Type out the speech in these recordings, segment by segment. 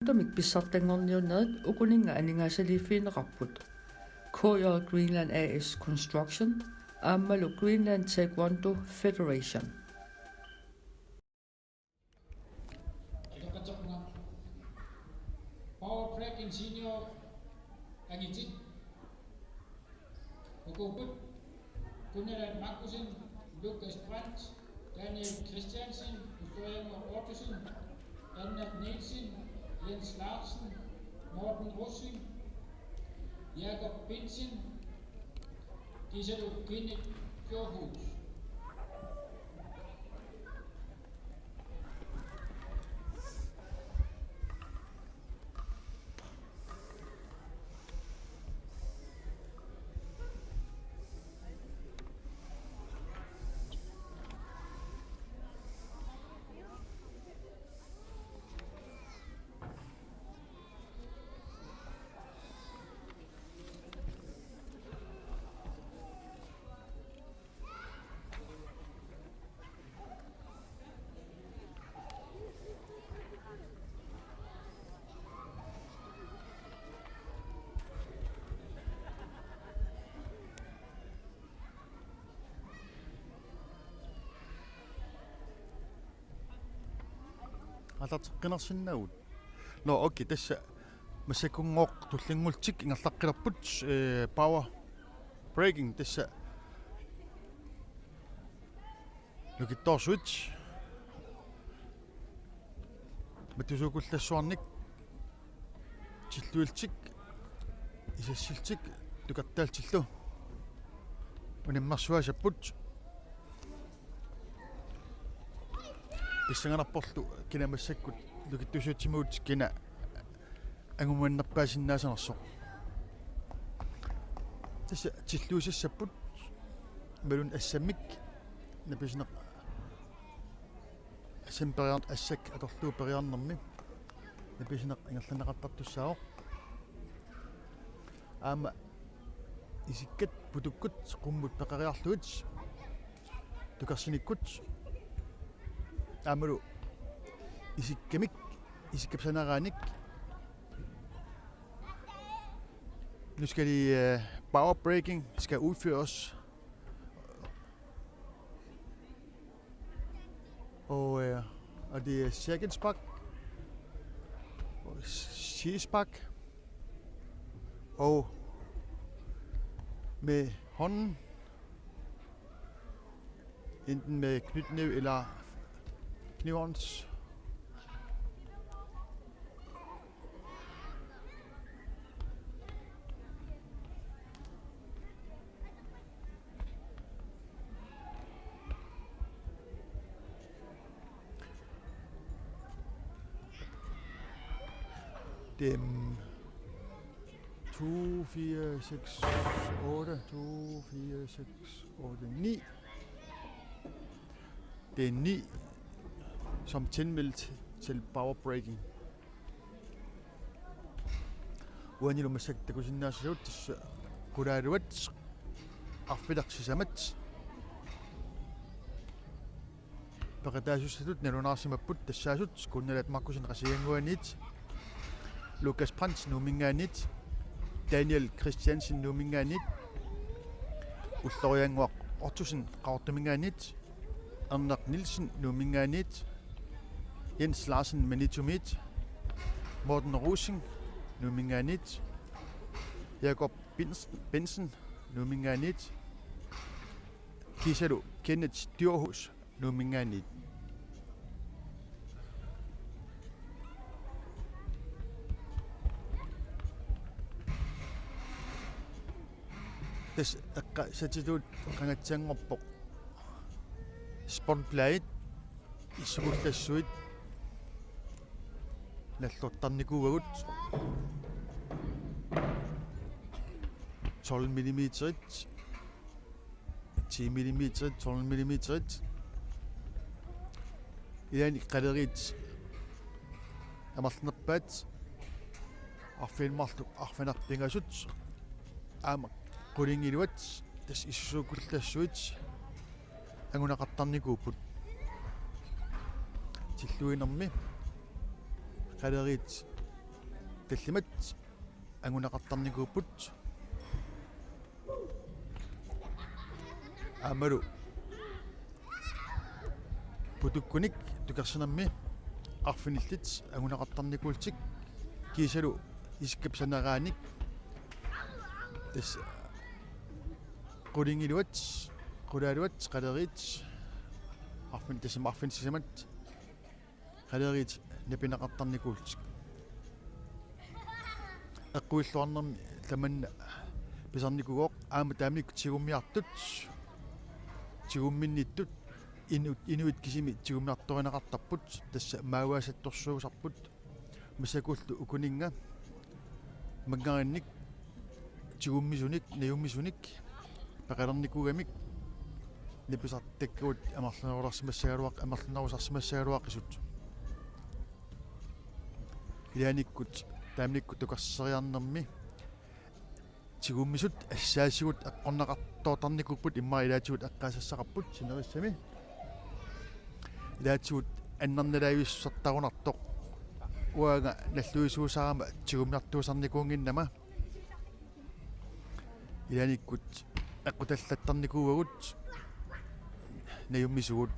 quantumik pissartangorniunnerit ukuninga aningaasaliiffiineqarput KJ Greenland AS Construction aammalu Greenland Taekwondo Federation. Power Tracking Senior Agitin Okobut Gunnar Markusen, Lukas Brandt, Daniel Christiansen, Historien Ortesen, Anna Nielsen, Jens Larsen, Morten Rossing, Jakob Binsen, Giselo Kenneth Fjordhus. алартеққинерсиннагут но окей тасса массакунгооқ туллингултик ингерлаққилерпут power breaking тасса нукитторсуит матусукуллассуарник тиллуилтик исассилтик тукартаалтиллу униммарсуасаппут иссанганарпорлу кинамассаккут лукиттусуутсимуут кина ангуманнерпаасиннаасанерсо тасса тиллуисассаппут малун ассаммик написне ассампериарт ассак аторлуу периарнерми написне ингерланеқартартуссао аама исиккат путуккут қуммут пеқариарлуит тукарсиниккут амру исиккамик исиккапсанарааник nu skal de power breaking skal udføres og det er second spark og sidespark og med hånden enten med knytnæve eller knivhånds dem 2, 4, 6, 8, 2, 4, 6, 8, 9. Det er 9 som tilmeldt til power breaking. Uanilo masakta kusinnaassuut kuraaruat arfilaqsisamat paqataasussatut nalunaarsimapput tassaasut kunnalat markusin qasianguanit Lukas Brandt numingaanit Daniel Christiansen numingaanit ullorianguaq ortusin qaortumingaanit Anna Nielsen numingaanit Jens Larsen manitumit Morten Rossing numingaanit Jakob Binsen numingaanit Giselo Kenneth Fjordhus numingaanit tas satituut qangatsaangorpoq spotlight issugullassuit nallortarnikuugagut 12 mm 10 mm 12 mm iani qaleriit amarnerpaat arfiilmarlu arfanarpingasut aama qulingiluat tas issuukullassuit angunaqartarnikuupput tilluinermi qaleriit таллимат ангунақартарникууппут аамалу путуккуник тукерсинамми арфиниллит ангунақартарникуултик кисалу искапсанерааник тас qulingиluat qulaaluat qaleriit arfin tasim sisamat qaleriit napinaqartarnikuultik eqquilluarnermi tamanna pisarnikugoq aama taamnik tigummiartut tigumminnittut inuit kisimi tigummiartorinaqartarput tassa maawaasattorsuusarput масакуллу укунинга маггаранник тигуммисуник наюммисуник пақалерникугамик ниписартаккуут амарлунеруларсимассагалуақ амерлунерусарсимассагалуақисут илааниккут таамникку тукассериарнерми тигуммисут ассаасигут аққорнақартоотарникуппут имма илаатигут аққаасассақарпут синериссами илаатигут аннерналаависсартарунартоқ уага наллуисуусаарама тигуммиартуусарникуунгиннама илааниккут аққуталлаттарникууагут наюммисугут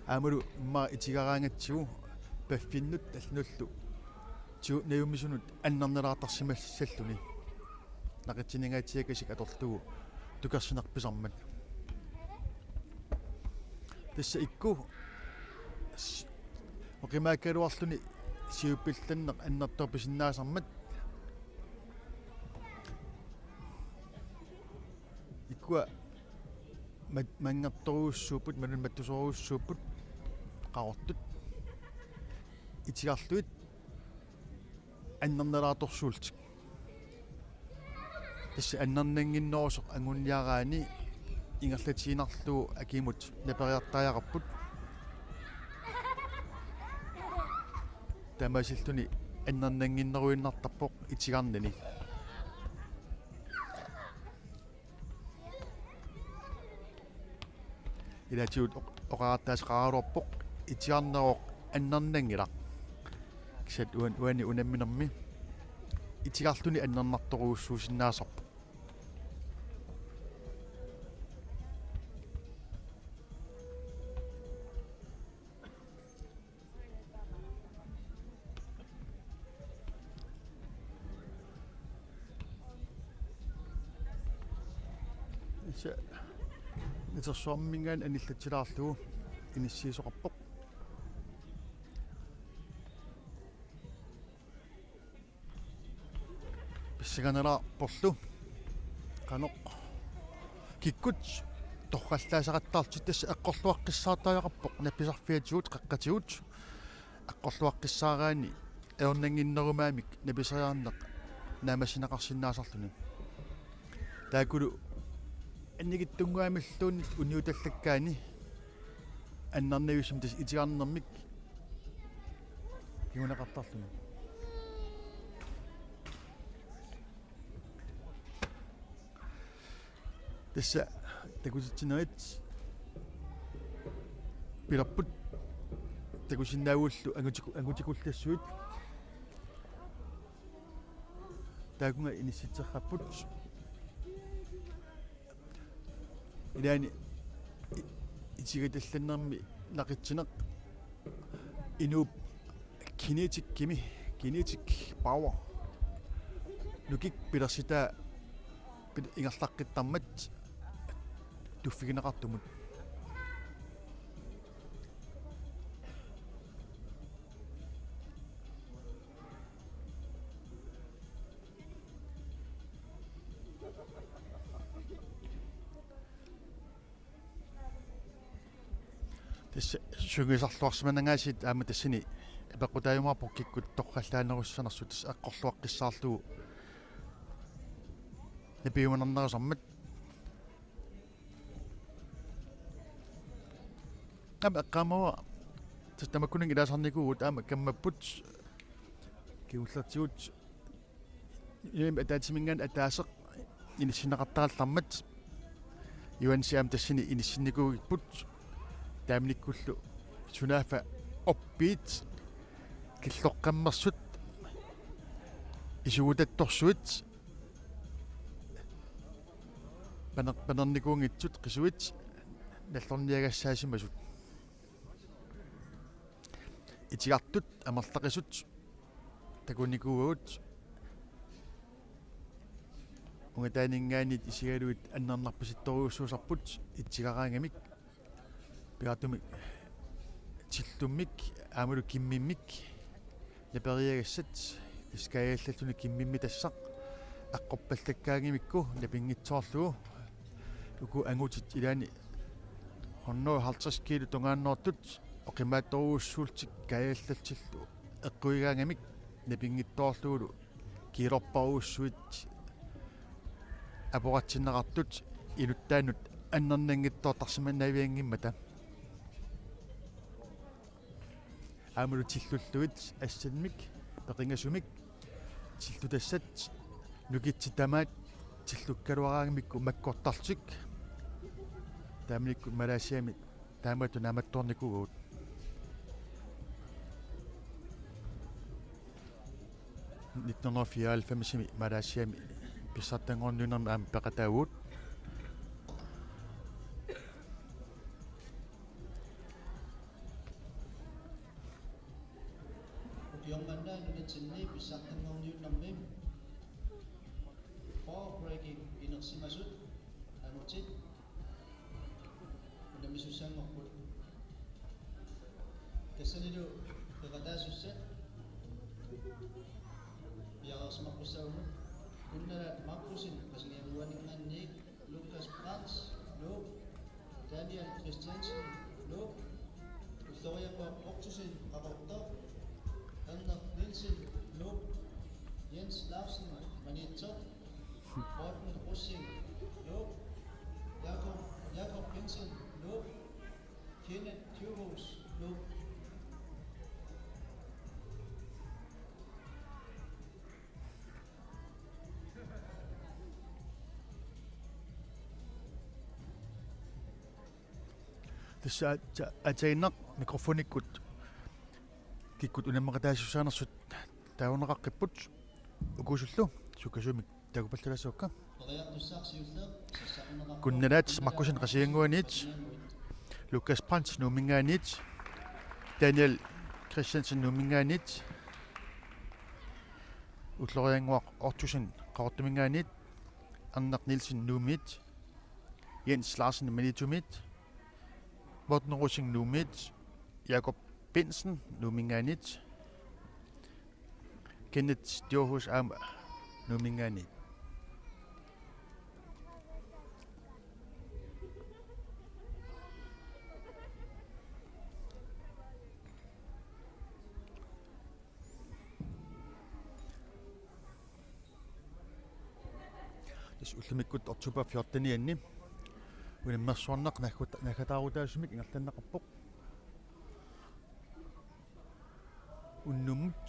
аамалу имма итигараангатсигу паффиннут аллнуллу тигу наюммисунут аннернелаартарсимассаллуни нақитсинингаатиакасик аторлугу тукерсинерписармат тасса икку оқимааккалуарлуни сиуппилланнеқ аннартоо писиннаасармат иккуа мангерторуussууппут манун маттусоруuссууппут qaortut итиарлуит аннернелааторсуултик тасса аннернангиннерусоқ ангунниараани ингерлатиинарлуу акимут напериартааяқарпут тамасиллуни аннернангиннеруиннартарпоқ итигарнани илатиут оқаартаасеқаралуарпоқ итигарнероқ аннернангилақ кисат уани унамминерми итигарлуни аннернарторуussуусиннаасарпу нисерсуармингаан аниллатсилаарлугу иниссиисоқарпоқ писсаганера порлу каноқ киккут торраллаасақаттаартит тасса эққорлуаққиссаартааяқарпоқ написарфиатигут қаққатигут эққорлуаққиссаараани эорнангиннерумаамик написариарнеқ наамассинеқарсинаасарлуни таакулу аннигиттунгуамиллуун униуталлаккаани аннарнависум тас итигарнермик юнеқартарлуни тасса такуситсинерит пиларпут такусиннаавууллу ангутикуллассуит таакунга инисситсерраппут илаани итигаталланнерми нақитсинеқ инууп kinetic power нукик пилерсита ингерлаққиттармат туффигинеқартумут тасса сугисарлуарсиманангаасит аама тассани апеқутаажумаарпо киккут торраллаанеруссанерсу тасса аққорлуаққиссаарлугу напиуманернерусармат ама эққамава тас тамаккунин илаасарникуугут аама каммаппут киуллертигут иим атаатимингаан атаасеқ иниссинеқартааллармат юансиам тассини иниссинникуугиппут таамниккуллу Tunafa upbeat killokkammersut isugutattorsuit panernikungitsut qisuit nallorniagassaasimmasut itigartut amerlaqisut takunikuugut ungataaningaanit isigaluit annarnarpasittoriussuusarput itsigaraangamik piartumik tillummik aamalu kimmimmik naperiagassat iskaayaallalluni kimmimmi tassaq aqqorpallakkaangimikku napingitsoorlugu uku angutit ilaani honno 50 kilo tungaannoortut oqimaattoruussuultik kaayaallaltillu eqquigaangamik napingittoorlugu kiilorparuussuit apoqatsinneqartut inuttaanut annernangittoortarsimanaaviangimmata aamalu tillulluit assanmik peqingasumik tillutassat nukitsitamaat tillukkaluaraangimikku makkortartik taaminikku malaasiami taamatuna amattornikuguut nitnerfiaalfamisimi malaasiami pissartangornunarma aam peqataaguut Yongmanna nunatsinni pissartangorniunnarmim power breaking inersimasut anutit unamisussaangorput kassanilu peqataasussat piaqersimaqqussaunut kunnalat Markusin pasngiamuaningaanniik Lukas Brans Loop Daniel Christiansen Loop ulloriaqua Ortusin qaqortor Anna Nielsen Loop Jens Larsen Manitzer Morten Russing Loop Jakob Pinsen Loop Kenneth Thurhus Loop Tässä atainnaq mikrofonikkut kikkut unamaqataasussaanersut tauneraqqipput ukusullu sukasumik takupallalasuukka Oriartussarsiulleq sassaqunneqarpu kunnalaat Markusin qasianguaniit Lukas Brans numingaaniit Daniel Christiansen numingaaniit ullorianguaq Ortusin qaqortumingaaniit Anna Nielsen numiit Jens Larsen manitumit Morten Russing numit Jakob Pinsen numingaanit Kenneth Thurhus aam numingaanit Ис уллумиккут ортупа 14 анни унаммерсуарнақ накатаарутаасумик ингерланнақарпоқ уннумут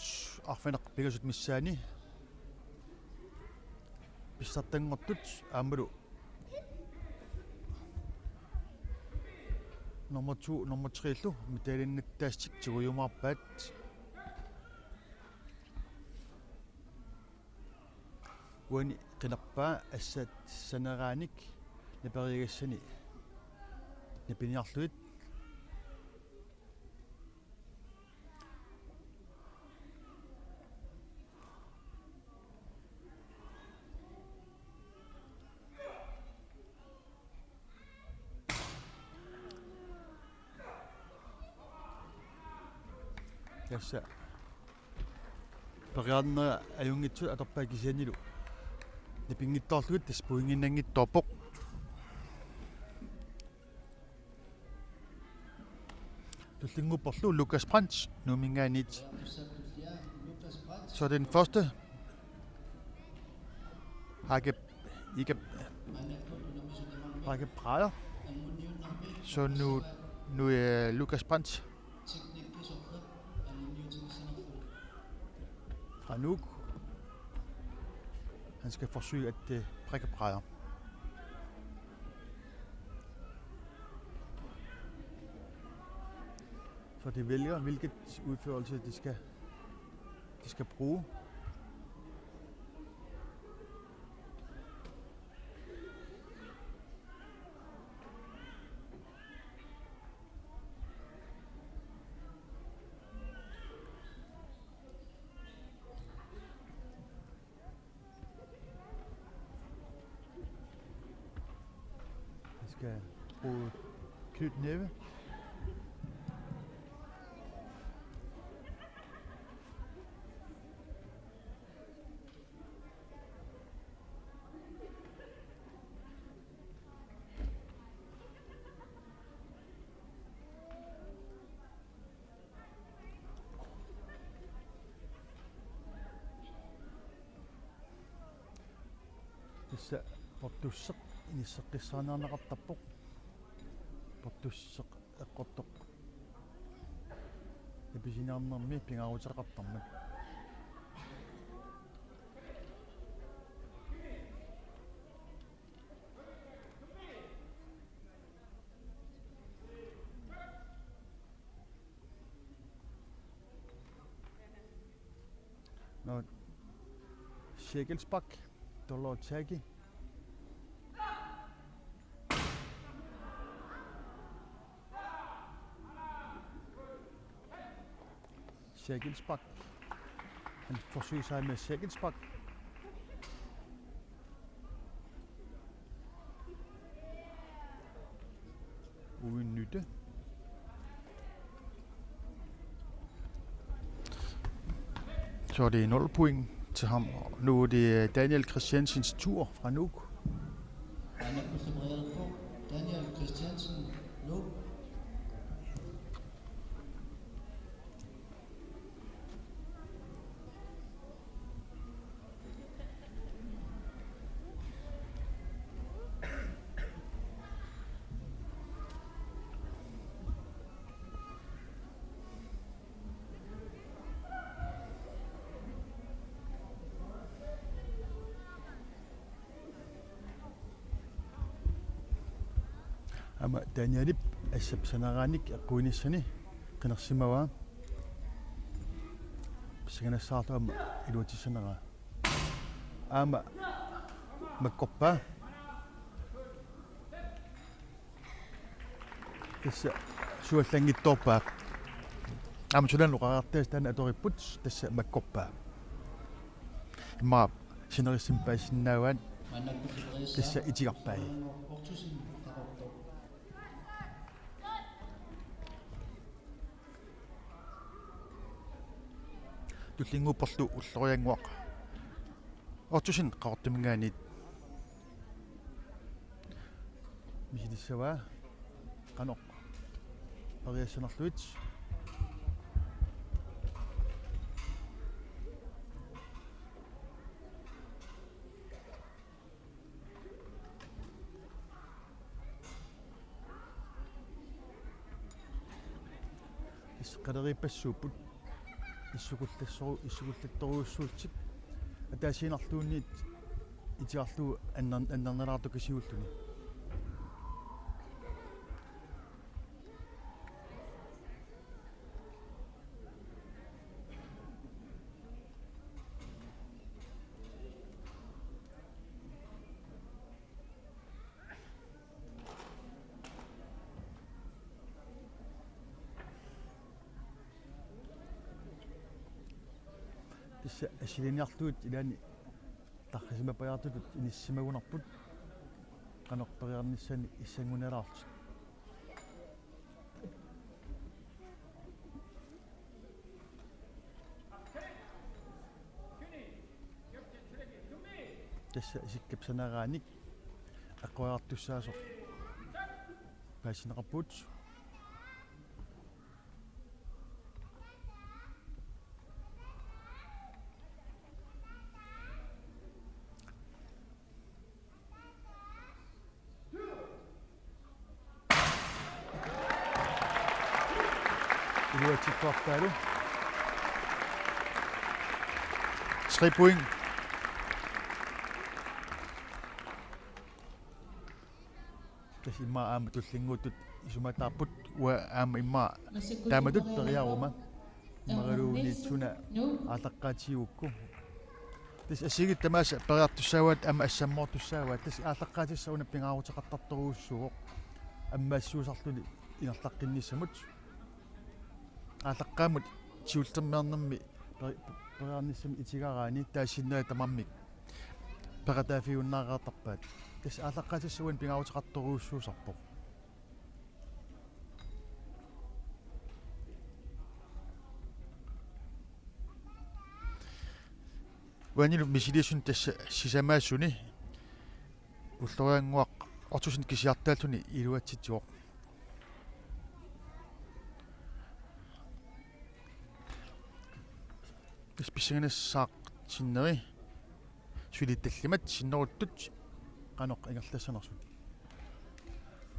арфанеқ пигасут миссаани писсартангортут аамалу номер 2 номер 3 лу миталиннаттаастик тигуйумаарпаат уани qinarpaa assat sanерaanik naperigassani napiniarluit Tässä periaatteessa ajungitsut atorpaa kisianilu napingittoorlugut tas puinginnangittorpoq tullingupporlu Lukas Brans numingaanit Lukas Brans så den første Hakke Breyer så nu er Lukas Brans fra Nuuk. Han skal forsøge at prikke Breyer. Så de vælger, hvilket udførelse de skal bruge. De skal bruge knytnæve. Tässä portusseq inisseqqissaanaanaqartarpoq portusseq eqqortoq ipisinaarnermi pingaruteqartarmat no Schegelsbak Dolotagi Schegelsbak. Han forsøger sig med Schegelsbak. Uden nytte. Så er det 0 point til ham. Nu er det Daniel Christiansens tur fra Nuuk. Han er på separeret på. Daniel Christiansen, Nuuk. Ama Danielip assapsanaraanik aquinissani qinarsimavaa pissanganassaartuama iluatissanera ama makkorpaa tassa suallangittorpaa ama sulanluqarartaas taana atoripput tassa makkorpaa imma sinerissimpa tassa itigarpai tullinguuporlu ullorianguaq ortusin qaortumingaanit misilissavaa qanoq pariassanerluit isqaleriipassuuput issugullattoruussuutsit атаасиинарлуунниит итиарлуу аннернелаарту кисиуллуни тисса асилиниарлуут илаани тархисимапаяртутут иниссимагунарпут канорпериарниссани иссангунелаарт тасса исиккапсанарааник аққуаартуссаасо паасинеқарпут Kvartalu. 3 point. Kasi maama tullinguutut isumataaput ua aama imma taamatut periaruma imariluunitsuna aalaqqaatigiukku tis asigit tamaasa periartussaavaat ama assammoortussaavaat tis aalaqqaatissa una pingaarutaqartartoruussuuq аммаассуусарлуни инерлаққиннissamут аалаққаамут сиултермиарнэрми периарниссами итигараани таасиннаа тамармик ператаафиуннаараартарпаат тас аалаққаатиссуун пингаарутеқарторуuссуусарпо ванилу мисилиасун тасса сисамаассуни уллориангуақ ортусин кисиартааллуни илуатситсуоқ списиганассаақ синнери сулитталлимат синнеруттут каноқ ингерлассанерсут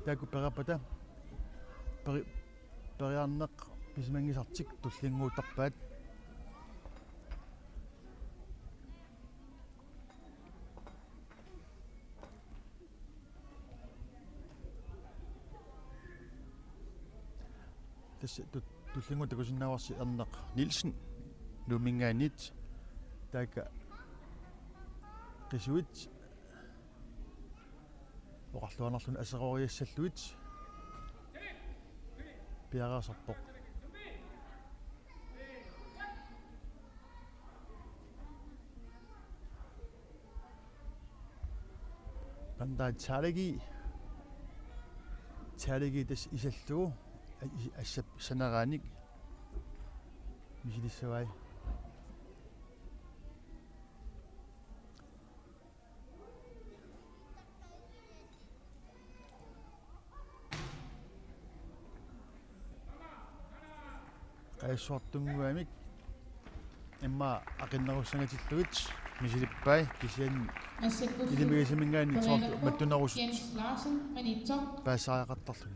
тааку перапата периарнеқ писимангисартик туллингуутарпаат тасса туллингуут такусиннааварси эрнеқ Нилсен нумингаанит така qisuit oqarluanerlun aseqoriassalluit piaraasarpoq panda charigi tas isallugu assap sanaraanik misilissavai qaissuartunguamik imma aqinnerussangatiluit misilippai kisian ilimigisiminggaani soortu mattunerus Jens Larsen, Manito. paasaaqartarlu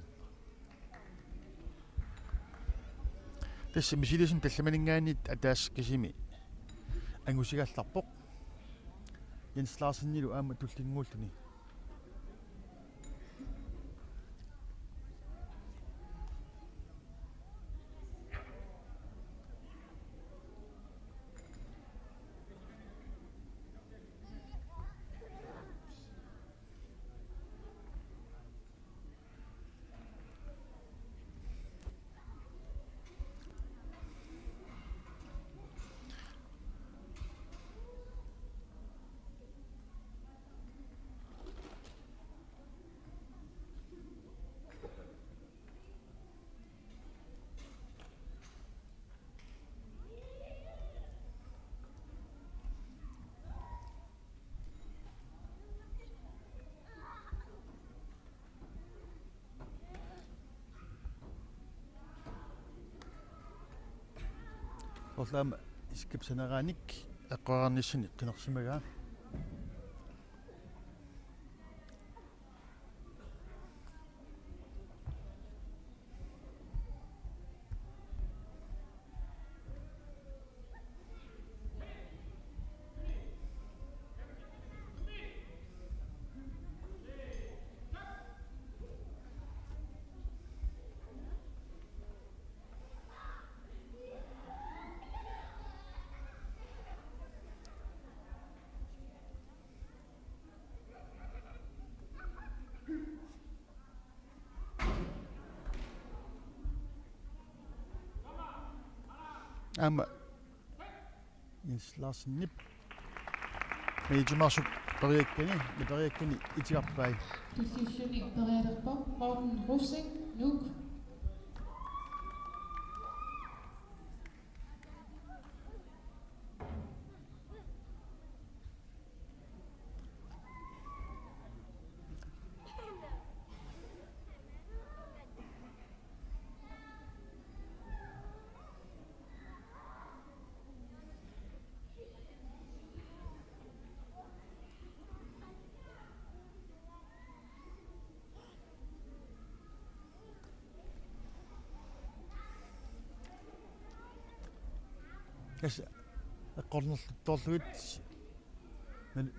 тасса мисилисун талламанингаанит атаас кисими ангусигалларпоқ Jens Larsen-нилу аама туллингууллуни орлаама искипсанерааник эққуарнissani қинерсимагаа аама Jens Larsen-нip меижимарсуп периаккани итигарпай Tussiussuni periaderpo, Morten Rufsing, Nuuk. кас эққорнерлутторлуит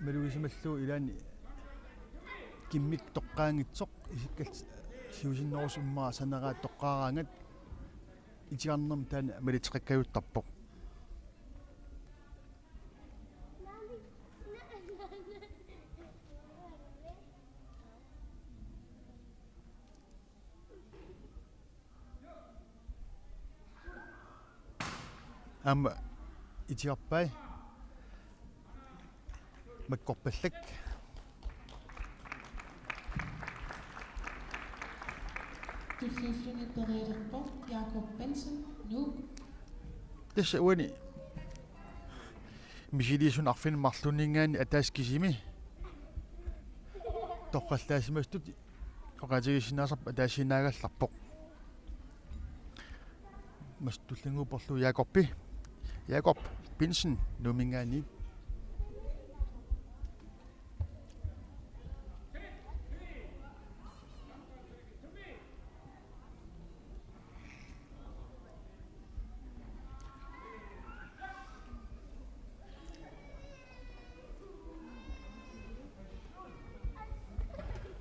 малуисималлуу илаани киммик тоққаангитсоқ исиккал Siusinnoorus ummaa saneraat toqqaaraangat itiarnerm taana malitrikkajuttarpoq. Amma itiarpai makkorpallak Tilsynsførende Pereira Jakob Benson, Nuuk. tässä uani misiliisun arfin marluningaani ataaskisimi toqqallaasimaastut oqatigisinaasarpa ataassinaagallarpoq mastullinguuporlu Jakob Benson numingaani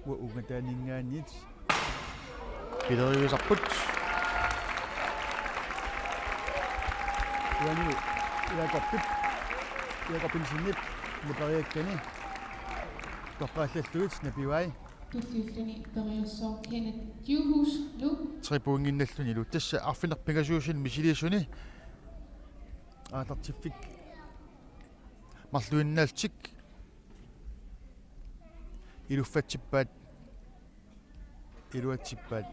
wa ugataningaanit pideriusarput uani Jakob Bensonit napariakkani toqqaallalluit napiwai Tilsynsførende Pereira Kenneth Djurhus, Nuuk. tripuunginnalluni lu tassa arfinerpingasuusin misiliisuni aatartiffik marluinnaaltik iluffatsippaat iluatsippaat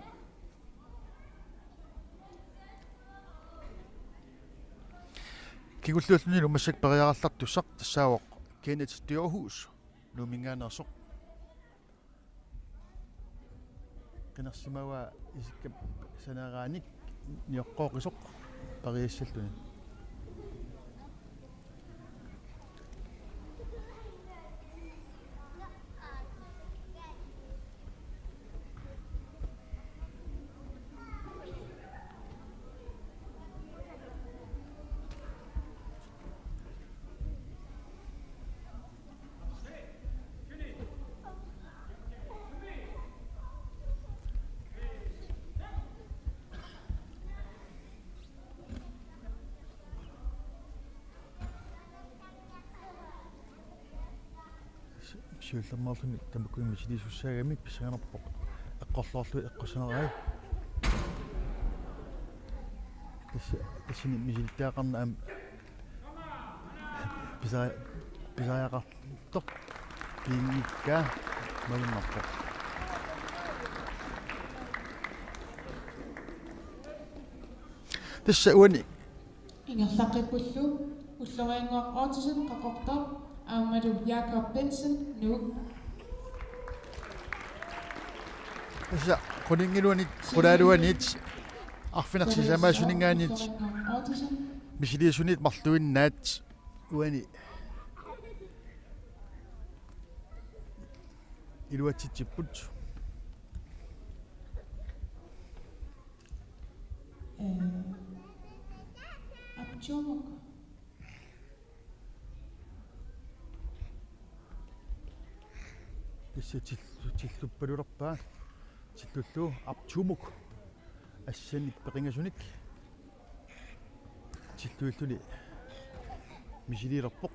kigulluulluni lumassak periarallartussaq tassaawoq Kenneth Djurhus numingaanерсоq qinarsimava isikkap sanaraanik nioqqooqisoq pariassalluni siullermaarluni tamakkuing misilisussaagami pissangarnerpoq eqqorloorlu eqqussanerai tassini misilitteaqarna am pisariaqartoq piingikkaa malunnarpoq tassa uani Ingerlaqipullu ullorianguaq autism qaqortor aammalu Jakob Benson, Nuuk. tassa quningiluanit qulaaluanit arfinarsisamaasunningaanit Ullorianguaq autism. misiliisunit marluinnaat uani iluatsitsiput Apchomok. tassa tilluppalulerpaa tillullu artumuk assanik peqingasunik tilluilluni misiliilerpoq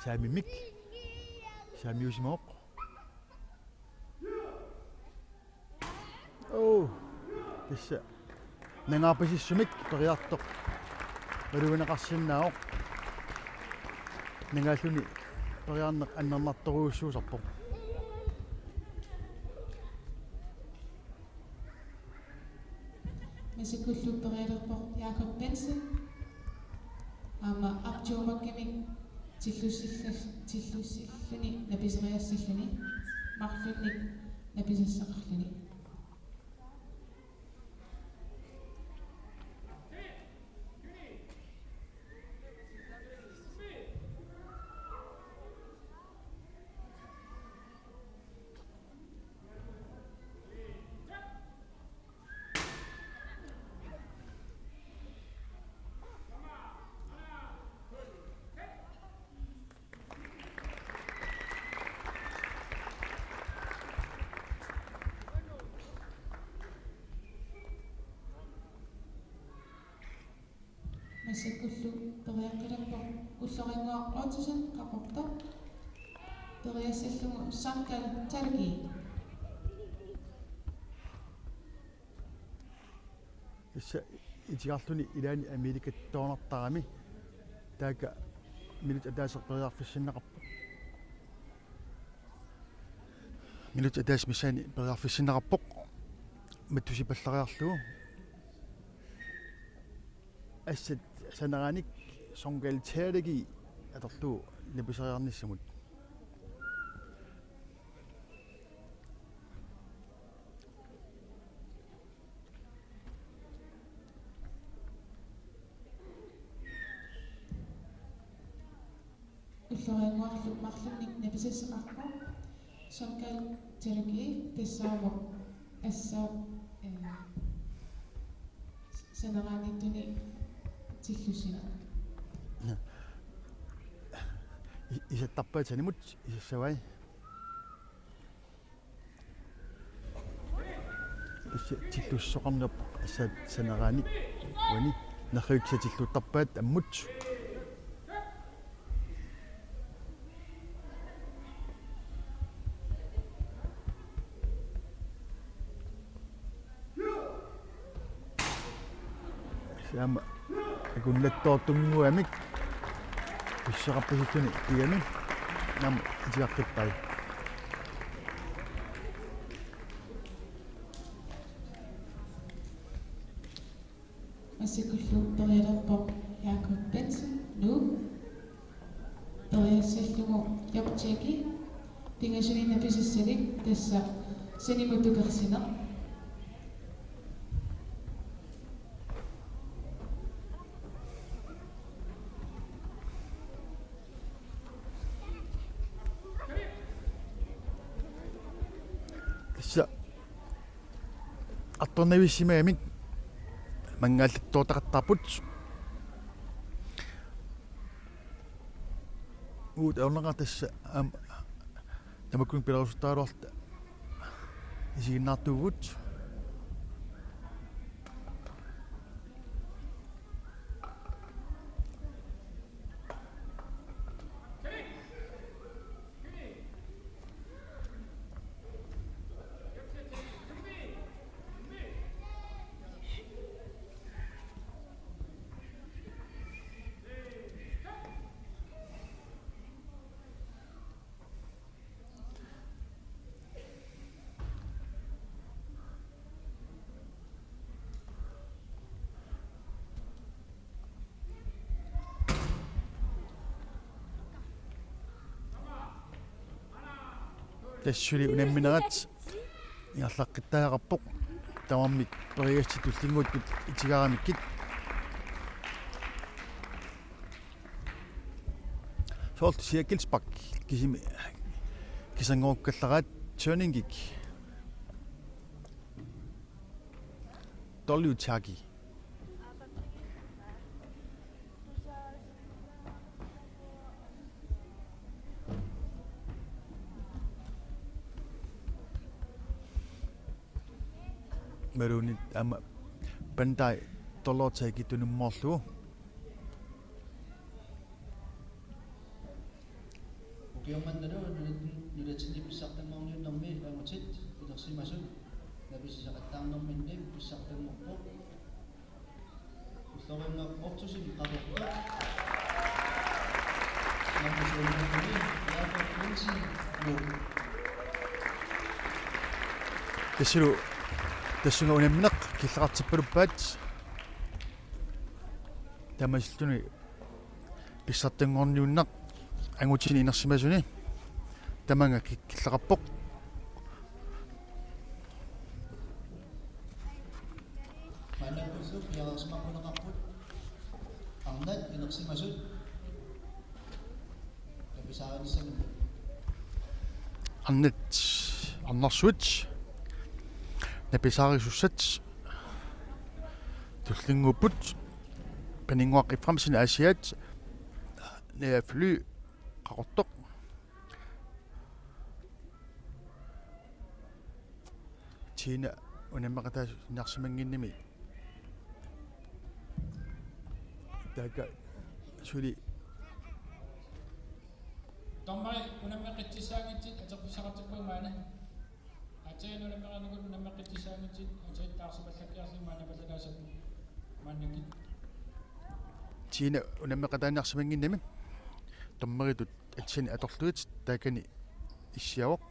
saamimik saamiusimooq tassa nangaapasissumik periartoq aluunaqarsinnaaoq nangaalluni periarneq annermartoruussuusarpoq Masikullu Pereira Jakob Benson. Aama apchoomakkimik tillussilluni napiseriassilluni marlunnik napisassaqarluni. Massakullu periaqqilappo ulloringuaqquutisan qaqorta periassallugu sarkal talgi issa itigarluni ilaani Amerikat toonartarami taaka minut ataaserperiarfissinneqarpu minut ataas missani periarfissinneqarpoq mattusipallariarlugu assat saneranik songaltaалаги аторлуу написариарниссамут уллорингуарлу марлунник написассақарпа sarkal talgi tessaavo assаа saneraanittuni tillusina исаттарпаатанимут исассавай исса тиллуссоқарнерпа ассаат санерааник вани нахрииксатиллуттарпаат аммут ама акуннаттоортунгуамик писсеқарпаситтуни иами нам итиартиппай Massakullu perialerpo Jakob Benson nu periassallugu Joptjaki pingasuni napisassalik tassa sanimuttukersina атторнависсимаамик мангааллаттуутақаттарпут уут аунагатасса тамаккун пиларусутаалуарта исигиннаартуугут тассули унамминерат иарлаққиттаақарпоқ тамармик периасти туллингуутпут итигарамиккит солт сиакилспак кисими кисангооккаллараат тёнингик толиутаги мерунит ама пантай толлоотаги тунуммоорлугу Ukiumandaru nulatsinni pissartanngorniunnermi ipangutit ulersimasut napisisaqattaarnerminni pissartanngorpoq ulloriungaaqortusim qatorpa namisuunnermi Jakob Benson nu тассилу тассунга унамминеқ киллеқартиппалуппаат тамасиллуни писсартангорниуннақ ангутини инерсимасуни таманга киллеқарпоқ манакуллу пиарерсимаққунеқарпут арнат инерсимасут написаариссами аннат аннарсуут написаарисуссат туллингууппут панингуаққиффрамсина асиат неафлу qaqortoq China unamaqataas narsimanginnimi Daga suli Tomai unamaqitsissaangitsit ateqpissaqatiqpuimaana atsayanulamaqanugut unamaqitsissaangitsit atsayittaarsipallakiarsimaana pallalaasat maannakit Tina unammeqataanarsimanginnami tommeritut atsani atorluit taakani issiawaq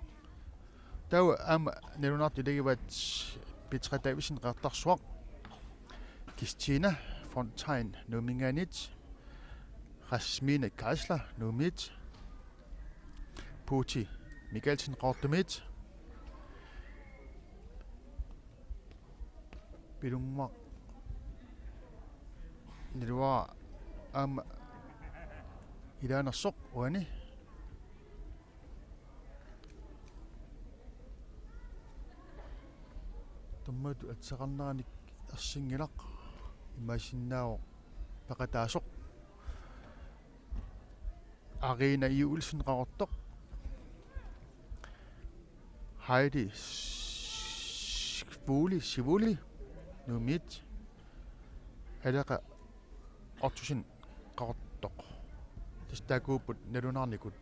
tawa ama nerunartu legivat pitrataavisin qaartarsuaq Kristina Fontaine numinganit Rasmine Kreisler numit Puti Mikkelsen qaartumit pilumma nirwa ama ilaanarsoq uani tommatu atsaqarneranik ersinngilaq imaasinnaao paqataasoq Arena Julesen qaqortoq Heidi Sivuli numit alaqa ortusin qaqortoq tastakuuput nalunarnikut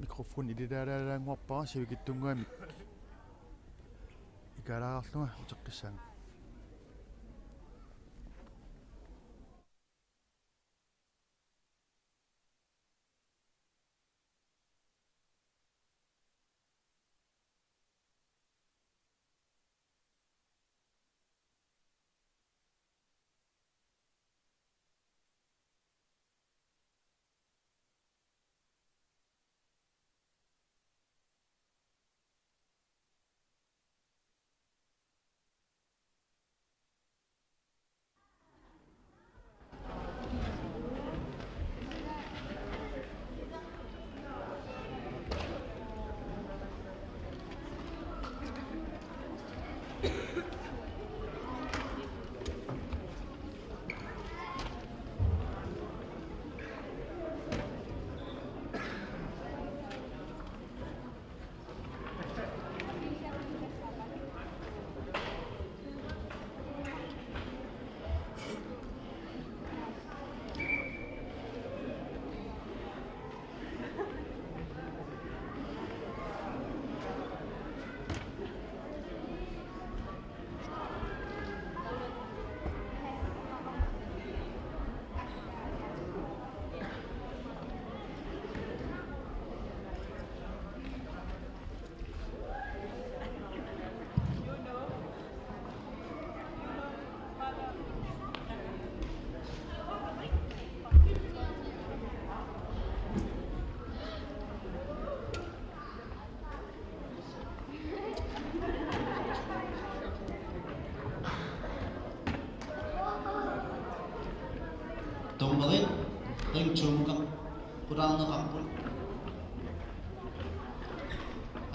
mikrofon ililaalaalangorpara sivikittunguami ikalaarlunga uteqqissaanga Tommarit ringchumuqa quraarneqarput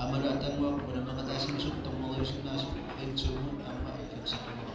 amala tanguaq unamaqataasinsut tommeriusinnaasut ringchumu amma ikirsaqquqa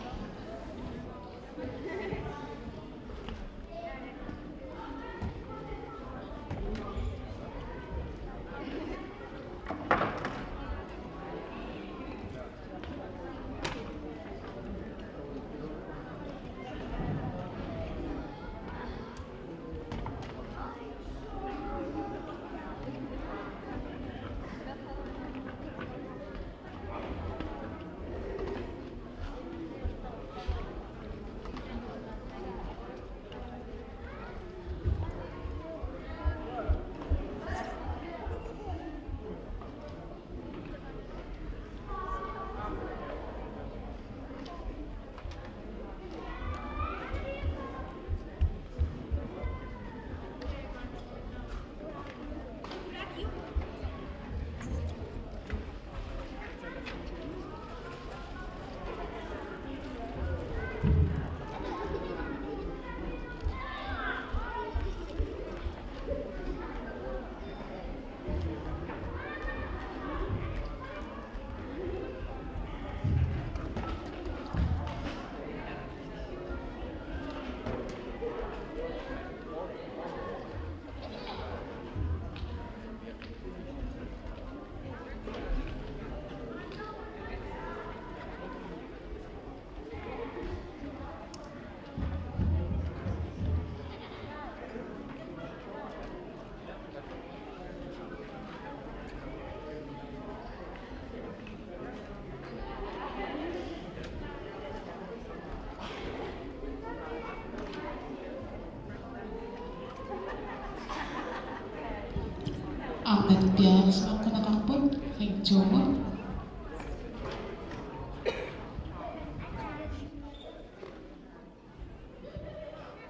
Ahmed piarisaqunaqarput ringtuumut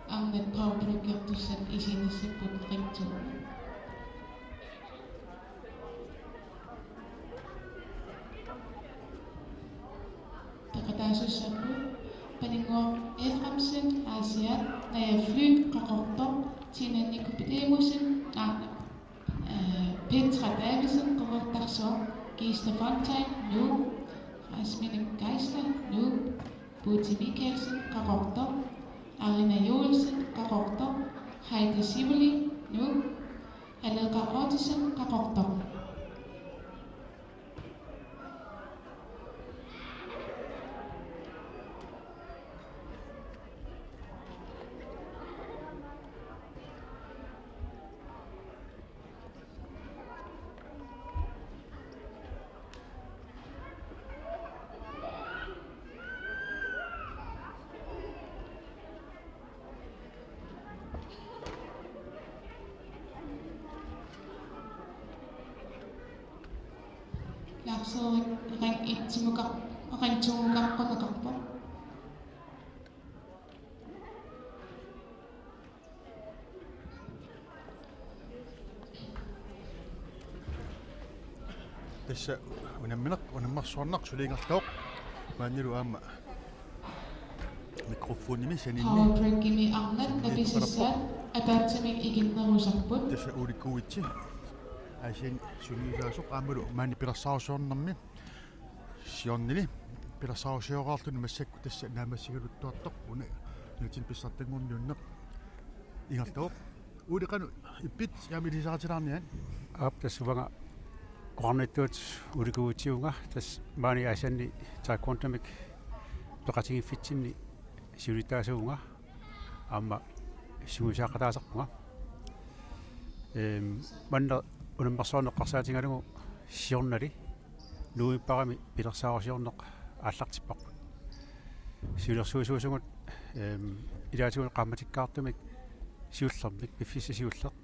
Ahmed pauprukkertussat isinissipput ringtuumut Taqataasussaqqu paninguaq Eframsen Asiat najafly qaqortoq tinannikupiteemusin Petra Davison qaqortarsuaq Gista Fontaine nu Rasmine Geisler nu Buti Mikkelsen qaqortoq Arina Joelsen qaqortoq Heidi Sivoli nu Aleka Ottesen qaqortoq Lapso rang itsimukaq ringtuumuqarqunaqarpoq Tässä unammarsuarnaq suliingertauq maannilu aama mikrofoni saninni Powerbreakimi arnat napisissaat ataatsami iginnerusarput tässä uulikuitsi asian suliisaasuq aamalu maani pilarsaarusiornermi siornili pilarsaarusiorаарluni massakku tässä naamassigaluttuartoq una nutin pissartangorniunneq ingertauq uliqanu ippit yaamilisaartilaarnian Ap tässä vanga Qornittuut ulikuutiunga tas maani asanni taekwondo-mik toqatingi fitsinni siulitaasuunga amma sigusaaqataasarpunga manna unammarsuarneqqarsaatingalugu siornali nuipparami pilersaarusiorneq aallartipparput siulersuusuusungut ilaatigun qammatikkaartumik siullermik piffissisiulleq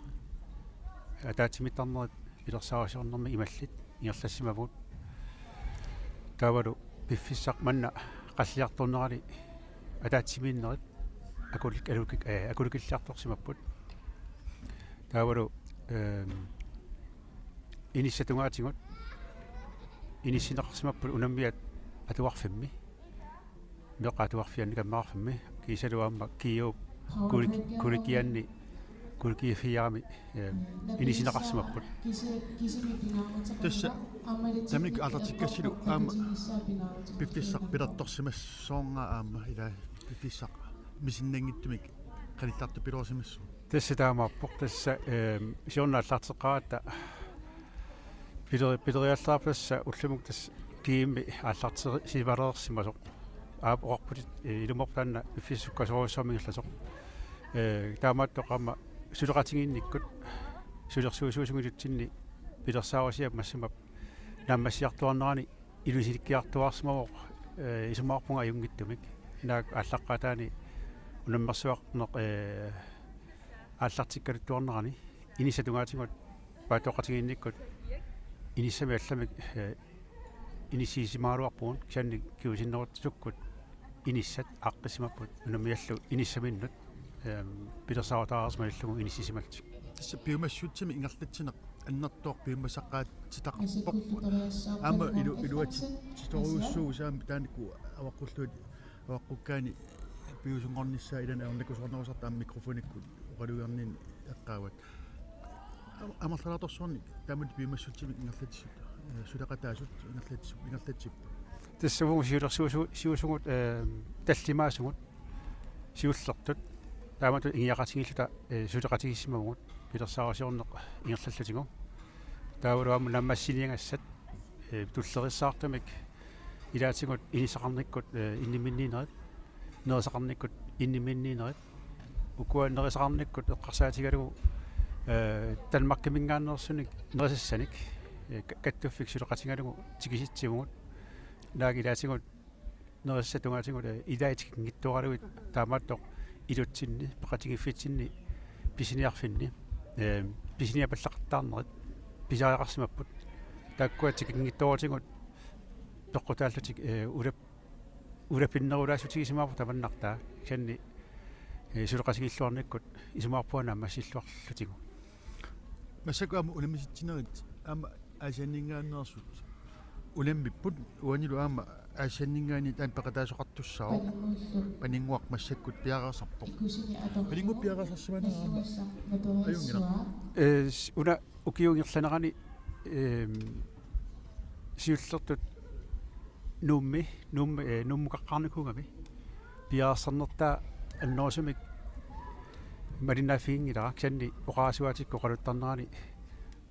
ataatsimittarnerit pilersaarusiornermi imallit ingerlassimavut taavalu piffissaq manna qalliartornerali ataatsimiinnerit akulikillartorsimapput taavalu inissatungaatingut inissineqarsimapput unammiat atuarfimmi meqaatuarfianni kammaarfimmi kiisaluaamma kiiup kulikianni kulkiifiaami inisineqarsimapput tässä tamik altartikkassilu aama piffissaq pilertorsimassoornga aama ila piffissaq misinnangittumik qanittartu pilorsimassu tässä taamaappoq tässä siornaallarteqqaata pileriallaarpassa ullumuk tässä kiimmi aallarteri sivalerersimasoq aap oqarputit ilumortaanna piffissukkasoruissormingirlasoq taamaattoqaama suleqatingiinnikkut sulersuusuusungulutsinni pilersaarusiap massimap naammassiartuarnerani ilusilikkiartuarsimoq isumaarpunga ajungittumik naak ааllaqqaataani unammersuaqneq aallartikkaluttuarnerani inissatungaatigut paatoqatingiinnikkut inissami allamik inissiisimaaluarpuun kianni kiusinnerutsukkut inissat aaqqisimapput unammiallu inissaminnut pilersaarutaraarsmallugu inissisimalt tässä piumassuutsimi ingerlatsineq annertoq piumassaqqaatsitaqarpoq aama iluati sitoruussugu saami taanikku avaqulluut avaqqukkaani piusungornissaa ilana ornakusornerusarta aam mikrofonikku oqalugernin eqqaawat amarlalatorsuarni taamut piumassuutsimi ingerlatsut suleqataasut ingerlatsip tässä vuun siusungut tallimaasugut siullertut taamatu ingiaqatingilluta suleqatigissimagut pilersaarusiorneq ingerlallutigu taavaluamu nammassiniangassat tullerissaartamik ilaatigut inisaqarnikkut inniminniinerit nerisaqarnikkut inniminniinerit ukuannerisaqarnikkut eqqarsaatigalugu tanmarkimingaannersunik nerisassanik kattuffik suleqatigalugu tikisitsimugut naak ilaatigut nerisatungaatigut ilaatikingittuaraluit taamaattoq ilutsinni peqatigiffitinni pisiniarfinni pisiniapallaqartaarnerit писариақарсимаппут тааккуатик ингиттоортигут тоққутааллутик улапиннерулаасутигисимаарпу таманнартаа кианни сулеқасигиллуарниккут исумаарпуана массиллуарлутигу массакуама уламиситсинерит аама аасианнингааннерсут уламмиппут уанилу аама аасианнингаани таан пеқатаасоқартуссаа панингуақ массаккут пиараарсарпоқ панингу пиараарсарсиманаама аюнгина уна укиунгерланерани сиуллертут нуммукаққарникугами пиаарсарнертаа анноосумик маринаафиингилара кианни оқаасуатикку қалуттарнерани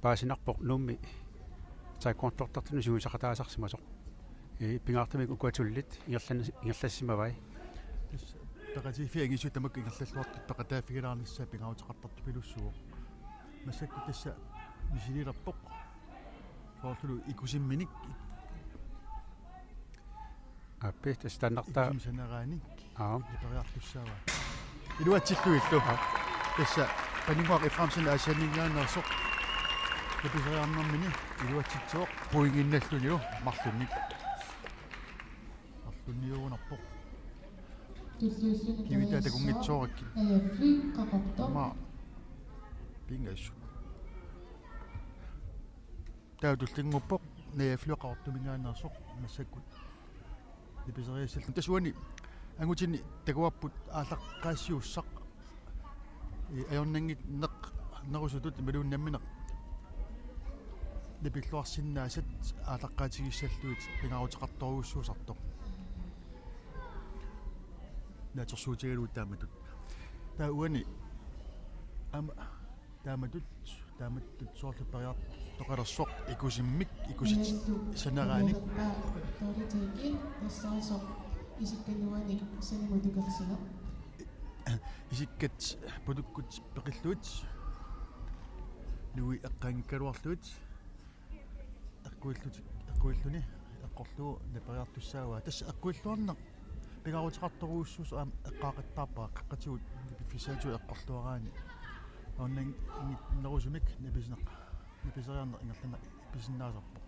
паасинарпоқ нумми тааккуартортартуну суусақатаасарсимасоқ пингаартамик укуатуллит ингерлассимавай пеқатифиангису тамак ингерллуартут пеқатаафигилаарниссаа пингаутеқартарту пилуссуо массакку тасса мисилилерпоқ фортулу икусимминик аппе стандарта икусимсанерааник аа липериарлуссаава илуатсиллуиллу тасса панингуақ ифрамсина аасианнингаанерсоқ липисериарнэрмини илуатситсооқ пуингинналлуниу марлунник марлунниуунарпоқ кивита такунгитсооракки ма пингассу таутуллингуппоқ неяфлуақартумингаанерсоқ массаккут липисериассал тасуани ангутини такуарпут ааллаққаассиуссақ аёрнангит неқ нерусутут малууннамминеқ липиллуарсиннаасат ааллаққаатигиссаллуит пингаутеқарторуussуусартоқ натерсуутигалуут тааматут тауани ама тааматтут соорлуппариар тоқалерсоқ икусиммик икусит санерааник исиккануаник санимутукерсина исиккат пудуккут пеқиллуут нуи эққангкалуарлуут аққуиллуни эққорлуу напериартуссаава тасса аққуиллуарнеқ пигарутеқарторуussуус аам эққаақаттаарпаа қаққатигут фисаату эққорлуараани оннан нерусумик написериарнер ингерлана писиннаасарпо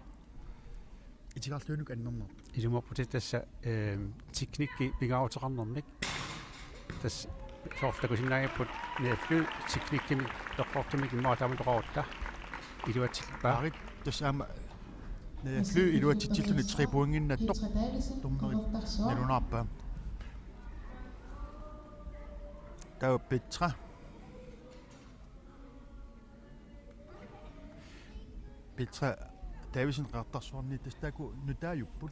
итигарлуунук аннернер илумарпути тасса техникки пигаутеқарнерник тас соорлакусинаагиппут неафлу техниккими тоққортумик имаатааму тоқарутта илуатсилпаа арит тассаама неафлу илуатситсиллуни 3 пуингиннаттоқ туммерит налунаарпаа таа петра Дависен qартарсуарни тастааку нутаажуппут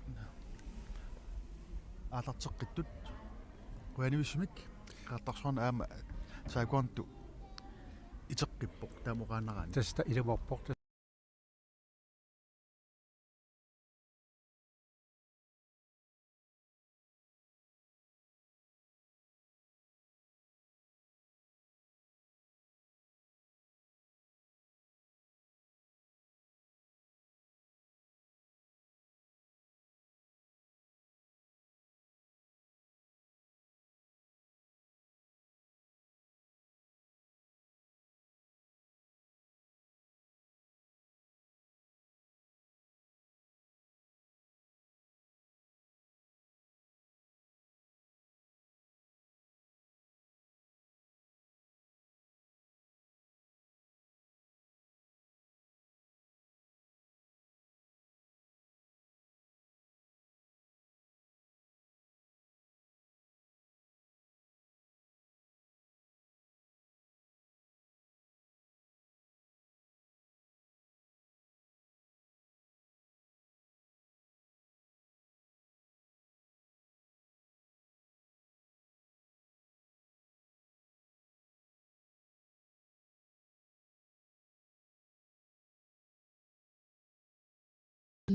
аалартеққиттут куанивисмик qартарсуарна аама саакуанту итеққиппоқ таамоқаанераани таста илумарпоқ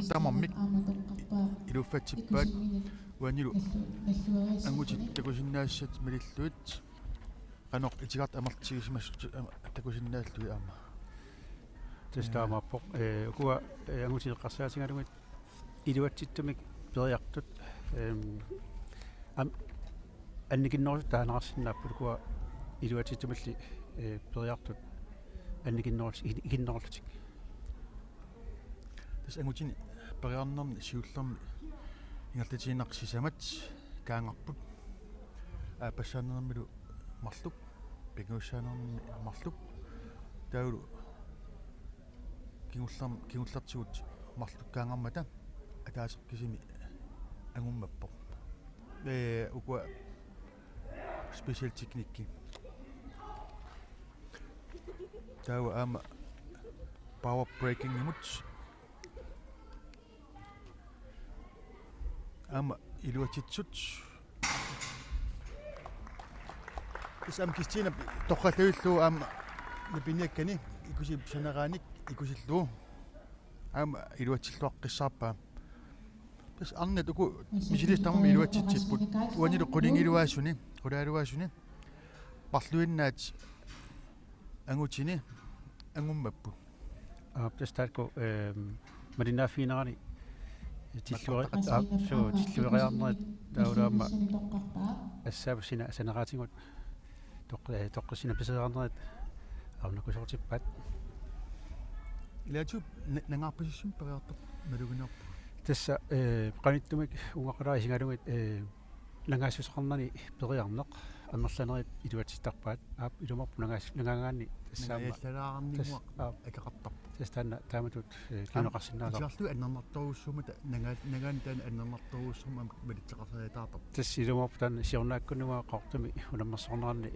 тамаммик илуффатсиппаат уанилу ангутит такусиннаассат милиллуит каноқ итигарт амартигисимассут такусиннааллуи аама тестаамаппоқ куа ангутилеққарсаатингалугит илуатситтумик периартут анникиннерусут таанаарсиннааппут куа илуатситтумалли периартут анникиннерус игиннерлутик Tis angutini periarnerni siullermi ingerlatiinaqsisamat kaangarput passanermilu marlup pinguussaanermi marlup taulu kingullertigut marluk kaangarmata ataaseqqisimi angummappo ukua special teknikki tawa ama power breaking imut ama iluatitsut isam kistina toqqalluillu ama nipiniakkani ikusi sanaraanik ikusillu ama iluatilluaqqissaarpaa tas arnet uku misilistarmi iluatitsitput uanilu qulingiluaasuni qulaaluaasuni parluinnaat angutini angummappu Tästä kun Marina Finani tillueriarnerit taulaama assaavussina saneraatigut toqqissina piseerarnerit arnakusortippat ilaatu nangaarpasissum periartaq maluginerpu tässä qanittumik ungaqalaa isingalugit nangaassusoqarnani periarneq аммерланерит илуатситарпаат аап илумарпу нангаангаанни тассаама яаллаарнигуа акеқартарпу тастанна тааматут киноқарсинаалаа тиарлу аннернартуруссумата нагаан таан аннернартуруссума малитсеқарсаатаартар тас илумарпу таан сиорнааккунуга қортуми унаммерсорнерни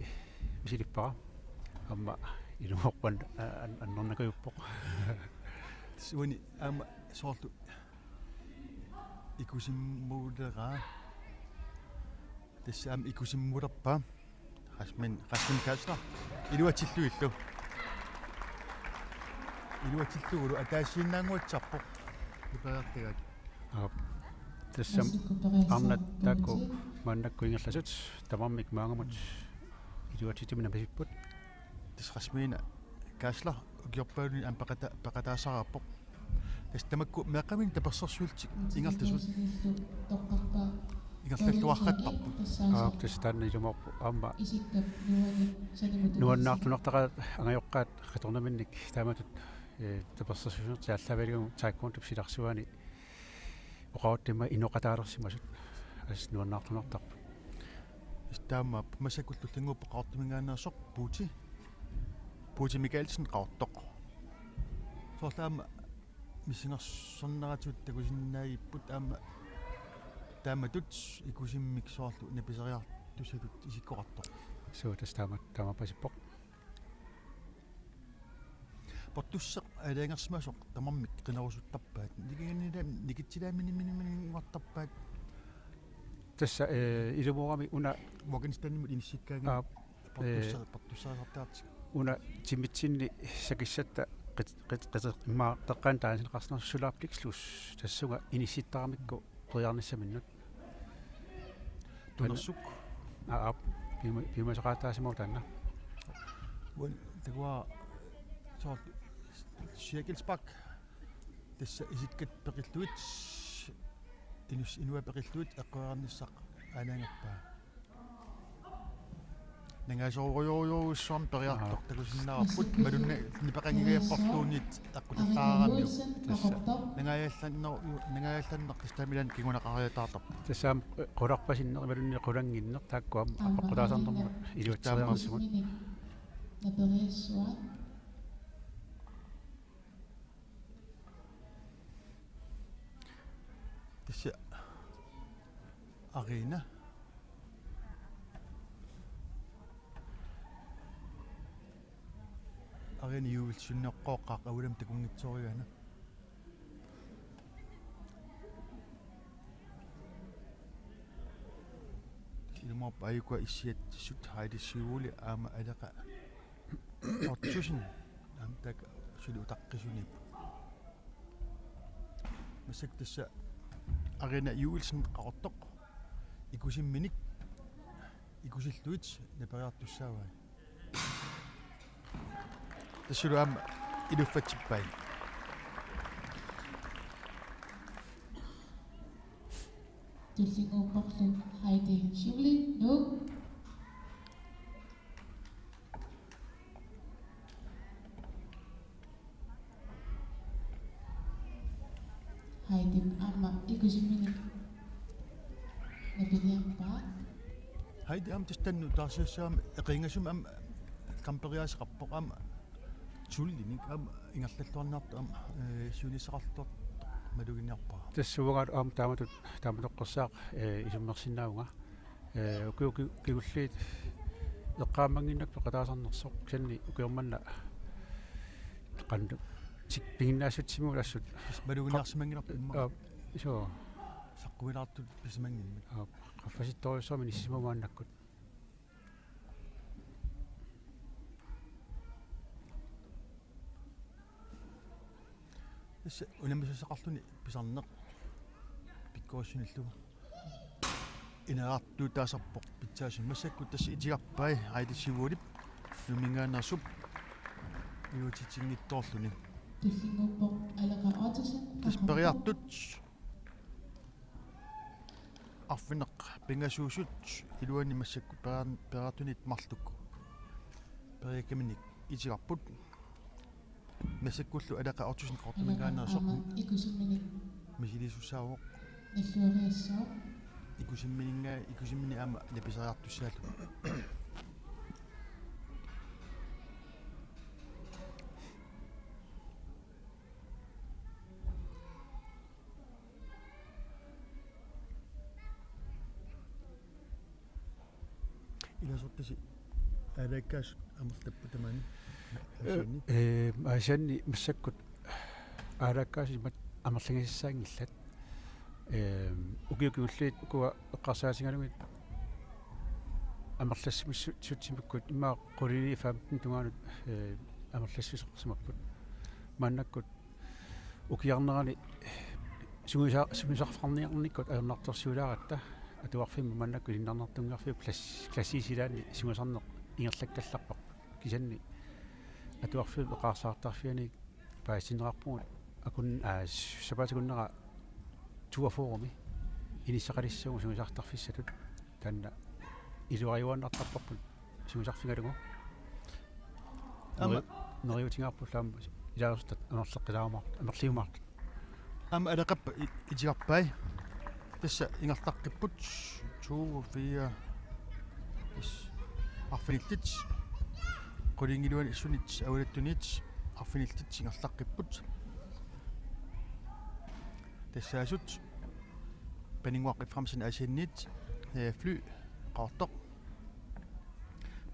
мисилиппара амма илумарпан аннернакуйуппоқ суни аама соорлу икусиммуулераа тассаам икусиммулерпаа расмин каасла илуатиллугулу атаассииннаангуатсарпоқ иперартигат тассам арнат таакку мааннаккуингерласут тамармик маангамут илуатитимина пасиппут тас расмина каасла укиорпаалуни ам пақатаасараарпоқ тас тамакку меқамин таперсерсуултик ингертасут ингерллуарраттарпут тастанна илумарпу аама нуаннаартунартаqa ангайоққаат qatornaminnik тааматут таперсерсуунерти аллавалигу тааккуунтуп силарсуани оқаоттима иноқатаалерсимасут ас нуаннаартунартарпу таама масакуллуллангууппо qaortumingaannersoq Puuti Mikkelsen qaortoq соорлаама мисингерсорнератут такусиннаагиппут аама тааматут икусиммик соорлу написериартусалут исиккоқартоқ соо таама пасиппоқ портуссеқ алаангерсимасоқ тамармик қинерусуттарпаат никитсилаамини тасса илумуарами уна Morgenstændemut inissikkaagi портуссеқартаартик уна тимитсинни сакиссатта имма теққан таасинеқарснер сулааппликслус тассуга инисситтарамикку приарниссаминнут тунерсук аап пимасеқаатаасимау таанна уан тагуа соо Cirkelsbak тасса исиккат пеқиллуит инуа пеқиллуит эққуарниссақ анаангаппаа нангасоориориуссуам периартоқ такусиннаарпут малунна нипақангигиаппортуунит аққуталлаарамиу нангаялланнер кистамилан кигунақариатаартар тассаам қуларпасиннер малунни қулангиннер тааккуам аппаққулаасарнермут илуатсериарнссимут тасса арина арина юулсуннеққооққақ авулам такунгитсоригаана илмоп айкуа иссиат сут хайдиссуули аама алақа ортусин амтак сулу таққисунип масак тасса арина юулсен қартоқ икусимминик икусиллуит напериартуссааваа тассулу аама илуффатсиппай Tullinguupporlu Heidi Schivli nu. Heidi amma ikusimini. Napidiampa. Heidi am tistannu taarsiassaaram eqingasum am kamperiaseqarpoq am tullinik am ingerlalluarnaartu am suunisaqarlort maluginiarpaa. тассугаат аам тааматоққарсаақ исуммерсинааунга укиукигуллиит эққаамангиннак пеқатаасарнерсоқ санни укиорманна қанду тик пигиннаасутсиму лассут Малугиниарсимангинарпу имма исоо саққуилаартут писмангинник. qaffasittoriussormi nissimumaannakkut Исса унамисасақарлуни писарнеқ пиккуассуниллугу инаартуу таасарпоқ питсаасин массакку тасси итигарпай аитиссивуулип нумингаанерсуп иутитсингитторлуни Tullinguppoq alaqa aatasan. таспериартут арфинеқ пингасуусут илуани массакку пераатунит марлукку периакаминик итигарпут массаккуллу алаqa ортусин қортунгаанерсоқ Ikusimini. мисилисусаавоқ Nalluariassoo. икусиммини аама написариартуссаалу иласортаси алаккаас амерлаппутамани аасианни массаккут аалаккаасимат амерлангиссаангиллат укиукиуллиит куа эққарсаасингалугит амерлассимиссутсимиккут имаа qulili 15 тунгаанут амерлассисеқарсимаппут мааннаккут укиарнерани сумисарфарниарниккут аернарторсуулааратта атуарфимма мааннакку иннарнартунгаарфиу классисилаани сумисарнеқ ингерлаккалларпарпут кисанни атуарфиу эқарсаартарфиани паасинерарпугут акун сапаатикуннера туафооми инисақалиссугу сумисартарфиссатут таанна илуариуаннартарпарпут сумисарфигалугу ама нериутингаарпуллаама илаарустат амерлеққилаармаар амерлиумаарт ама алақаппа итигарпай тасса ингертаққиппут 2 4 арфиниллит qulingilluani issunit aulатtunit arfinillit singerlaqqipput tassaasut paninguaqqiframsin asiannit fly qaartoq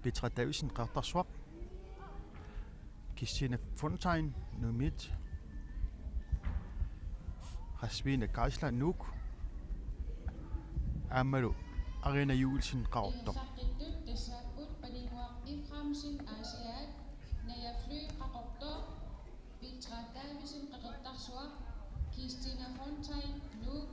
B3000 qaartarsuaq Christiane Fontaine numit Rasmine Geisler Nuuk Amalu Arena Julesen qaartoq Iframsin Asiat, Naya Fly Qaqortoq, B3000 qaqertarsuaq, Christina Fontaine Nuuk,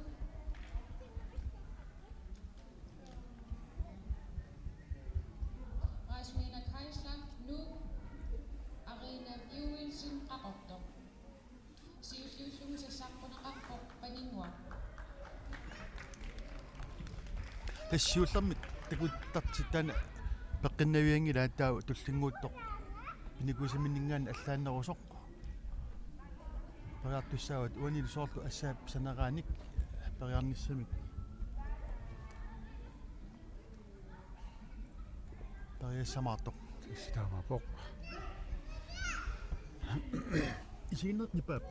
Rasmina Geisler Nuuk, Arena Julesen qaqortoq. Siulluullungu sassaqquneqarpoq paningua. тассиуллэрмит такуттартитана пеққиннавиангила аттаа туллингууттоқ иникусиминнгаан аллааннерусоқ париартуссаават уанил соорлу ассаап санерааник париарниссамик париассамаартоқ ситаамаапоқ исигиннерт нипаап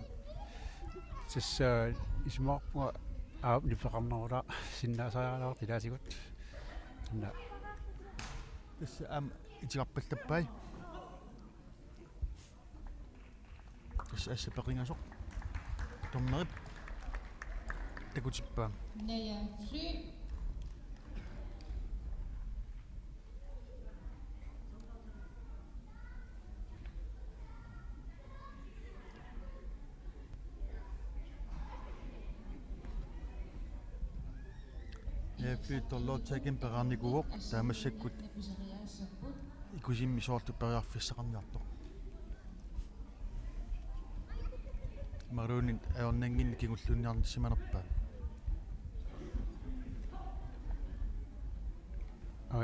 сисса исмаарпуга аап нипеқарнерула синнаасаалаа тилаасигут на тасса аама итигарпаллаппай тасса асса пеқингасоқ томнерип такутиппаа Naya Fly я флиторлоотсаагийн пераарникуоқ таамассаккут napisariaassaput икусимми соорту периарфиссақарниартоқ маруунин аернангин кигуллунниарнссиманерпаа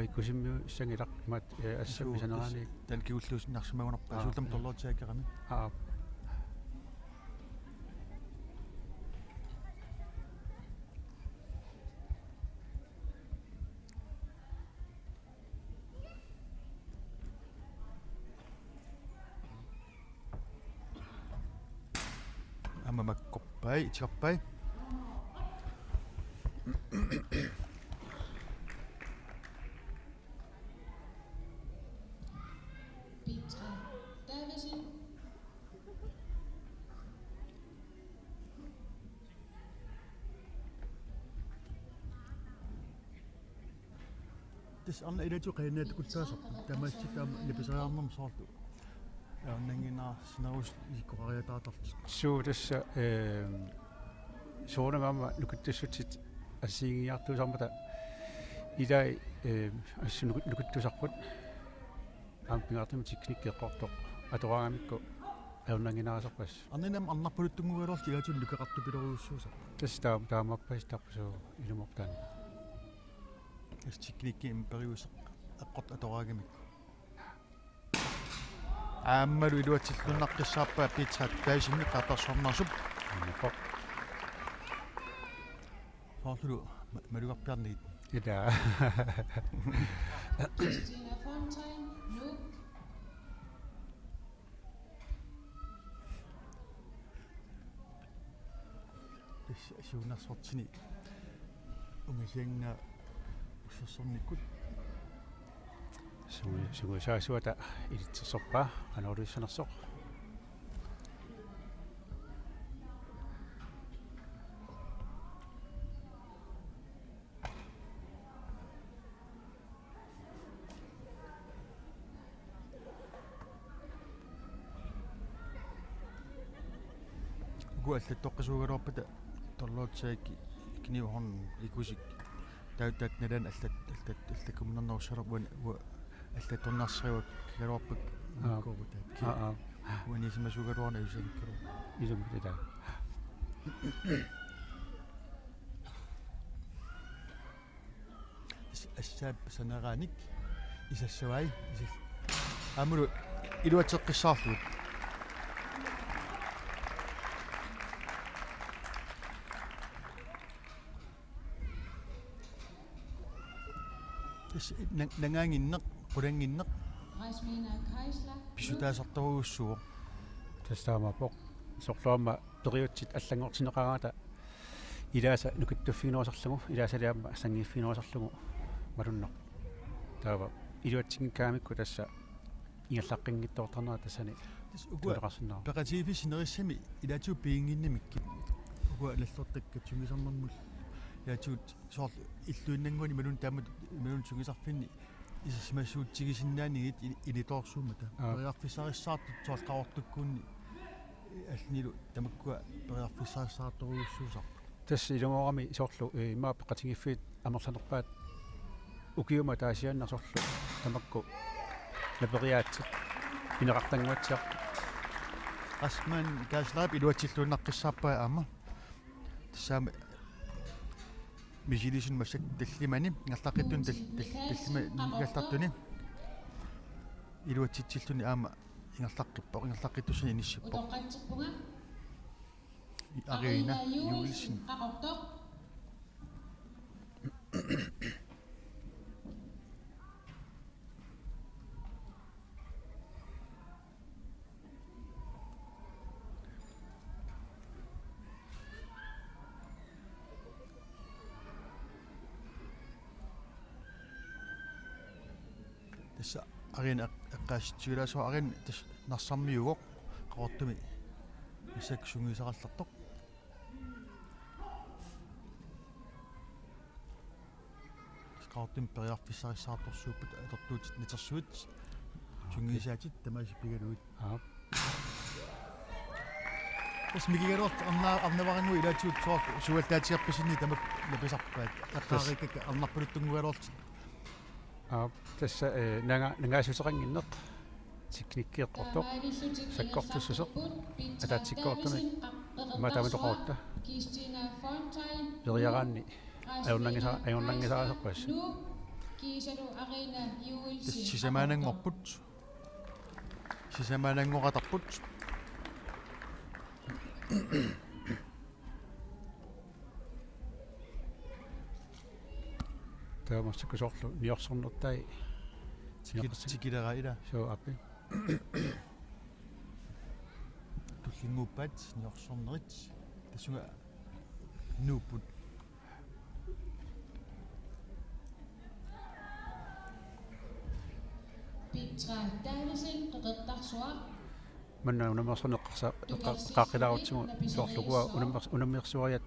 икусимми сангилақ имат ассамми санераани тан кигуллуусиннарсимагунерпаа суулам торлоотсааккарами аа mamakkorpai itikarpai Petra Davidsen. This anna idatu qainaat kuttaasaq tamassikaam nipisariarnam soortu aannangina sinarus ikkorariataatartis Suu tässä suunnamamma nukuttussutsit assiingiartuusaarmata idai nukuttusarput ampingaartum tiknikkeqqortoq atoraangamikku aunanginaaserpas annanam annarpuluttunguulerti ilaatun lukeqartupileruussuusa tässä taamappas taqsuu ilumortaan teknikki imperiuseq eqqort atoraagamikku aammalu iluatillunnaqqisaappa pizza taasimni qatarsornarsup annapoq soorlu malugarpiarnigit ida Christina Fontaine. Nuuk. siunarsortini ungisianga ussersornikkut sugusaasuata ilitsersorpaa qanuulussanersoq аллаттоққисуугалуарпата торлуутсаакки книухорн икусик таутаат налан аллаккумнернерусsalерпуан аллатторнарсриуак галуарпак иккоорутаат уанисимасугалуарна юсанккеру ilumita ассаап санерааник исассавай амулу илуатеққиссаарлуут nangaanginneq qulanginneq Rasmina Keisler. писутаасарторуussуо тассаамапоқ сорлуама периутсит аллангортинеқараата илааса нукуттуффигнерусарлугу илаасалиамма сангиффигнерусарлугу малуннеқ таава илуатсигикаамикку тасса ингерлаққингиттоортарнера тассани угуақарсинаа пеқативи синериссами илаатуу пиингиннамикки угуа лаллортакка тунгисарнэрмул яатуут соор иллуиннангуани малун таамат малун тунгисарфинни исасмассуутсигисиннаанигит илиторсуумата периарфисариссаартут соолқаортуккуунни алнилу тамаккуа периарфисариссаарторуйуссуусар тасса илумоорами соорлу имаа пеқатигиффиит амерланерпаат укиума таасианнерсорлу тамакку напериаатсит инеқартангуатсиар асман кааслаап илуатсиллууннаққиссаарпаа аама тассаама мижилисун массак таллимани ngallaqqittun tallima ngallартуни илуатситсиллуни аама ингерлаққиппо ингерлаққиттусани иниссиппо Utoqatsippunga. арина юлсин Qaqortoq. тасса арина эққаасситсигулаасуа арин тас нарсармиугоқ қаортуми исак сунгисараллартоқ қаортум периарфиссарissаарторсууппут атортуутит натерсуит сунгисаатит тамаасиппигалуит тас мигигалуарт арнаварангу илаатиут соор суалтаатиарписинни тамак написарпаат эққаарикка арнарпулуттунгугалуарт тасса нангаасусеқангиннерт tiknikkiiqqortoq sakkortussuseq ataatsikkoortumi matavitoqorta Christina Fontaine. periaraanni ajornangisaraasерпас Nuuk. Kiisalu Arina Juulsi. сисамаанангорпут сисамаанангоратарпут таамассаккусоорлу ниорсорнертай тикилераила соо аппи уллингууппаат ниорсорнерит тассуга нууппут Petra Davidsen qeqertarsuaq манна унамерсернеққарса эққаққилаарутсугу соорлугуа унаммерсуариат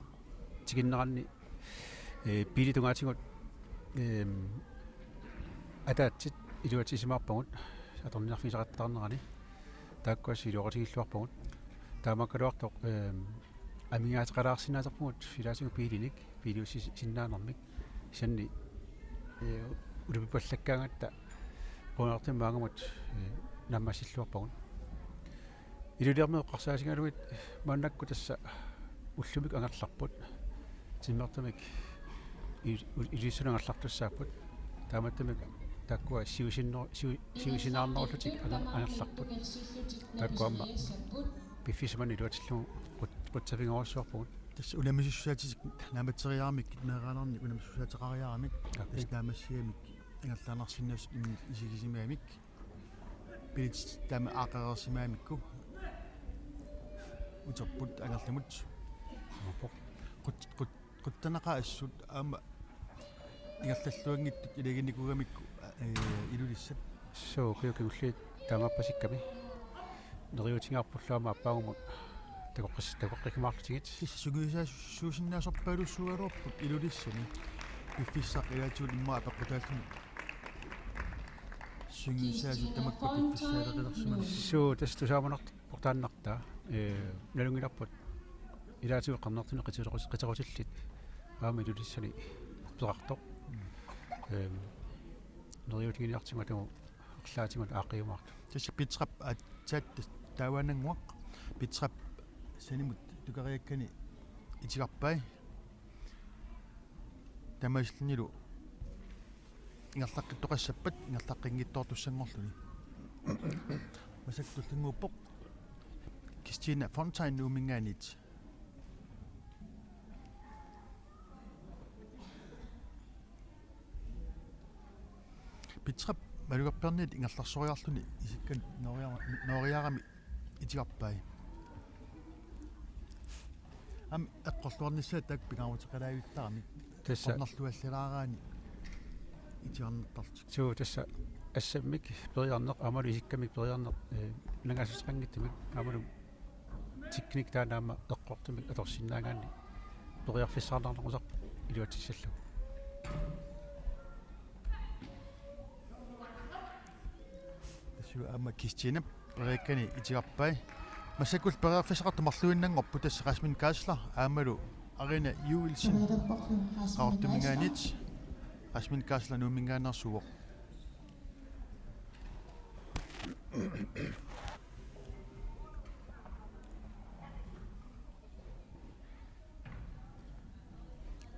тигиннеранни пили тунгаатингут атаатсит илуатисимаарпагут аторниарфисақаттаарнерани тааккуасси илуоқатигиллуарпагут таамаккалуартоқ амигаатеқалаарсинаатерпугут филаасигу пилиник пилиусси синнаанермик санни улупипаллаккаангатта пунаартиммаагамут наммассиллуарпагут илулиармеэққарсаасингалуит мааннакку тасса уллумик ангерларпут тиммертамик илиссунангерлартуссааппут тааматтамик таккуа сиусинаарнерлутик ангерларпут таккуамма пиффисмани луатиллу qutsafingoorsuarpugut тасса уламисуссаатисик нааматериаармик неераанарни уламиссуссаатеқариаарамик тас наамассиамик ингерлаанарсиннас исигисимаамик пилит таама аақарерсимаамикку утерпут ангерлимут quttaнаqa ассут аама ингерллуангиттут илагиникугамикку илулиссат соо киукигуллиит таамаппасикками нериутингаарпуллаама аппаагумут такоққикимаарлутигит сугисаа суусиннаасорпалуссугалуарпут илулиссани пиффиссақ илаатиут иммаа пеққутааллуни сугисаасут тамакку пиффиссаалеқилерсиману соо тастусааманарт портааннартаа налунгиларпут илаатиу қарнартуни қитеқутиллит аама илулиссани пеқартоқ нериутигиниартима таму арлаатимат аақиумаарт тасса питрап атсаат тааванангуақ питрап санимут тукариаккани итигарпай тамаслнилу ингерлаққиттоқассаппат ингерлаққингиттоортуссангорлуни масактуллингууппоқ Christina Fontaine нуумингаанит питрап малугаппернит ингерларсориарлуни исиккан нориарами итигарпай ам эққорлуарниссаа так пигаавутеқалаавиттарами тасса орнерлуаллилаараани итиарнертартик соо тасса ассаммик периарнеқ амалу исиккамик периарнеқ нангасусақангиттумик амалу тикник таанаама эққортумик аторсиннаагаани периарфиссаарнарнерусар илуатиссаллу тассу ама Christina переккани итигарпай масакул периарфиссақарту марлуиннангорпу тасса Rasmin Kasler аамалу арина юилсин qaortumingaanit Rasmin Kasler nuumingaanерсуоқ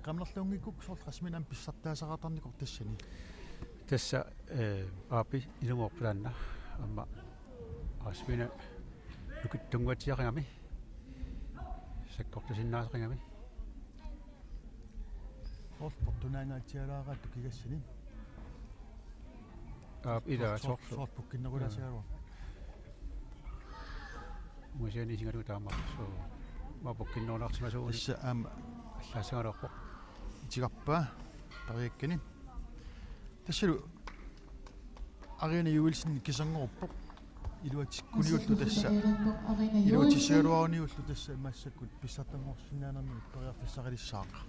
qamnerluungikuk soort Rasmin am pissartaasaqartarnikor tassani тасса аапи илунгорпулаанна амма Rasmina лукиттунгуатиақангами саккортусиннаасеқангами орпортунаангаатиалаагаа тукигассани аап ила соорт пуккиннерулаасигалуа мусиани сингалу таама соо мапуккиннерулаарсимасууни тасса аама аллаасагалуарпоқ итигарпаа тариаккани тассалу арина юилсин кисангоруппоқ илуатиккуниуллу тасса илуатиссигалуарниуллу тасса массаккут писсартангорсинаанерми периарфиссарилиссаақа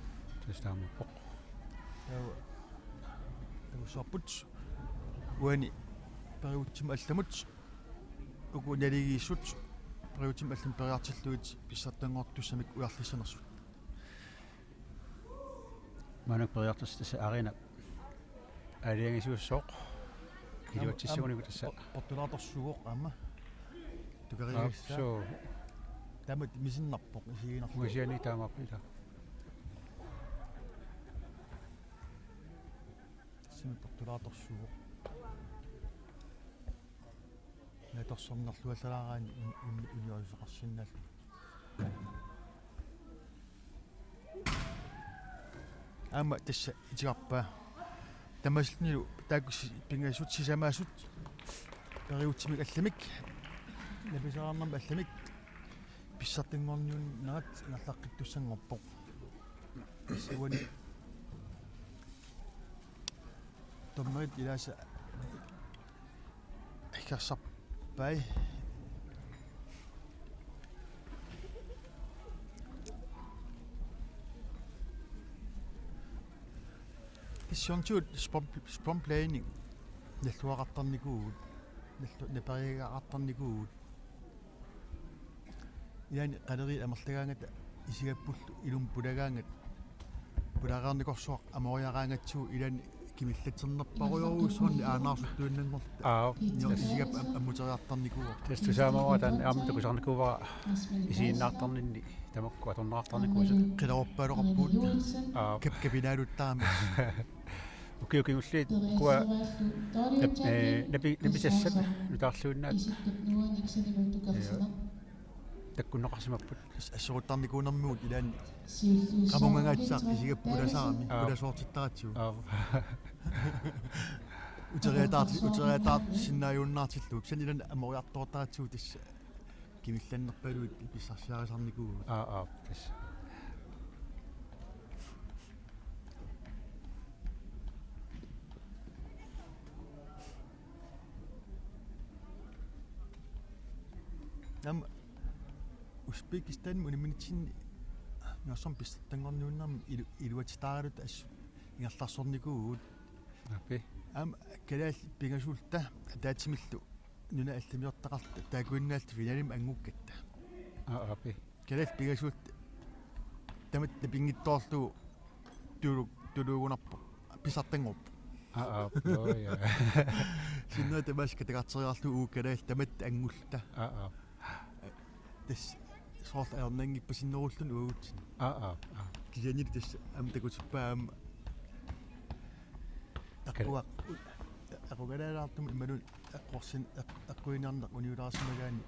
тастаамаппоқ сорпут уани периутсим алламут уку налигииссут периутсим аллам периартиллуит писсартангортуссамик уярлиссанерсут манак периартус тасса арина алиангисуссооқ илуатиссагунику тасса портулааторсугоқ аама тукариагисса соо тамат мисиннарпоқ исигинарлу мусиани таамаппила сими портулааторсугоқ наторсорнерлуаллаараани униорисеқарсиннаалу аама тасса итигарпаа тамаслнилу таакусси пингасут сисамаасут периутсимик алламик написаарнарма алламик писсартингорниун наат нгаллаққиттуссангорпоқ сивани томмерит илааса ихарсарпай issontuut spom planning nalluaqartarnikuut napaригаартарникуут яни қалери амерлагаангата исигаппуллу илум пулагаангат пулагаарникорсуақ амориараангатсуу илани кимиллатернерпаруйоруусуарни аанаарсуттуиннангорта исигап аммутериартарникуа тестусаамава тан аамтукусарникувара исииннаартарнинни тамакку аторнаартарникуусат қилаорпаалоқарпуут капкапинаалуттарами окей уллиит куа написассат нутаарлууннаат таккуннеқарсимаппут ассорутарникуунэрмуут илаани qamungagaatsaaq isigappulasarami pulasuortittaratsu uteriataart sinnaajunnaartilluk sanilan amoriartoortaratsu tassa kimillannerpaluut pissarsiarisarnikuugu тас nam Uzbekistan munimmitsinni нэрсом пистангорниуннарми илуатитааралут ас ингерларсорникуугут апи ам калаал пигасуулта таатимиллу нуна алламиортақарта таакуиннаалт финалим ангуккатта апи калаал пигасуулт тамат пингиттоорлу тулуугунарпо писартангоп я синна тамас катагартериарлу уу калаал тамат ангулта тас сорт эрнангиппасиннеруллун уагутсин кисианит тас ам такутиппаам аккуа акугалаалаартум ималу аққорсин аққуинаарнақ униулаарсимагаани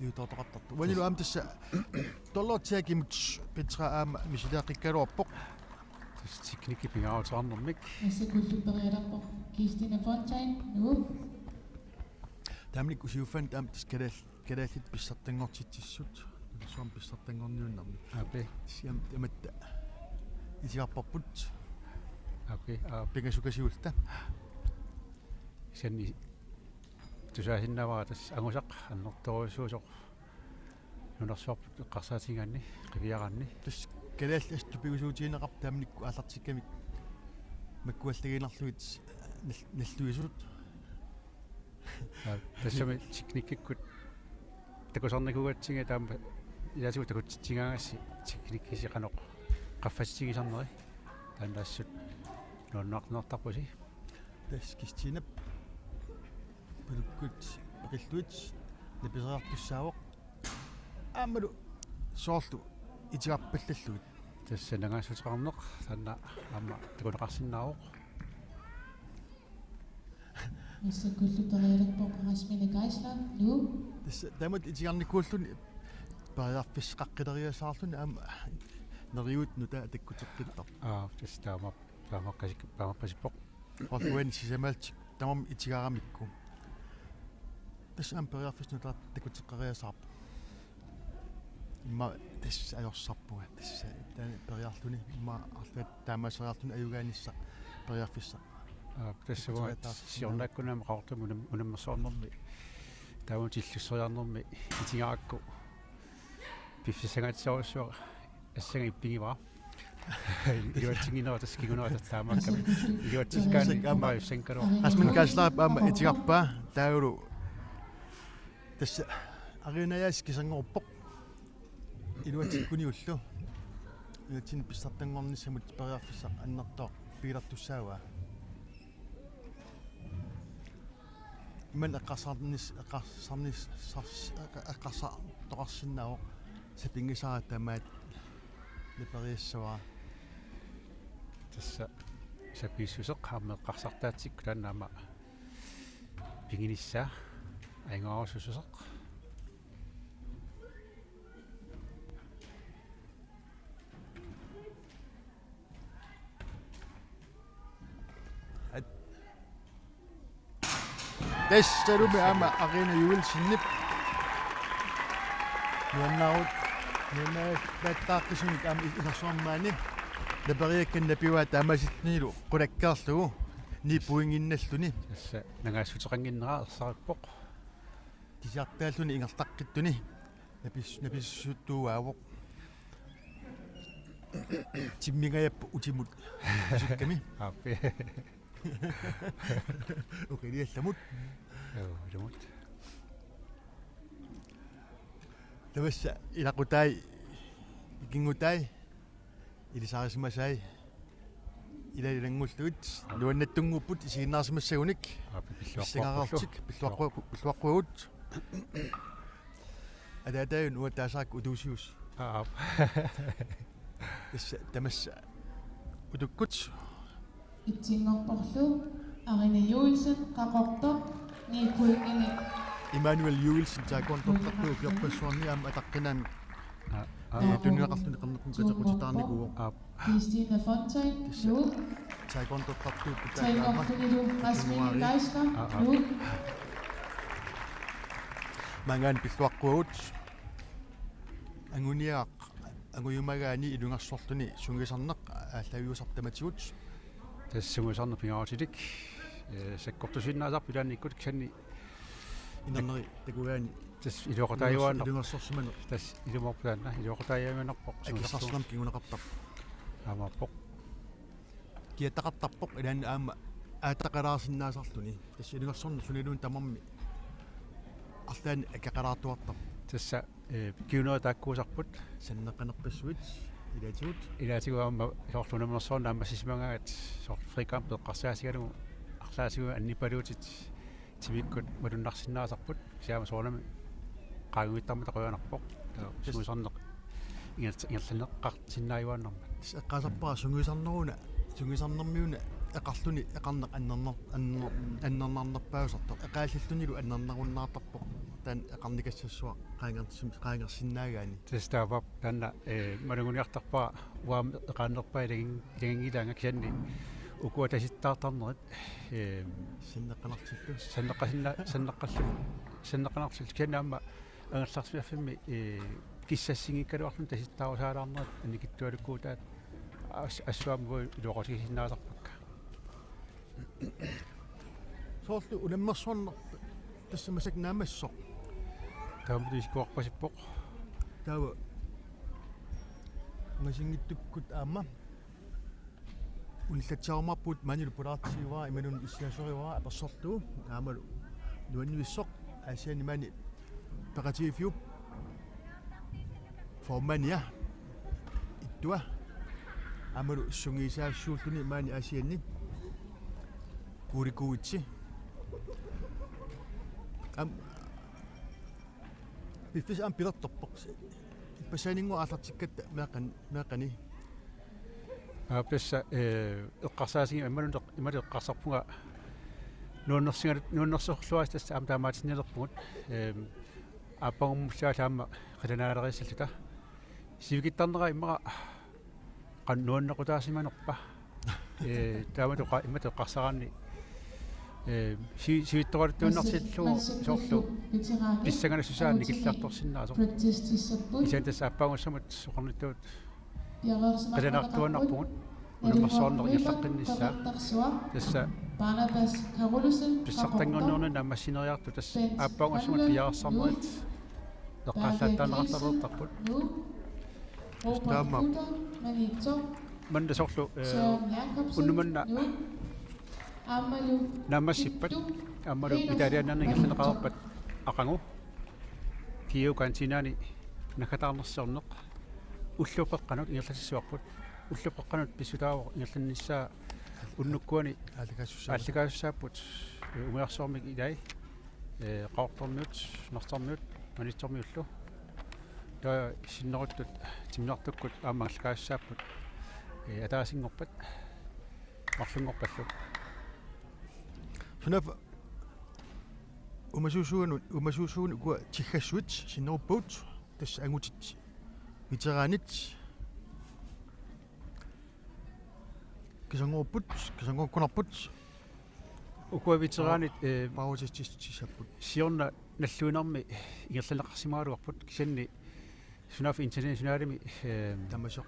иутоортоқартарту ванилу ам тасса толлоотсиакимут петра аама мисилаақиккалуарпоқ тас техники пингаарутаарнэрмик Асекуллуппериаларпо Кристина Фонтайн ну тамник усиуффан таам тас калааллит писсартангортитсиссут сом писсартангорниуннарми апи сиам таматта исиарпарпут апи пигасукасиулта сенни тусаасиннаваа тас ангусақ аннэрторуссуусоқ нунерсуарпут эққарсаатингаанни қивиаранни тас калаал асту пигасуутиинеқар таамникку аалартиккамик маккуаллагиларлуит наллуисут тассами техникиккут такусарникугатсига таама илаасигу такутситсигаагасси техниккисиқаноқ qaffassigисарнери таанаассут нуаннаартнартарпуси тас кистинап пилуккут пақиллуит написераартуссаавоқ аамалу соорлу итигаарпаллаллуит тассанагаассутеқарнеқ таанна аама такунеқарсиннаавоқ Асекуллуппериаларпо Расмина Гайслар ну тас тамат итигарникууллуни париарфиссеқаққилериасаарлуни аама нериут нута таккутеққиттар тас таамаққасиппоқ орлуэн сисамаалтик тамам итигаарамикку тас аам париарфиснута таккутеққариасаарпа имма тас аёрсарпуга тас таани париарлуни имма арлуат таамаасериарлуни аюгааниссақ париарфисса тассава сиорнаккунаама qaartum унаммерсуарнерми таавун тиллуссориарнерми итигаакку пиффисагаатсаруссуа ассага иппигивара илуатсигинера таскигунера таамаакками илуатсиккаани аммаа юссанкалуа асмин каслаа аама итигаарпаа таагулу тас аринаяас кисангорпоқ илуатсиккуни уллу илуатсин писсартангорнissamут париарфиссақ аннертоо пигилартуссаауа мен эққарсартоқарсиннаавоқ сапингисаа тамаат лепериассуа тасса саписсусеқ хааммеққарсартаатсикку тааннаама пигинисса аингаарусусеқ тас талуми аама арина юил синнип Nuannaarut nima tattaaqqisunit am inersormaani напериаккан напиуа таамаситнилу qulakkaarlugu нипуингинналлуни тасса нагаассутеқангиннера ерсариппоқ тисиартааллуни ингертаққиттуни написсуттууаавоқ тиммигаяппу утимут сукками ааппи окилиалламут лумут тавасса илақутай икингутай илисаарисмасай илалангуллуит нуаннаттунгуппут исигиннаарсимассагуник ааппи пиллуаққартик пиллуаққуагут адаатааюн уаттаасаак утуусиус аап тасса тамасса утуккут Итсингорпорлу Арина Юлсен қақорто нипуингини Имануэл Юлсен таакуантортартуу пиорпассуарни аама атаққинаами тунниақартуни қаннерпукатеқутитаарникуу аап Christine Fontaine nu таакуантортартуу путаақаама Taimortunilu Rasmine Geisler nu мангаан пиллуаққуагут ангуниаақ ангуйумагаани илунгарсортуни сунгисарнеқ ааллавиусартаматигут тассугусарна пингаарутилик саккортусиннаасар пилаанниккут ксанни иннери такугаани тас илуоқатааюаанна илунгарсорсимане тас илуморпуаанна илуоқатааюанерпоқ акисарслам кигунеқартар аамаппоқ киатақартарпоқ илаан аама аатақалаарсиннаасарлуни тас илунгарсорна сунилуун тамарми арлаани акақалаартуартар тасса киунера тааккуусарпут саннеқанерпассуит илаатигут илаатигуаама соорлунамерсоорна аммассисимагаат соор фрикамп пеққарсаасигалугу арлаасигу аннипалуутит тимиккут малуннарсиннаасарпут сиама соорнами qaagуиттарма тақуянарпоқ суусарнеқ ингерланеққартиннааюааннарма эққасарпара сунгисарнеруна сунгисарнэрмиуна эқарлуни эқарнеқ аннернарнерпаусартоқ эқааллиллунилу аннернаруннаартарпоқ таан эқарникассассуа qaangersinnaaгаани тестаапап танна малугуниартарпаа уаам эқааннерпаа илагингилаанга кианни укуа таситтаартарнерит синнеққанартиллу саннеққаллу кианнаама ангерларсиаффимми киссассигиккалуарлун таситтаарусаалаарнерит аникиттуалуккуутаат ассуамгу илуоқотигисиннаасарпакка соорлу уламмерсуарнер тассамасак наамассоқ таамбу искуарпасиппоқ таава масингиттуккут аама униллатсаармарпут манилу пулаартисиваа ималун иссиасориваа аперсортуу аамалу нуаннивиссоқ асиани мани пеқатиифиуп формания иттуа амалу сунгисаассууллуни маани асианни курикуитси биффис ам пилотторпоқ пасанингу аалартиккатта меақани ааппасса эққарсаасиги ималу эққарсарпунга нууннерсорлуас тасса аам таамаатиннилерпугут ааппагуммуссаалаама қиланаалериссаллута сивигиттарнера иммара qannuannequtaasimanerpa taamatuqa imatu eqqarsaraanni сивитторалуттууннарсиллугу сорлу писсаганасусаанни киллаартторсиннаасо исантас аппагуссамат соқарниттуут qilanaartuannarpugut унамарсоорнер иаллаққиннissaa тасса Barnabas Carolusen писсартангорнерна намассинериарту тас аппагуссамат пиаарсарнерит эққааллааттаанеқартарлертарпут таама манна сорлу уннуманна Amalu намассиппат аммалу италианнерни гилланеқарпат ақангу киу кантинаани накатаарнерсорнеқ уллупеққанут иерлассуарпут уллупеққанут писсутаавоо иерланниссаа уннуккуани алликаассааппут умиарсоормик илай qaortormiut nartarmiut manitsormiullu taa sinneruttut timnartukkut aammaallakaassaapпут атаасингорпат марлунгорпаллу сунаф умасуусуунут куа тиггассуит синнеруппуут тасса ангутит ветераанит кисангоркунарпут укуа ветераанит паутистиссаппут сиорна наллуинарми ингерланеқарсимаалуарпут кисанни Sunaf internationalimi тамасеқ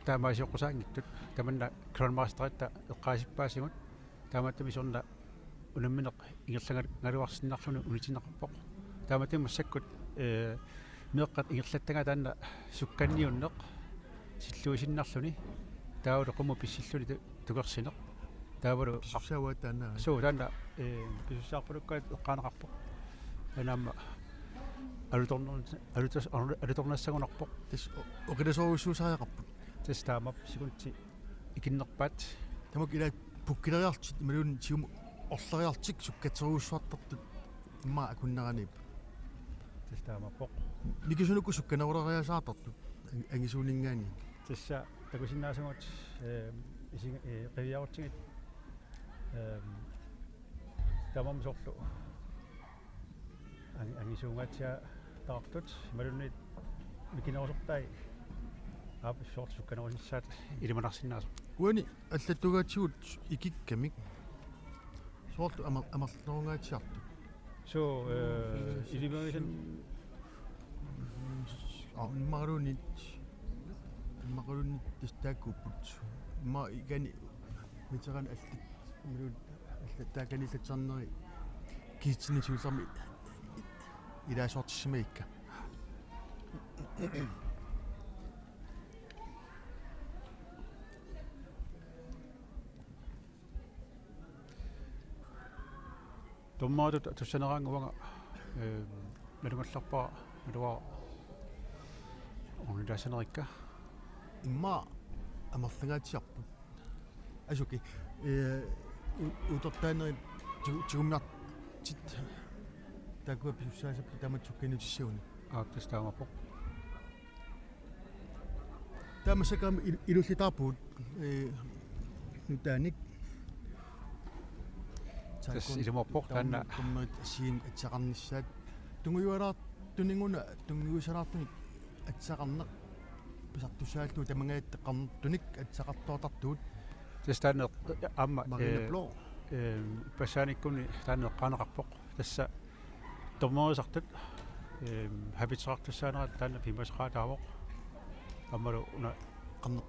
таамаасиоққусаангиттут таманна кронмастеритта эққаасиппаасигут тааматтами сорна унамминеқ ингерлангалуарсиннарлуни унитинеқарпоқ тааматтами массаккут меэққат ингерлаттага таанна сукканниуннеқ силлуисиннарлуни таавалу қуму писсиллуни тугерсинеқ таавалу саваа таана суу таанна писсаарпулуккаат эққаанеқарпоқ танаама алуторнассагунарпоқ тас оқиласоруссуусариақарпут тас таамап сигунти икиннерпаат тамак ила пуккилериартит ималуун сигум орлериартик суккатеруусsuartartut имма акуннеранип тас таамапоқ никисунукку сукканерулериасаартартут ангисуунингаани тасса такусиннаасугут исига қивиарутсигит тамам сорлу ангисуунгатсиа таартут малуннит микинерусортай аап шорт сукканерусиссаат илиманарсиннаасо уани аллаттугаатсигут икиккамик соорту амарлерунгаатсиарту so илимерисен иммарунит тистааккуппут имма игани митеран аллат ималуун аллаттааканиллатсарнери киитсинитиуллерми илаасоортиссимаикка томмаатут туссанераангувага налунгалларпаа налуа онилаасанерикка имма амерлангаатсиарпут асуки утортаанери тигумнар тит такуа пиуссаасаппу таматсукканутиссауни аактастаамапоқ тамасакам илуллитаарпут нутааник тас илиморпоқ таанна туммит сиин атсақарниссаат тунгуюалаар тунингуна тунгуусалаартуник атсақарнеқ писартуссаалтуу тамангааттеққарнертуник атсақартоотартуут тас таанна аама маринепло пассааниккуни таанна эққаанеқарпоқ тасса томмоосартут хабитсеқартуссаанерат таанна пимасеқаатаавоқ аммалу уна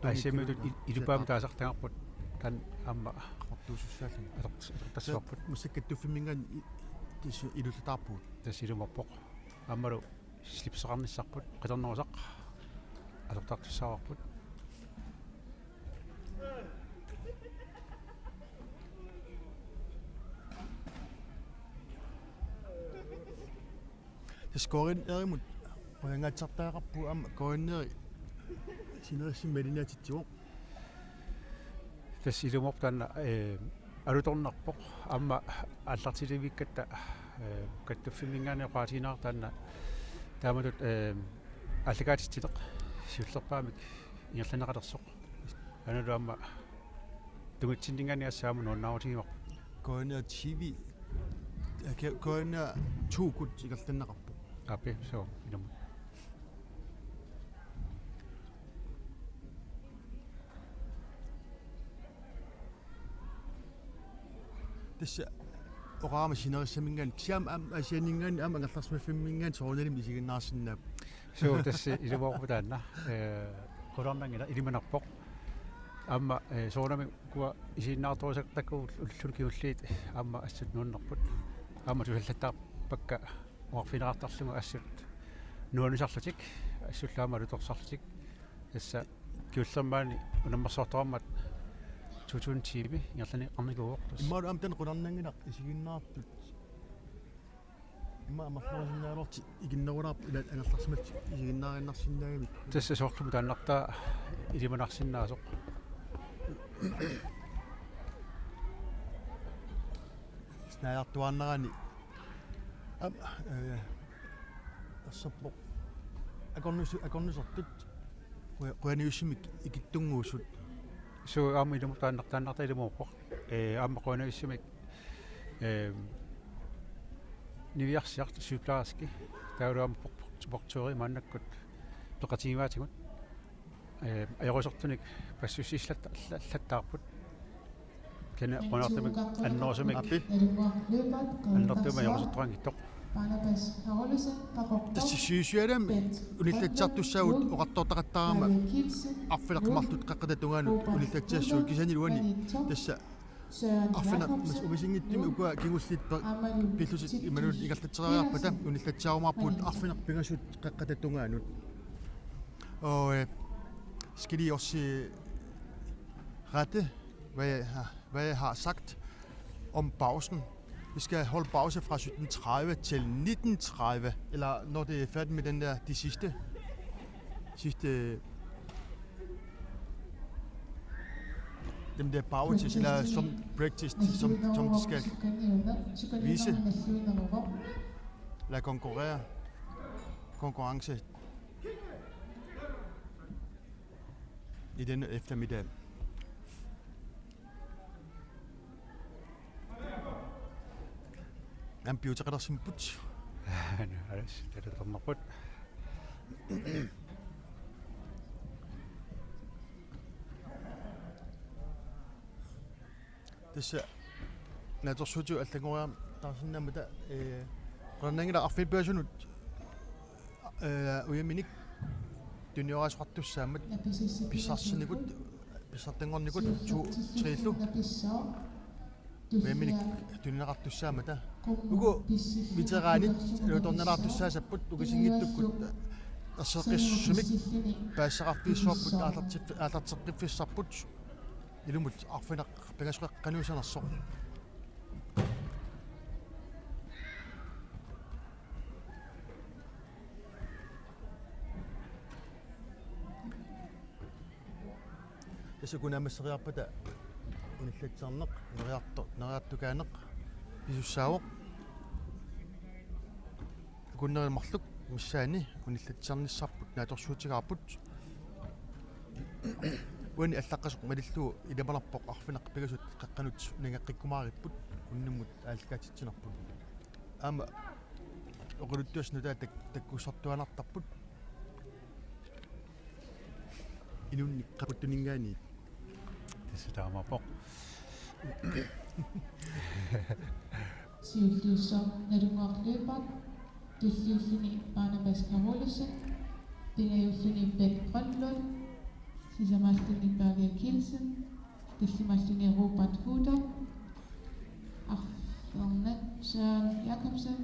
ассимитут илупаам таасартангарпут таан аама артуусуссааллу тассуарпут муссаккаттуффимингаан тис илуллитаарпут тас илуморпоқ аммалу слипсеқарниссарпут қитернерусақ алортартуссаарпут скорин эримут поянгаатсартаагарпу аама коиннери синерсим малинаатитсуо тас илумор таанна алуторнарпоқ аама аллартиливиккатта каттуффимингаанеқаатинаар таанна тааматут аллагаатитсилеқ сиуллерпаамик ингерланеқалерсоқ аналу аама тугитсиннинганиассааму нуаннаавутигимар коиннер тв коиннер туукут игерланеқарпу апе со илумут тасса оқаама синериссамингаан кисаам асианингаани аама ангерларсмаффиммингаан соорналим исигиннаарсиннаап so тасси илуморпу таанна qulornangila ilimanarpoq аама соорнами куа исииннаартуусактакку уллулкиуллиит аама ассут нууннерпут аама тусаллаттаарпакка уарфинеқартарлугу ассут нуанусарлутик ассуллаама луторсарлутик тасса киуллермаани унаммерсоортораммат 2020 ингерлани арникууоқ иммаа амтан qulornangila исигиннаартут имма амерлорсиннаалорти игиннерулаарп ила ангерларсимат исигиннаариннарсиннаагами тасса соорлуму тааннартаа илиманарсиннаасоқ снаяртуаннерани ассаппо акорнусортут қуаниуссимик икиттунгуусут so аама илуму тааннартаа илумууппоқ аама қуаниуссимик нивиарсиарт сюплааски таулуам портуори маннаккут пеқатигимаатигут аёрусортуник пассуссиллаттаарпут кена қонартамик аннерусамик аннертума аёрусортуангиттоқ Barnabas Carolussen, Pakortor, Tässä syysjärjemme unillatsaartussaavut oqartortaqattaarama Maria Kielsen, arfilaqmartut qaqqatatungaanut unillatsaassuut kisaniluani tassa Søren arfina Jacobsen, umisingittimi ukua kingullit Amalie pillusit imanut igallatserariarpata unillatsaarumarput arfinaq pingasut qaqqatatungaanut og skal lige også rette hvad jeg har sagt om pausen. Vi skal holde pause fra 17:30 til 19:30, eller når det er færdigt med den der, de sidste dem der pauses, eller som breakfast, som de skal vise, eller konkurrence i denne eftermiddag. Han bliver til redder sin but. det er tommarput. Tässä näitä suju että kun taas nämä ranningen der affil personut uyaminik dunyoras rattussaammat pisarsinikut pisartanngornikut trillu uyaminik dunyorattussaamata ugu veteraanit lutornalaartussaasaput ukisingittukkut asseqissumik paassaqarfiissuarput aalarteqqiffissarput ilumut arfinaq pingasqanuusanersoq Kunamasseriarpata unillatsaarneq neriartukaaneq pisussaavoq kunnerimarluk missaani unillatsaarnissarput naatorsuutigaarput uani allaqasuq malillu ilamanarpoq arfinaq pigasut qaqqanut ningaqqikkumaaripput unnumut aalkaatitsinarput aama oquluttuasnutaa takkussartuanartarput inunni qapputtuningaani Tässä tommarpok. Siulluusso narungoorluupat tulluulluni Barnabas Carolussen pingajulluni Ben Grønlund sisamalluni Maria Kielsen tullimalluni Robert Fuder arfernat Søren Jacobsen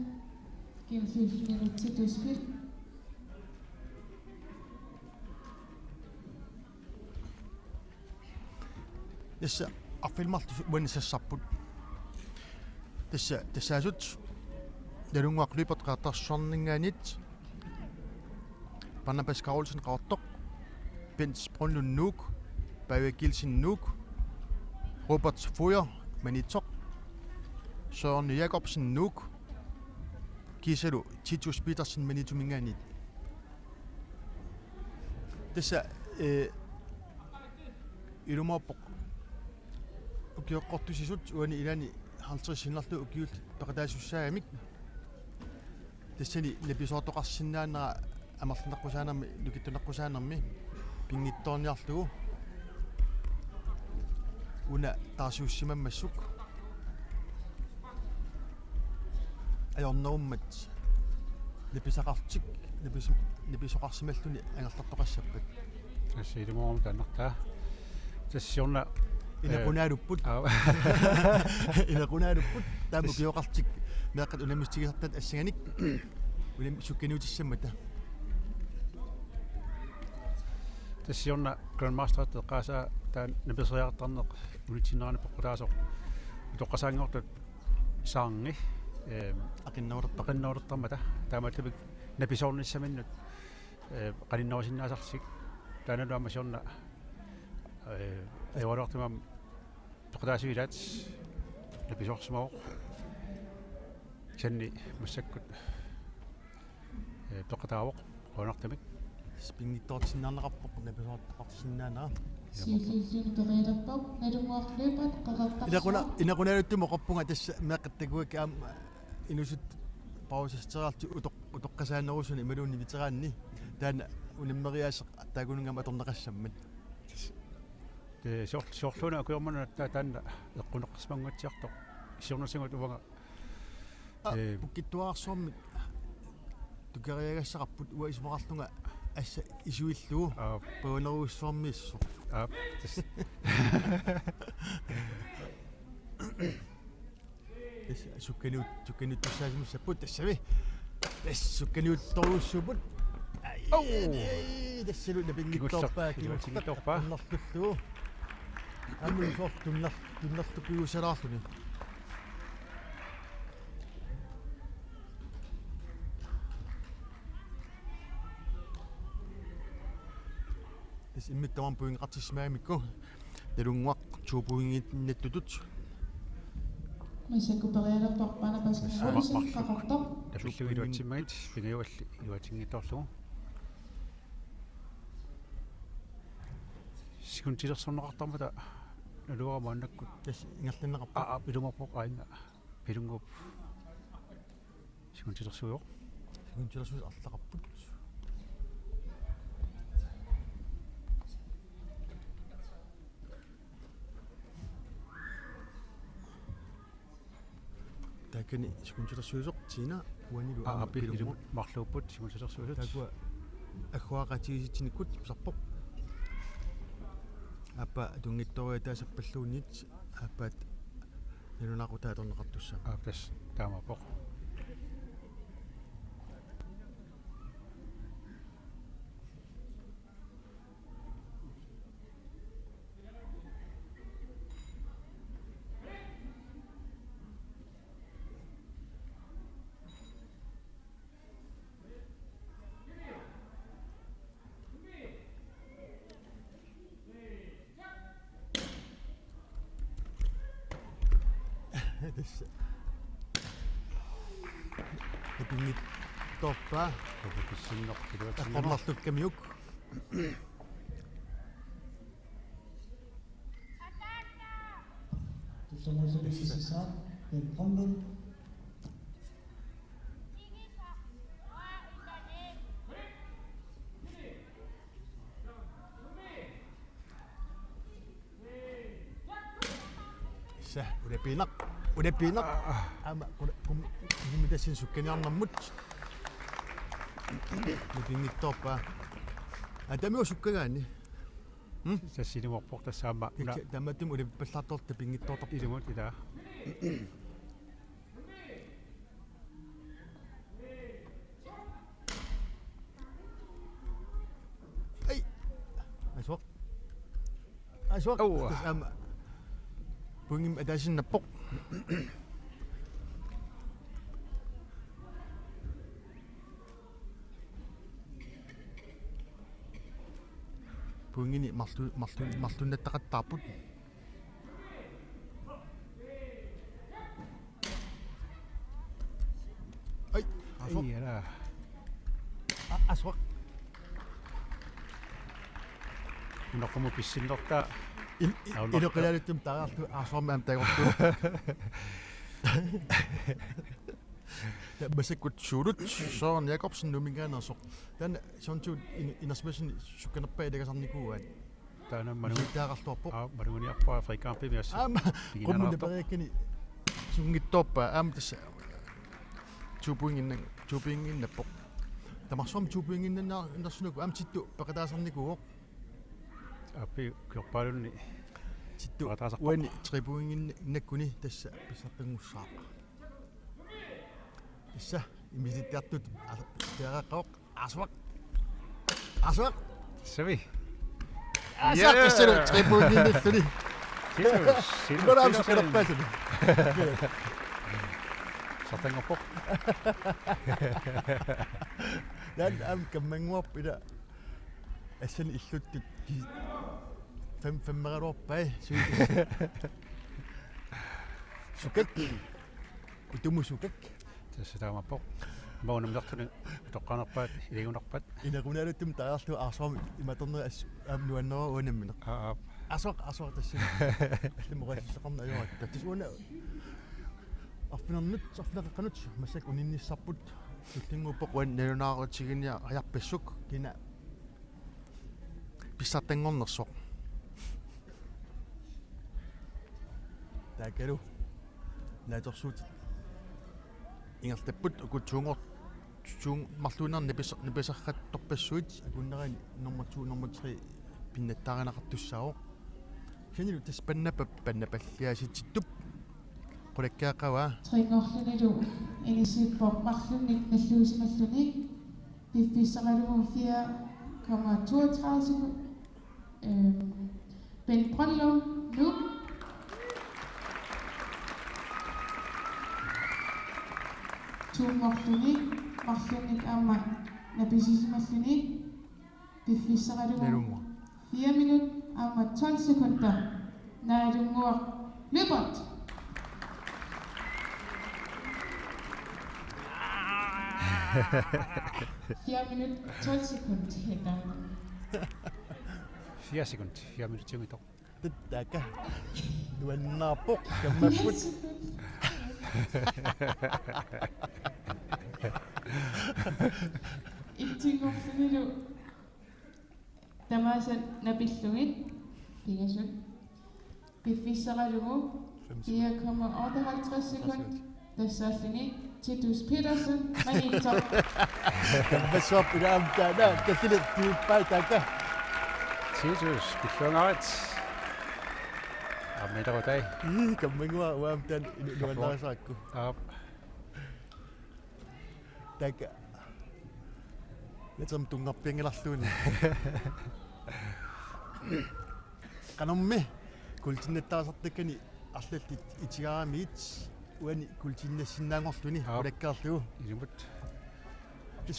kiullulluni Rutituspil Tässä affilmartu uanissassarput tassaasut nalunguaqluipat qaartarsorningaanit Barnabas Carolussen qaortoq Bent Brønlund nuuk Maria Kielsen nuuk Robert Fuder manitoq Søren Jacobsen nuuk kisalu Titus Petersen manitumingaanit tässä ilumorpoq ukiuqqortusisut uani ilani 50 sinnerlu ukiult peqataasussaagamik tassani napisoortoqarsinnaanera amerluneqqusaanermi lukittuneqqusaanermi pingittoorniarlugu una taasuussimammassuk ajornerummat napisaqartik napisoqarsimalluni angerlartoqassappat Tässä ilmoon kannattaa. Tässä on inaqunaaruput inaqunaaruput taamukiuqartik meeqqat unamistigisartat assanganik unam sukkinuutissammata tässä on Grandmaster qaasa taan napiseriartarneq unitsinnerani poqqutaasoq toqqasaangortut saangi aqinnaurtarmata taamatlubik napisoornissaminnut qalinnerisinnaasarsik taanaluama siorna evaluartimam toqtaasivilaat napisoorsimauq sanni massakkut toqtaavoq qoonartamik spingittoortinnaarneqarpoq napisoortoqarsinnaanera siulluulluni periilerpoq narungoorluupat qaqartarsoq inaqunaaruttumo qoppunga tassa meeqqattakuak inusut pausasteriartu utoqqasaanerusuni imaluunni viteraanni taana unimmeriaaseq taakunungama atorneqassammat sorluna akuermana taanna eqquneqqismangutsiartoq siornersingut uvanga Pukittuarsormik tukariagassaqarput uismaqarlunga assa isuilluu paaneruissormiissor sukkaniut tussaasimussaput tassami sukkaniuttoruussuput tassalu napingittorpaa kiguttorpaa narlullu аммисор туннартукуусалаарлуни тис иммиттаман пуингартиссимаамикку талунгуақ туупуингитнаттутут Масакупериалерпар панапаскуусин қақартор тапиллуилуатсиммагит пигиуалли илуатингиторлугу сикунтилерсорнеқартармата налуарамааннаккут тас ингерлиннеқарпа пилумарпоқ аинга пилунгуп сикунтилерсуйоқ сикунтилерсуус арлақарпут такани сикунтилерсуусоқ тина уанилу пилумар марлууппут сикунтилерсуусут такуа ахуақатигиситсиниккут сарпоқ апа тунгитториатаасаппаллуунит апаат налунақутааторнеқартусса тас таамапоқ tässä epingit toppa кисиннеқ пилуатсиннеқ qorlarlukkamiuk Tussangusalisissaa Pongdun sa udepinak ama kumitasin sukkaniarnermut epingit toppa atamiu sukkagaani тассилиморпоқ тассаама уна таматум улиппаллаарторт тапингиттоортар илумут илаа ай асвақ тасаама пунгим атасиннаппоқ пунгини марлуннаттақаттаарпут ай иера асвақ унаққуму писсиннерта илоқилалуттум тараарту аасуармаам тагорту масаккут суулут соорн Jakobsen нумингаанерсоқ тан сонту инерсмасин сукканерпаа илагасарникууаат таана ману таарарлуарпоқ мануниарпаа африкаампи миасса аама коммунепериаккани сунгиттооппаа аама тасса чупингиннаппоқ тамарсуам чупингиннанаа инерсунуку аама титту пеқатаасарникууоқ аппи кёрпаалунни титту уани трибуингиннаккуни тасса писсарпингуссаақ исса имиситтартут теареққоқ асвақ сави тассалу трибуингинналлуни силуам сукканерпаасуни сатангапоқ дан каммангуарп ила ассани иллуттут феммегалуарпай сукак утумусукак тассатаамаппоқ маунамнартуни тоққанерпаат илигунарпат инакуналуттум таарлу арсуами иматорнери аамнуаннера уанамминеқ асвақ тасси аллимоқаллеқарна ажорат таттис уана арфинернут сарфинеққанут массак унинниссарпут уллингууппоқ уан налунаарутигиниа аярпассук кина писсартангорнерсоқ таакалу нааторсуут ingertapput ukutsuungor suung marluunar nipesarrat torpassuit akunnerani number 2 number 3 pinnattaarinaqartussaaroq kanilu taspannapalliasitittup qulakkaaqava Tringorlunilu inisippoq marlunnik nalluusimalluni piffissaqalugu 4,32 sekund. Ben Brøndlund nu. Tuumorluni marlunnik aamma napisisimaluni piffissaqalugu 4 minut aamma 12 sekunder. Naalunguaq løbert. Fire minut 12 sekunder hedder 4 sekund 4 minutter i dag. tattaka nuannaapoq kammapput Ittingorlunilu tamaasan napillugit pigasut piffissaqalugu 4,58 sekund tassaalluni Titus Petersen Manito. kammassuap ilaamtaana tassilit tiippaitaka Titus pillungarit. Ammidarutai. kammangua uamtaan nuannaarisaakku taka Let's tungarpiangilarluuni qanormi kultinnattaasartakkani arlallit itigaramit uani kultinnassinnaaangorluni ulakkaarlugu Ilimut.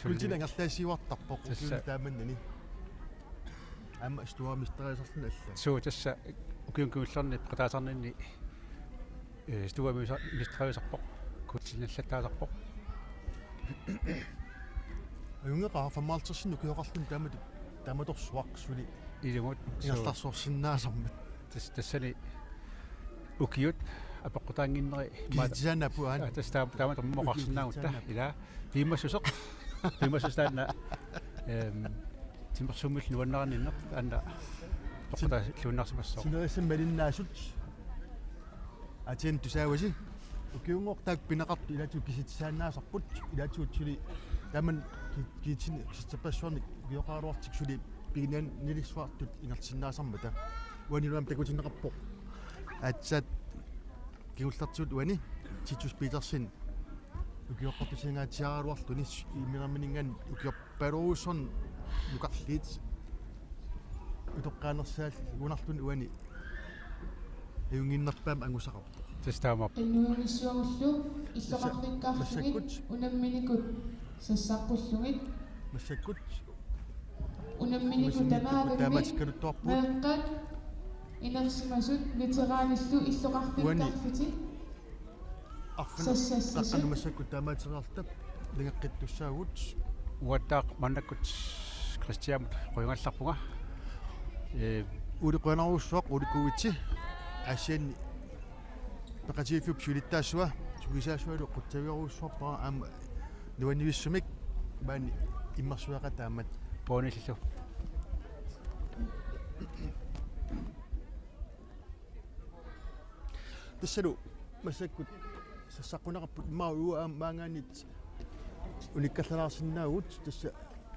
kultinangerlaasiuartarpoq taamannani amma stuamisteriasarluna alla Så tässä ukiunkuullarni qataasarninni stuamisteriasarpoq kutsinnallattaasarpoq. ayungeqaa famaaltersinnu kioqarlun taamatorsuaqsuli Ilimut. ingerlarsuorsinnaasarmat Tassani ukiut апоққутаангиннери Kijana puan. таама моқарсинаагутта ила пимассусеқ пимассустаана тимерсуммил нуаннераниннеқ анна тоқта лууннарсимассоо Sinerisen malinnaasut. Atien tusaawasi. Ukiungor taak pinaqartu ilatu kisitsaannaasarput ilatuutsuli taman kiitsin sitsapassuarnik kioqaaruartik suli piginan nilissuartut ingersinnaasarmata. Uaniluam takutinneqarpoq. Atsat kiullartut uani Titus Petersen ukioqqortusingaatiaraaruarluni imiramminingan ukiorpaluusson nuqarliit utoqqaanersaal unarlun uani ayunginnerpaam angusaqarpu тестаама Innuumissuagullu illoqarlikkaarlugit unamminikut sassaqqulluгit massakkut unamminikut tamaagammi taamatikkaluttuarpu meeqqat inersimasut veteraanillu illoqarlikkaarluti taqqanu massakkut taamaateriartap lingeqqittussaagut уаттаақ маннаккут кристиамут қуйнгалларпунга улиқуанарусsuaq уликуитси ассианни пеқатииффуп сулиттаассуа сugисаассуалу қуттавиорусsuarпара аама нуанивиссумик маани иммарсуақа таамат поониллу тассалу массаккут сассаққунақарпут маа маангаанит униккаллалаарсинаагут тасса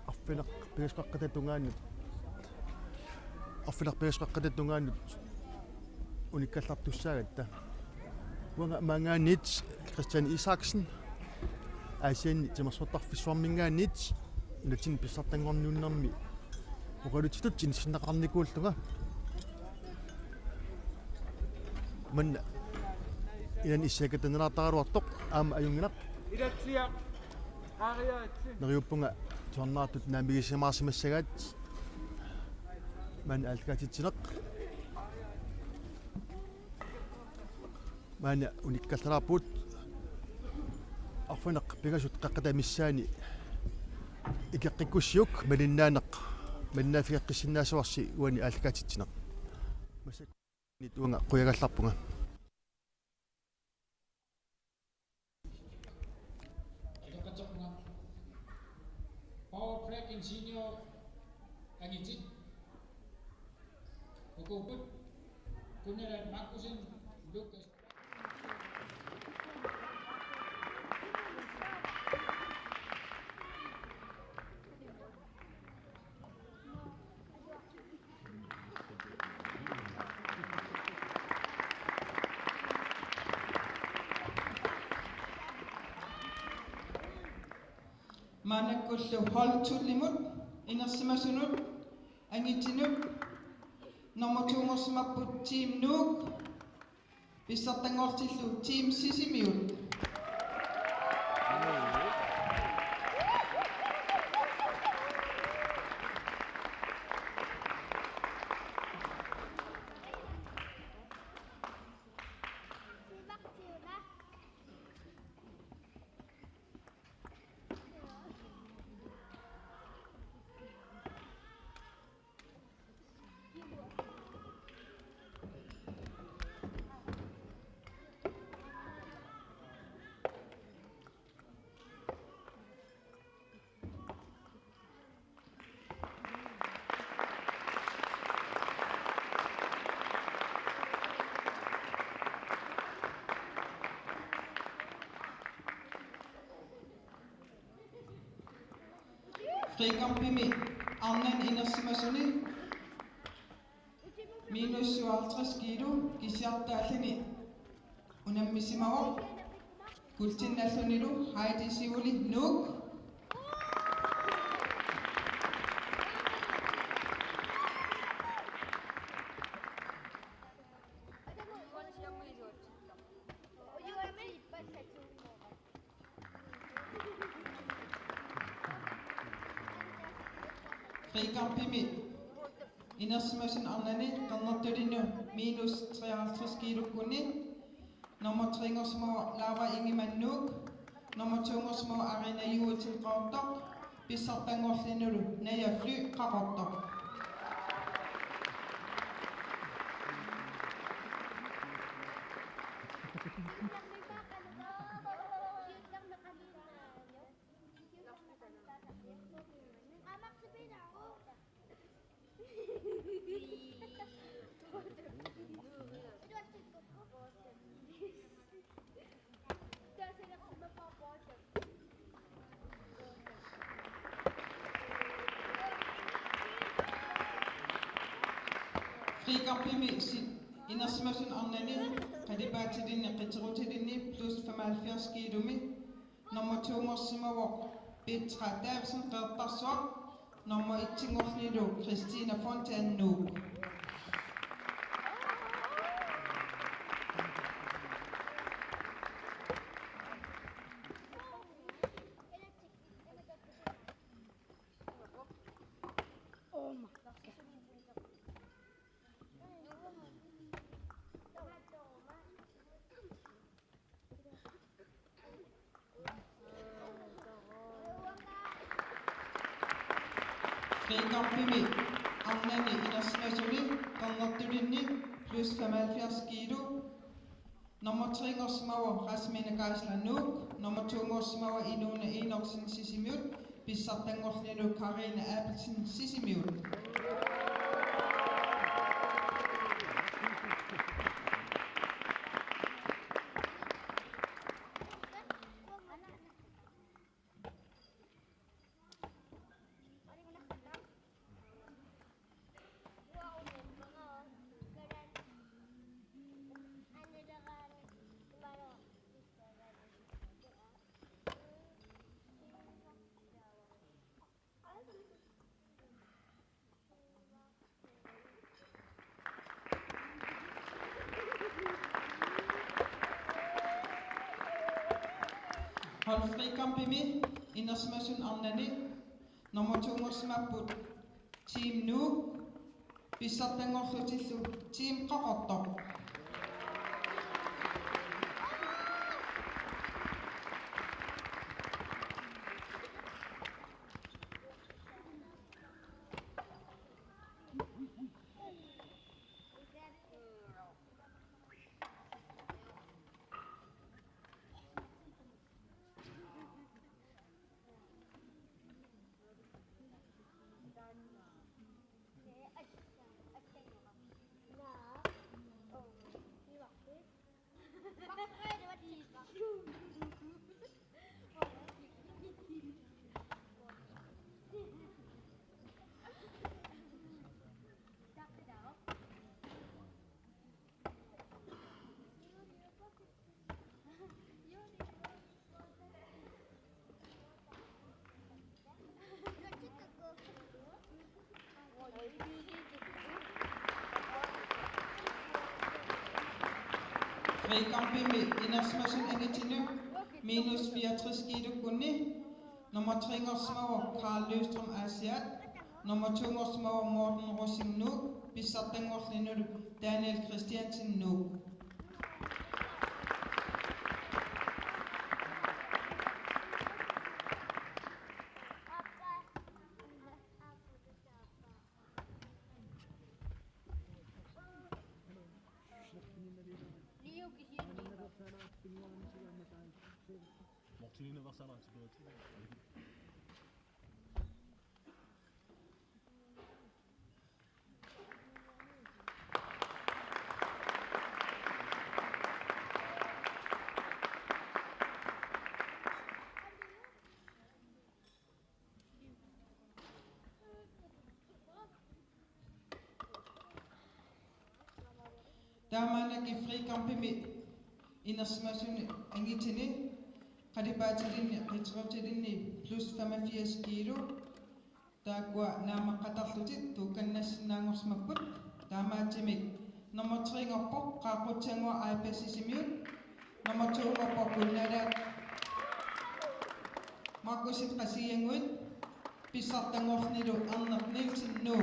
арфинеқ пигасқаққататунгаанут арфинеқ пигасқаққататунгаанут униккаллартуссаагатта уанга маангаанит Christian Isaksen асианни тимерсуартарфиссуармингаанит нутин писсартангорниуннэрми оқалутитут тинсиннеқарникууллуга ман инан иссакатанелаартаруартоқ аама аюнгинақ нериуппунга туарнаартут наамигисимаарсимассагаат ман алкаатитсинеқ маана униккалларапут арфунеқ пигасут қаққатамиссаани икеққиккуссиук малиннаанеқ маннаафиаққиссиннаасуарси уани алкаатитсинеқ масакнит уанга қуягалларпунга Power Track Ingenio Angiti Ukuput Kuneran Markusin Lucas Manakkullu holtullimut inersimasunut angitinut nomotungorsimapput team Nuuk pissartangortillu team Sisimiut. Frikampimi Arnan inersimasuni -57 kilo kisiartaallini unammisimawaq kultinnallunilu Heidi Sivuli Nuuk. Frikampimi inersimasun Arnani qernertulinu -53 kilo kunni nummer 3 Lava Ingimannuuk nummer 2 Arina Juutin Qaartoq pissartangorlinulu Naja Fly Qaqortoq. Frikampimi inersimasun Arnani qalipaatilinni qiterutilinni +75 kilumi nummer 2 Petra Davsen qeertarsuaq nummer 1 Christina Fontaine Nuuk. Frikampimi Arnani inersimasuni qernertulinni +75 kilo nummer 3 Rasmine Geisler Nuuk nummer 2 Inuna Enoksen Sisimiut pissartangorlilu Karina Abelsen Sisimiut. Frikampimi inersimasun Arnani nummer 2 team Nuuk pissartangorlutillu team Qaqortoq. Frikampi med Indersmøsen Angetinu, minus 64 kilo kunni. Nummer 3 Osmauer Karl Løstrøm Asiat. Nummer 2 Osmauer Morten Rosing Nu. Bisateng Oslinur Daniel Christiansen Nu. Damanaki frikampi med Indersmøsen Angetinu. Qadipaatilini qitriutilini plus 85 kilo. Taakua naamaqatarlutit tuukannassinaangorsimapput taamaatimik nummer 3 ngorpoq qaaqutsanguar IPC-simiut. Nummer 2 ngorpoq kunnalaat Markusit qasianguit pissartangornilu Arner Nielsen Nu.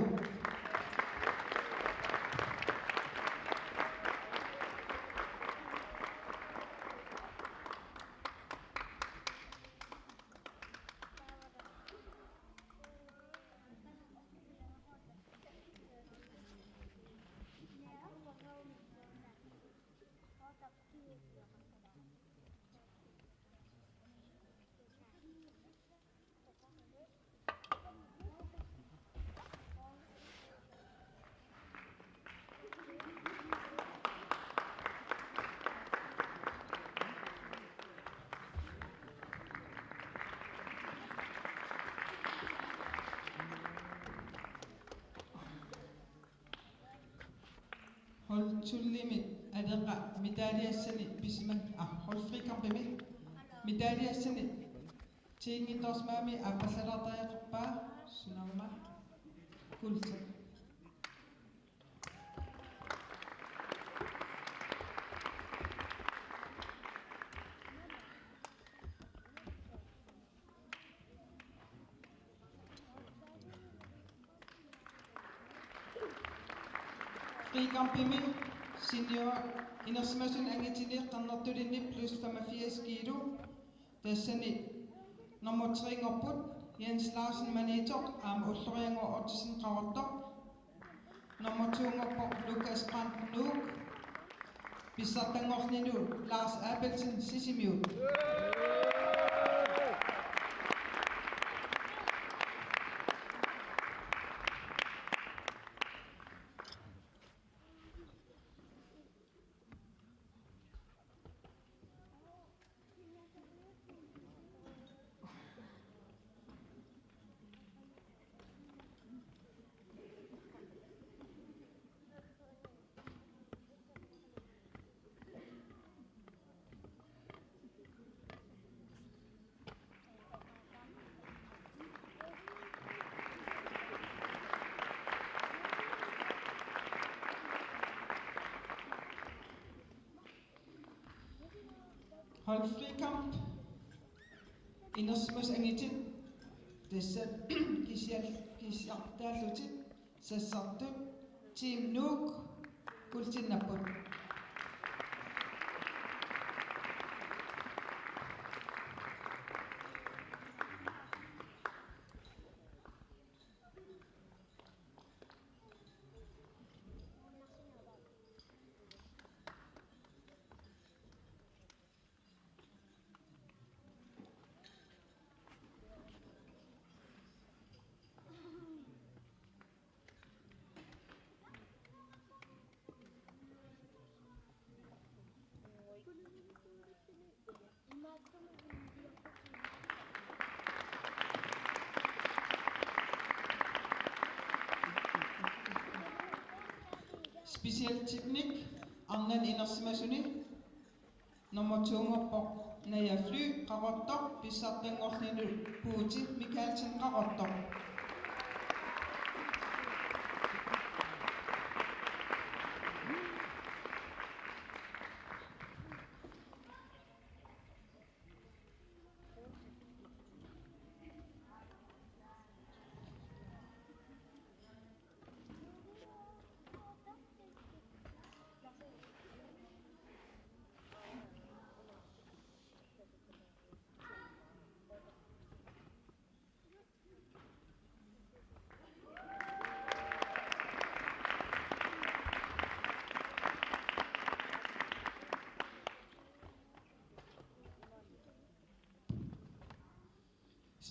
Hold tullimit adeqa medaljassani pisman hold frikampi med medaljassani tiingitorsmaami appasalartariaqarpaa sunarma kulta. Frikampi med senior Indersmøsen Angetinu qannertulini plus 85 kilo. Tassani nummer 3 ngorput Jens Larsen Manitok ulluriangor Ottesen qavartoq. Nummer 2 ngorpoq Lukas Brandt Nuuk. Pissartangorninu Lars Abelsen Sisimiut. Hold frikamp Indersmøs Angetinu. Tassa kisiartaallutit sassartut Team Nuuk kultinnapput. Speciel teknik annan Indersmøsuni. Nummer 2 ngorpoq Naja Fly qavartoq pissartangornilu Puuti Michaelsen qavartoq.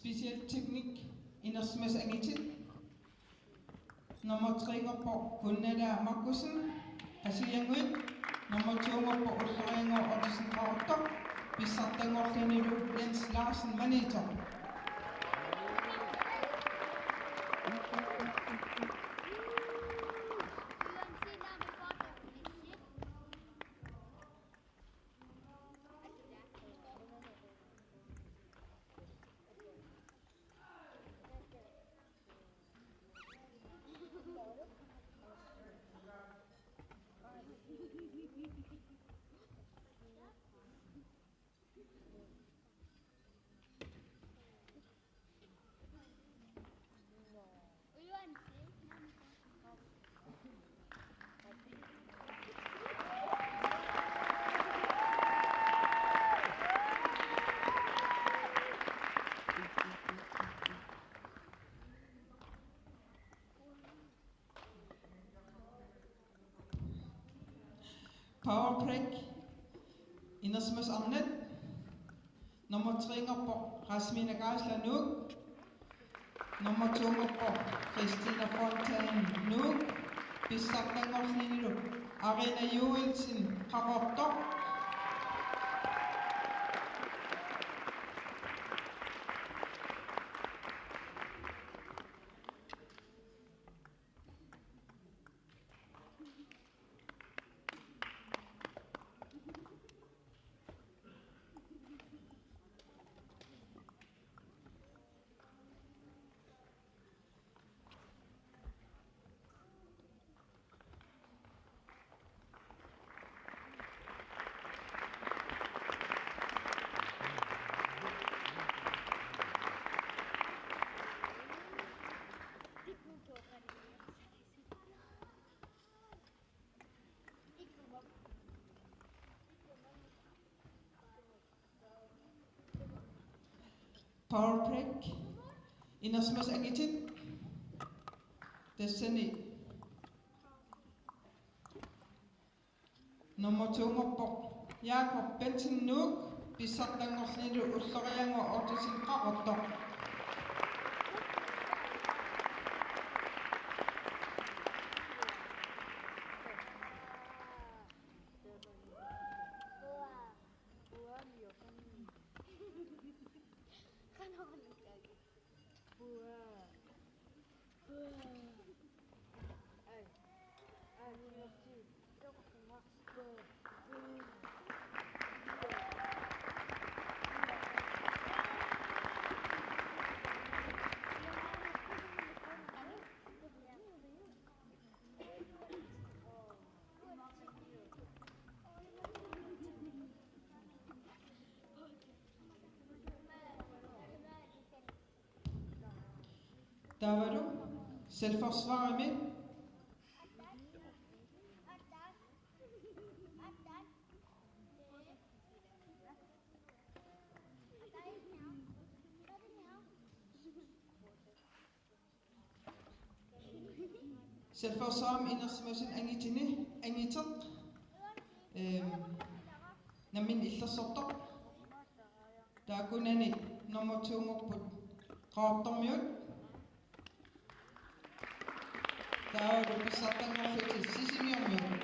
speciel teknik indersmes angitit. Nummer 3 på Gunneda Markusen, Hasiyanguit. Nummer 2 på Ullarengo Ottesen Rauter, Bisatengor Lenilu Jens Larsen Manager. Power break. Indersmes Amnet. Nummer 3 på Rasmina Geisler Nuuk. Nummer 2 på Christina Fontaine Nuuk. Bisatengor Lenilu Arena Joelsen Rauter. Power break. Indersmes angitit. Destiny. Nummer 2 på Jakob Benson Nuuk. Bisatengor Lenilu Ullarengo Ottesen Rauter. Der var du. Selvforsvar er med. Selvforsvar om indersmøsen angitini, angitat. Namin illassortor. Der er kun en nummer 2 på Rautermjød. Der er du Bisatengor til Sisimiomjød.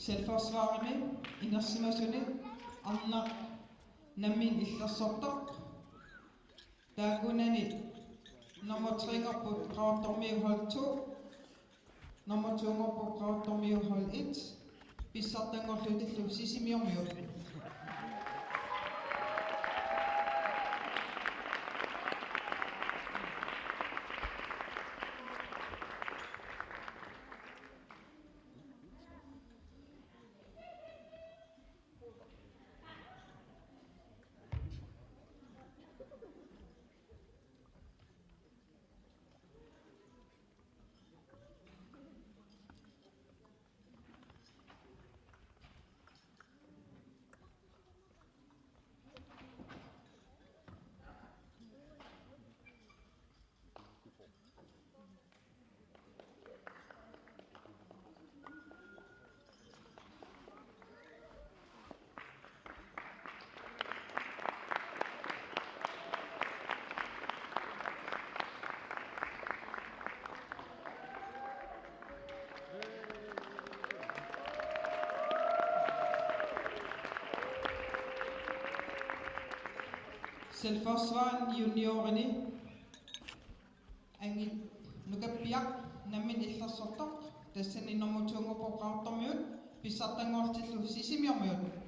Selvforsvarende, inersimasjoni, anna namin illassortoq, taagunani, nummer 3 på Grautormiu hold 2, nummer 2 på Grautormiu hold 1, pissartangorlutillu sisimiormiut. Selvforsvaren juniorerne, angin nukapiak namin illassortoq, tassani nummer 2 på Grautormiut, pissartangortillu sisimiormiut.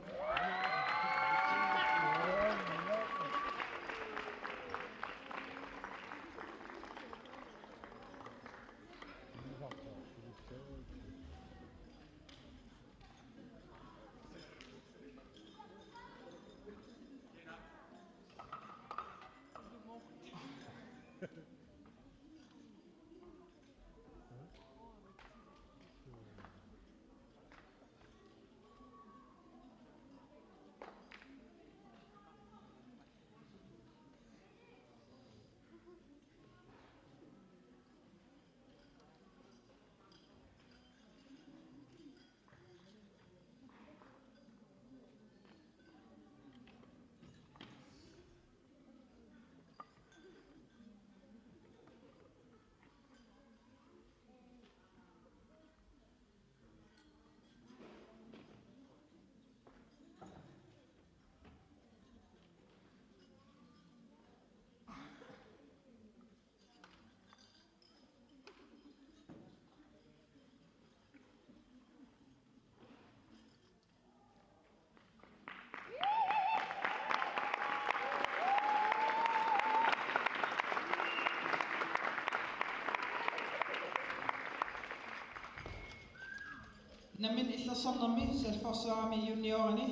Namin illassornermi selvforsvarami juniorerne,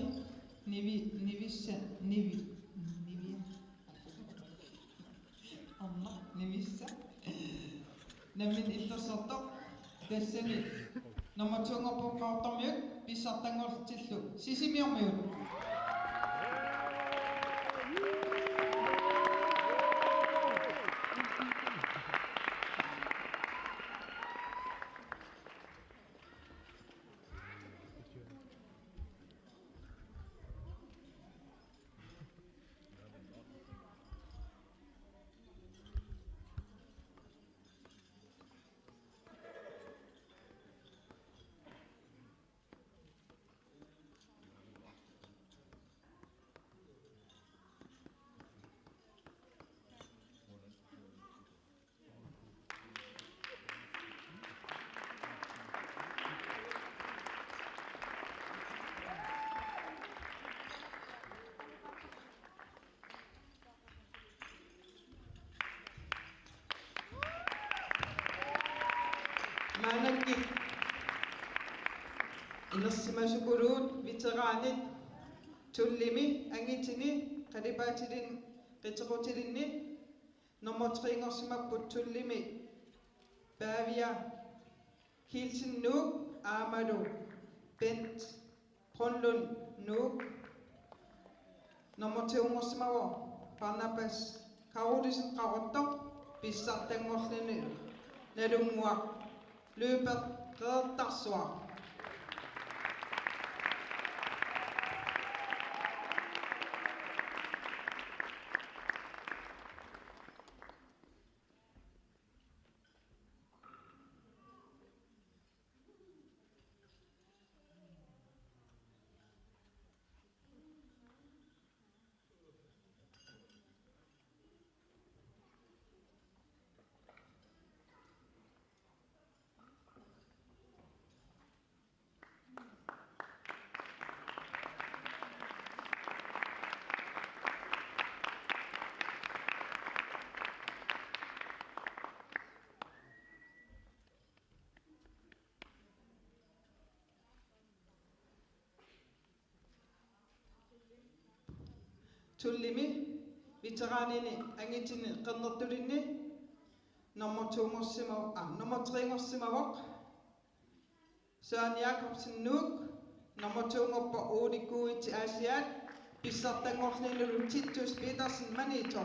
nivissa, namin illassortoq, tassani nummer 2 på Grautormiut, pissartangortillu sisimiormiut. Maanakki inersimasukuluut veteraanit tullimi angitini qalipaatirin qitequtilinni nummer 3 ngorsimapput tullimi Bavia Hilsen Nuuk Amado Bent Brunlund Nuuk nummer 2 ngorsimawo Barnabas Karolisen Qarottoq pissartangorluni nalunguaq løbet qeertarsua. Tullimi, veteranini, angitini, qannertulinni, nummer 3 ngorsimavok, Søren Jakobsen Nuuk, nummer 2 ngorpa Odigui til Asiat, Bissartangornilulu Titus Petersen Manito.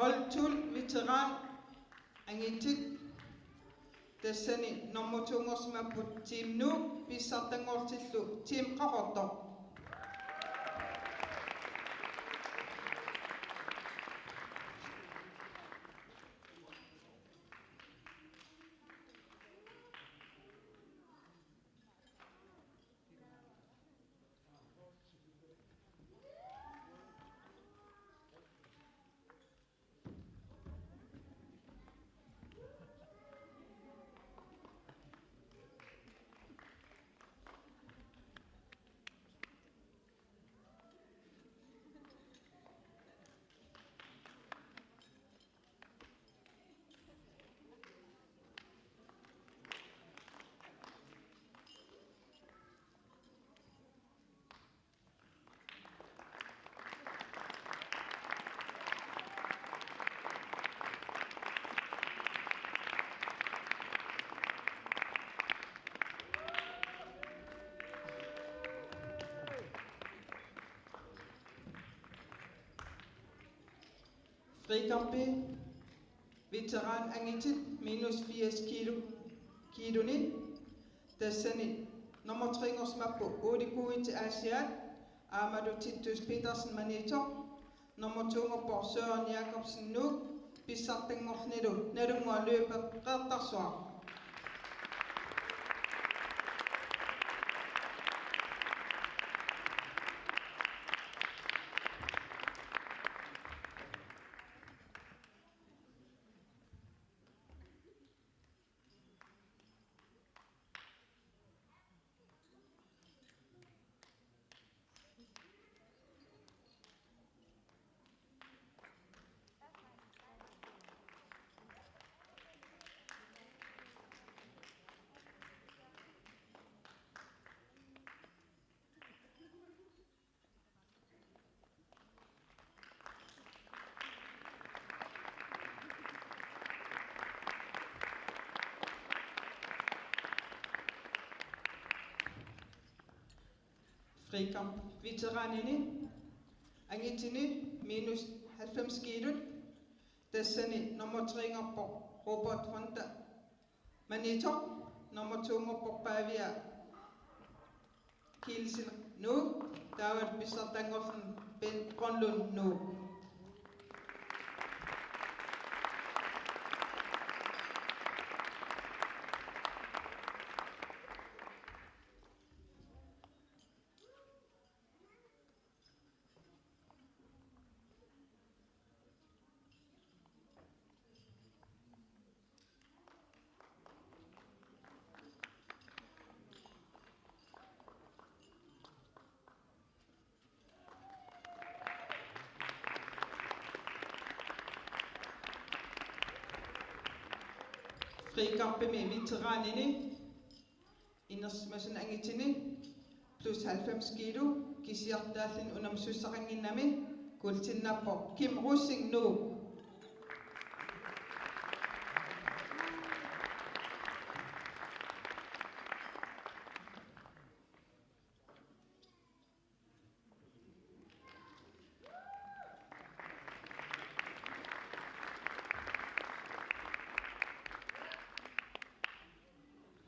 Holtul veteran angitit Dessani nummer 2 ngorsmaput team nu Bissartangortillu team Qarortor. Frikampe, veteran angitit, minus 80 kilo ni. Dessani, nummer 3 ngorsmappu, Odigui til Asiat, Amadou Titus Petersen Manito. Nummer 2 ngorpa Søren Jakobsen Nuuk, Bissartangornilu, nerungua løber Qertarsua. Frikamp, veteranini, angitini, minus 90 kilo. Dessani, nummer 3 ngorpa Robert Fonda Manito. Nummer 2 ngorpa Pavia Kielsen nu, David Bissartangorsen Ben Grønlund nu. Frikampe med veteranini, indersmassen angitini, plus 90 kilo, kisiartaalin unamsussaqanginnami, kultinnappo Kim Rusing nu.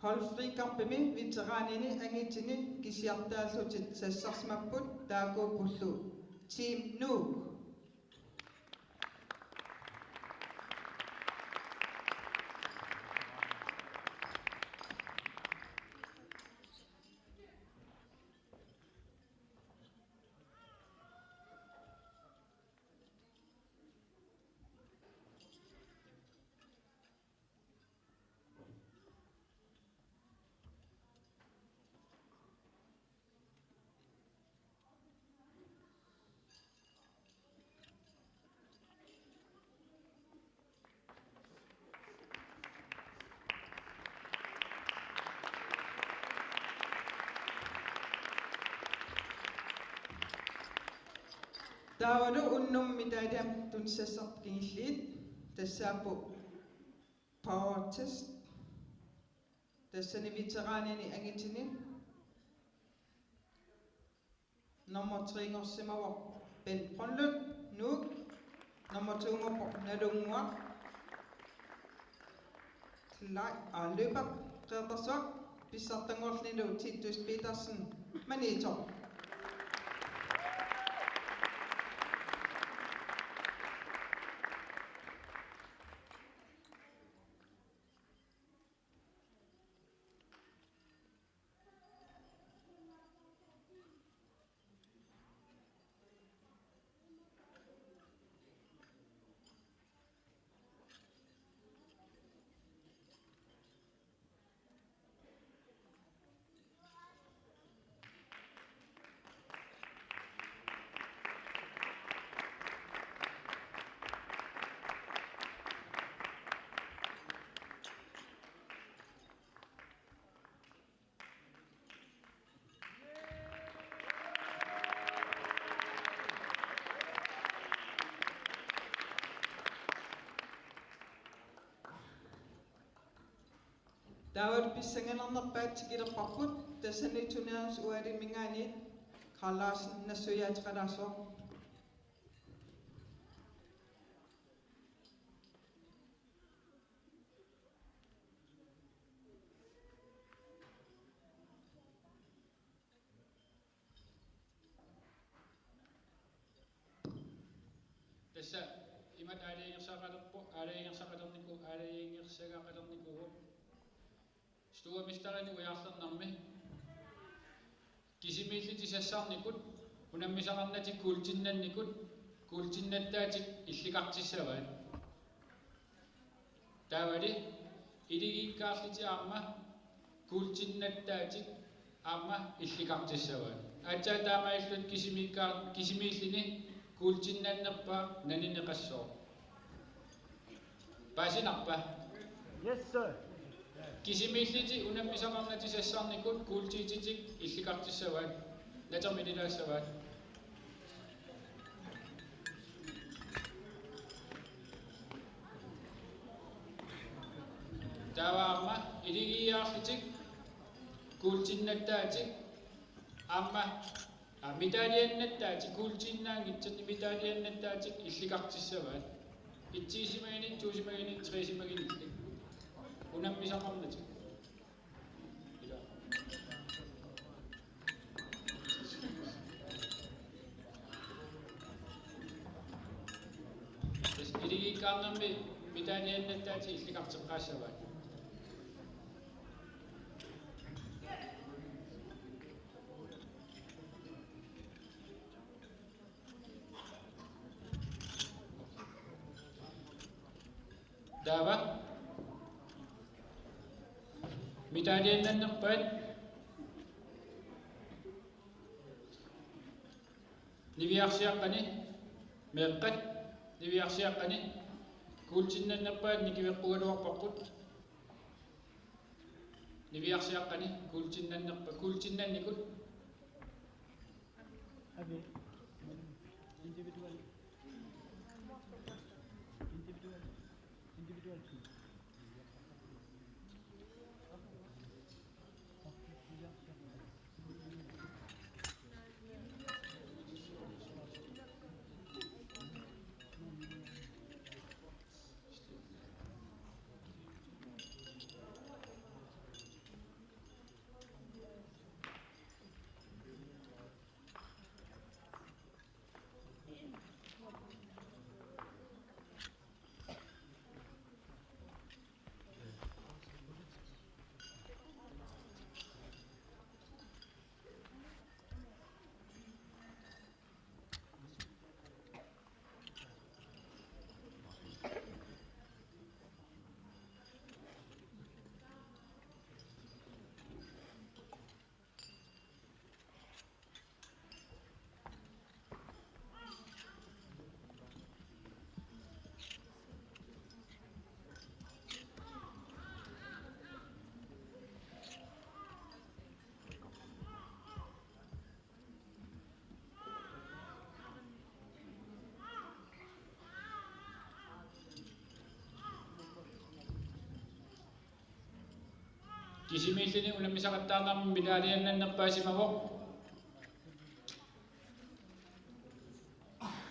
Holfrikarpimi veteranini angitini kisiartaallutit sassarsmapput taakuupullu Team Nuuk. Taawadu unnum midadam tunsassart kingilliit tassaapu power test tassani veteranini angitini nummer 3 ngorsimawor Ben Brønlund Nuuk nummer 2 ngorpor Nalungua Klaj løber Gredersok Bissartangorlinu Titus Petersen Manito. Daawad pissanganarnerpaat tikilerparput tassani tunaas ualimingaaniit Carlas nassuyaatiqalaasor. Tässä imat aadeengiersaqalerniku stuamistarani ujaarlarnarmi kisimiilliti sassarnikut unammisaqarnati kuultinnannikut kuultinnattaatik illiqartissavaat taavali iligiikkaarliti aarma kuultinnattaatik aarma illiqartissavaat aatsaa taamaillut kisimiillini kuultinnannerpaa nanineqassoo paasinarpa. Yes sir. Kisimiilliti unammisaqarnati sassarnikut kuultiititik illiqartissavaat natermililaassavaat taavaarma iligiyaarlitik kuultinnattaatik aamma mitaliannattaatik kuultinnaangitserni mitaliannattaatik illiqartissavaat itsiisimagini tuusimagini triisimagini unammisaqarnatik iligiikkaarnermi mitaliannattaati illiqarteqqaassavaat daava mitaliannannerpaat niviarsiaqqani meeqqat niviarsiaqqani kuultinnannerpaat nikiveqqugaluarpaqut niviarsiaqqani kuultinnannikut Abi individual Kisimilini unamisakattanam medalyan na napasimawo.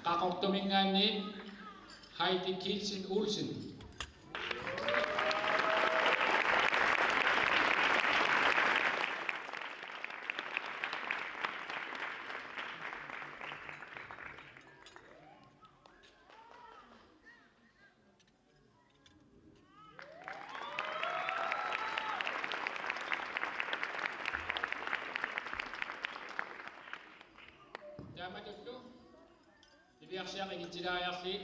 Kakoktuming ni Heidi Kielsen Olsen. Damat itu, biar siapa yang tidak sih,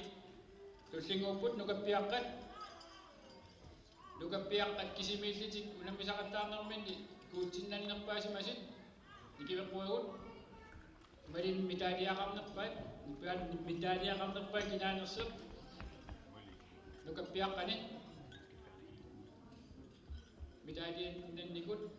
tulinguput nukapiakat kisimisi cik, unang bisa kata namin di kucinan ng pasi masin, dikibat po marin mitadi akam nakpay, mitadi akam nakpay kinanasap, nukapiakan mitadi ng nikut.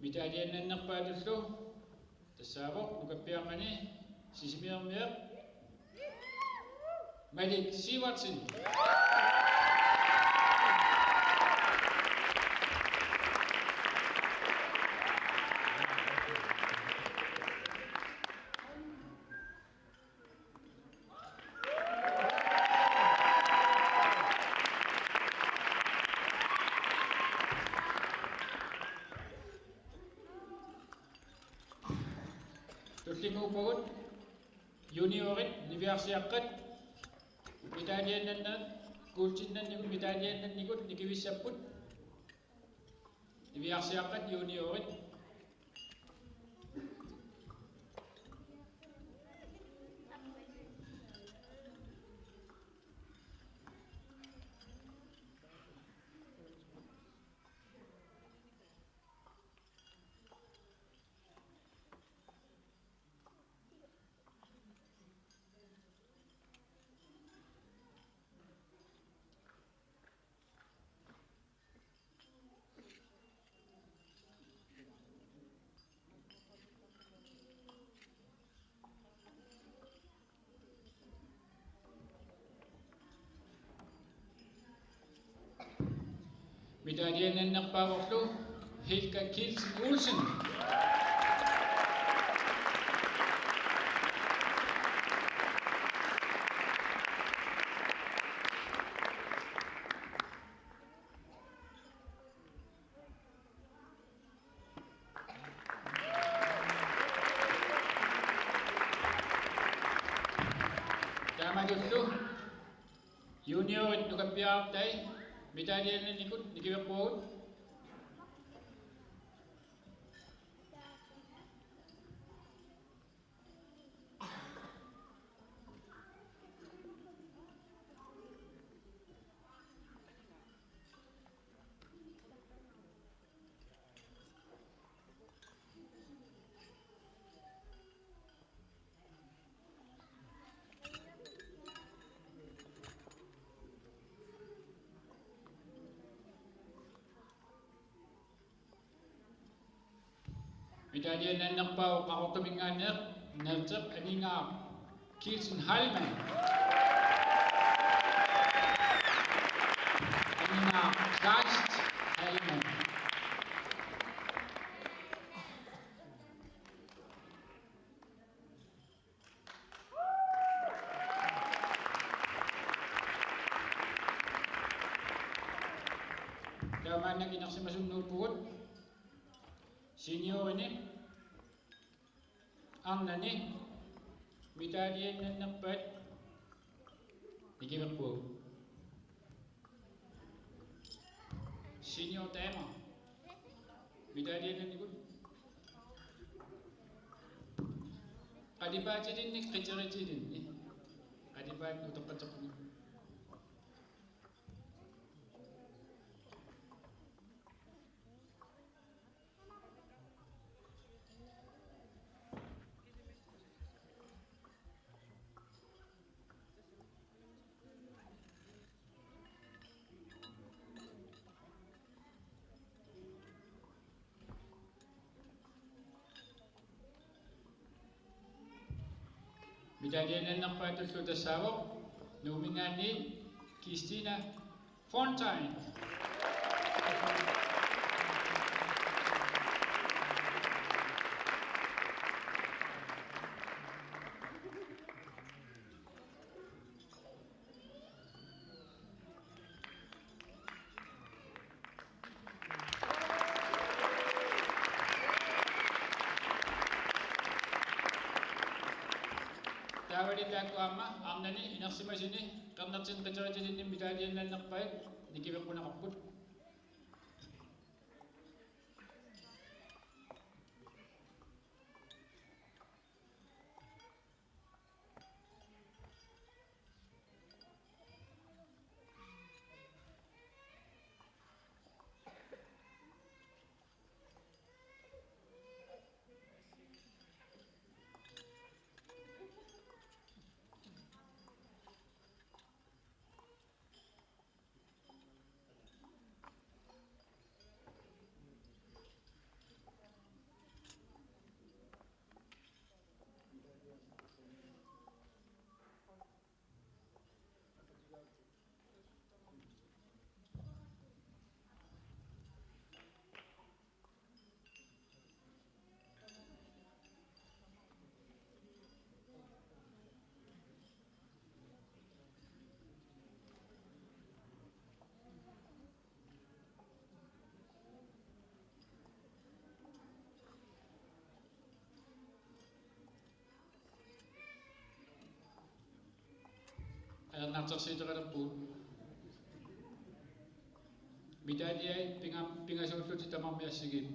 Mitadian na nakpadulto, tasawak, nukapiakan sisimiyang Malik C. Watson. Tulingupot, juniorit, dibiaksiakat, mitadian na kulcin na nikot, mitadian na nikot, nikiwisaput, dibiaksiakat, juniorit. Mitadian na nakpawaklo, Hilka Kielsen Olsen. Tama dulu, junior itu kapiak tay, mitadian na nikot, nikiwakpawot. Mitadian na nakpaw kakotuming anak, nercep aninga Kielsen Halman. Aninga Geist Halman. Daman na kinakasimasunod po, senior ini, ang nani, mitadian na nakpat, dikibat po. Senior tema, mitadian na nikot, Kadibatin ni kriteria ni. Kadibat untuk kacapun. Bidadianan ng patul sa sawak, numingan ni Christina Fontaine. Tawari tayo ama, ang nani, inaksimas ini, karena cinta-cinta jadi bidadian dan nak baik, dikira pun nak kaput. Kaya nagsaksito ka na po. Bidadi ay pingasulod si tamang may asigip.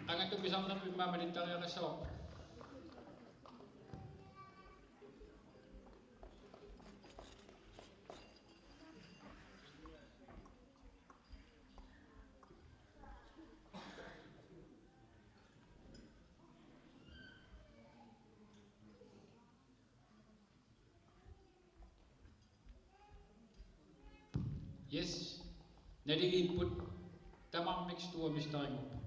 Ang ito bisang na pimamalintang yung kasok. Yes, nadigiput tamang mix to a Mr. Mo.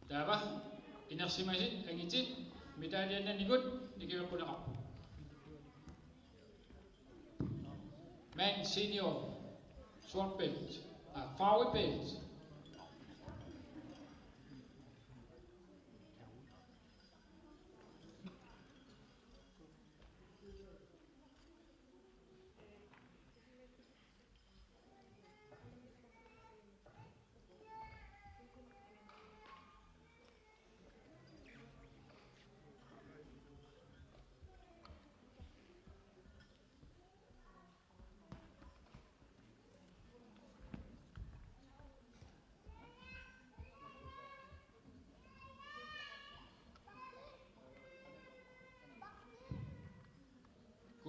Dapat inaksimasin ang itsit, medalya na nigot, nikiwa ko na ako. Men senior, short belt, forward belt.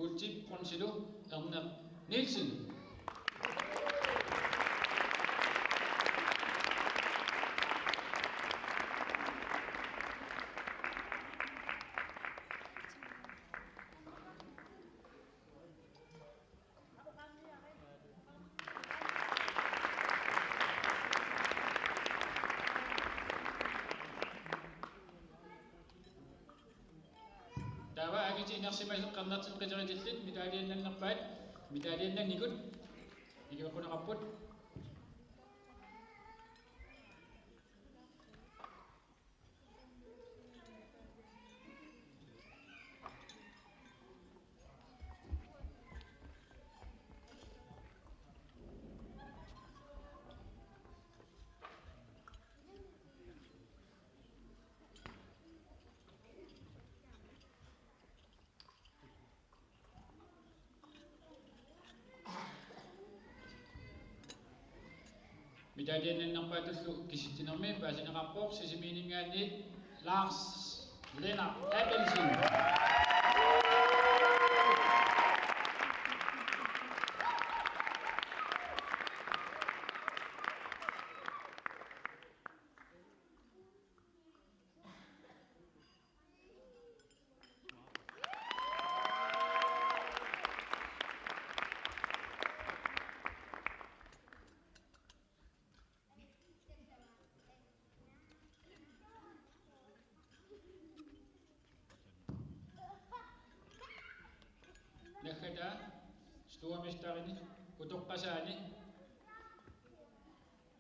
Kultip konsido Erna Nielsen. Package inersimasin qarnartin qitaritillit mitaliannannerpaat mitaliannannikut ikiwaqunaqarput mitaliannannerpaatullu kisittinermi paasineqarpoq sisimiiningaanniit Lars Lennart Abelsen. Nakhata stuamistarini utoqqasaani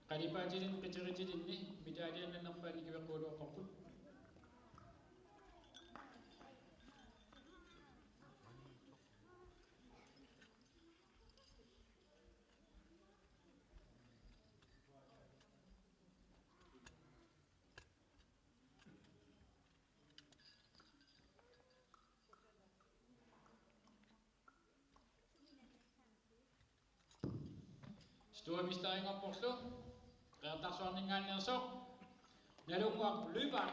qalipaatirin qitiritilinni mitaliannannerpaat ikiweqquuluoqqarput stuamistaringerporlu qeertarsuarningaannersoq nalunguaq Lübeck.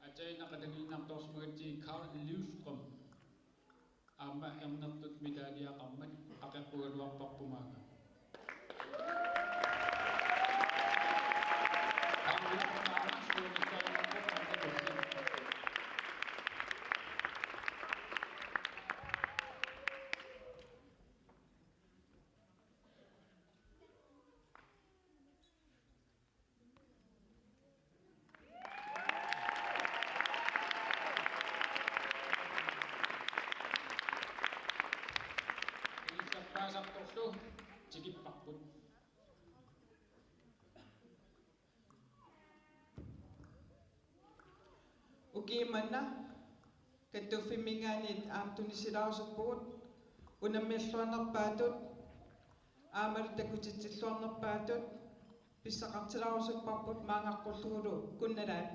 Atay naqataginnartorsmagati Karl Livström amma ernertut mitaliaqarmat aqerpugaluarparpumaaga. Karl Livström aana stuamistaringerporlu Paasartorlu tikipparput. Ukiimanna kattuffimingaanit aamtunisilaarusuppugut unammialluanerpaatut aamalu takutitsilluarnerpaatut pissaqartilaarussupparput maangaqqulluгулу kunnalaat.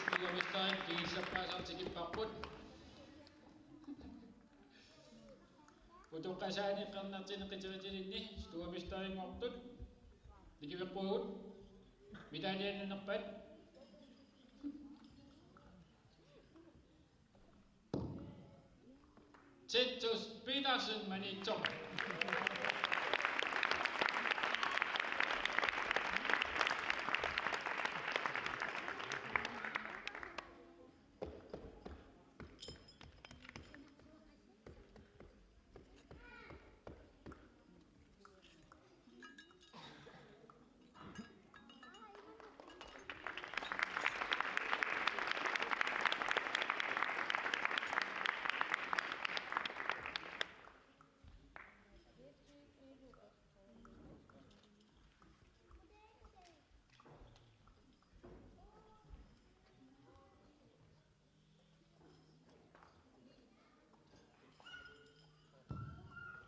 Stuamistarin kiisappaasartikipparput utoqqasaani qernartini qitiritilinni stuamistaringortut ikiweqquugut mitaliannannerpaat Titus Petersen manitsom.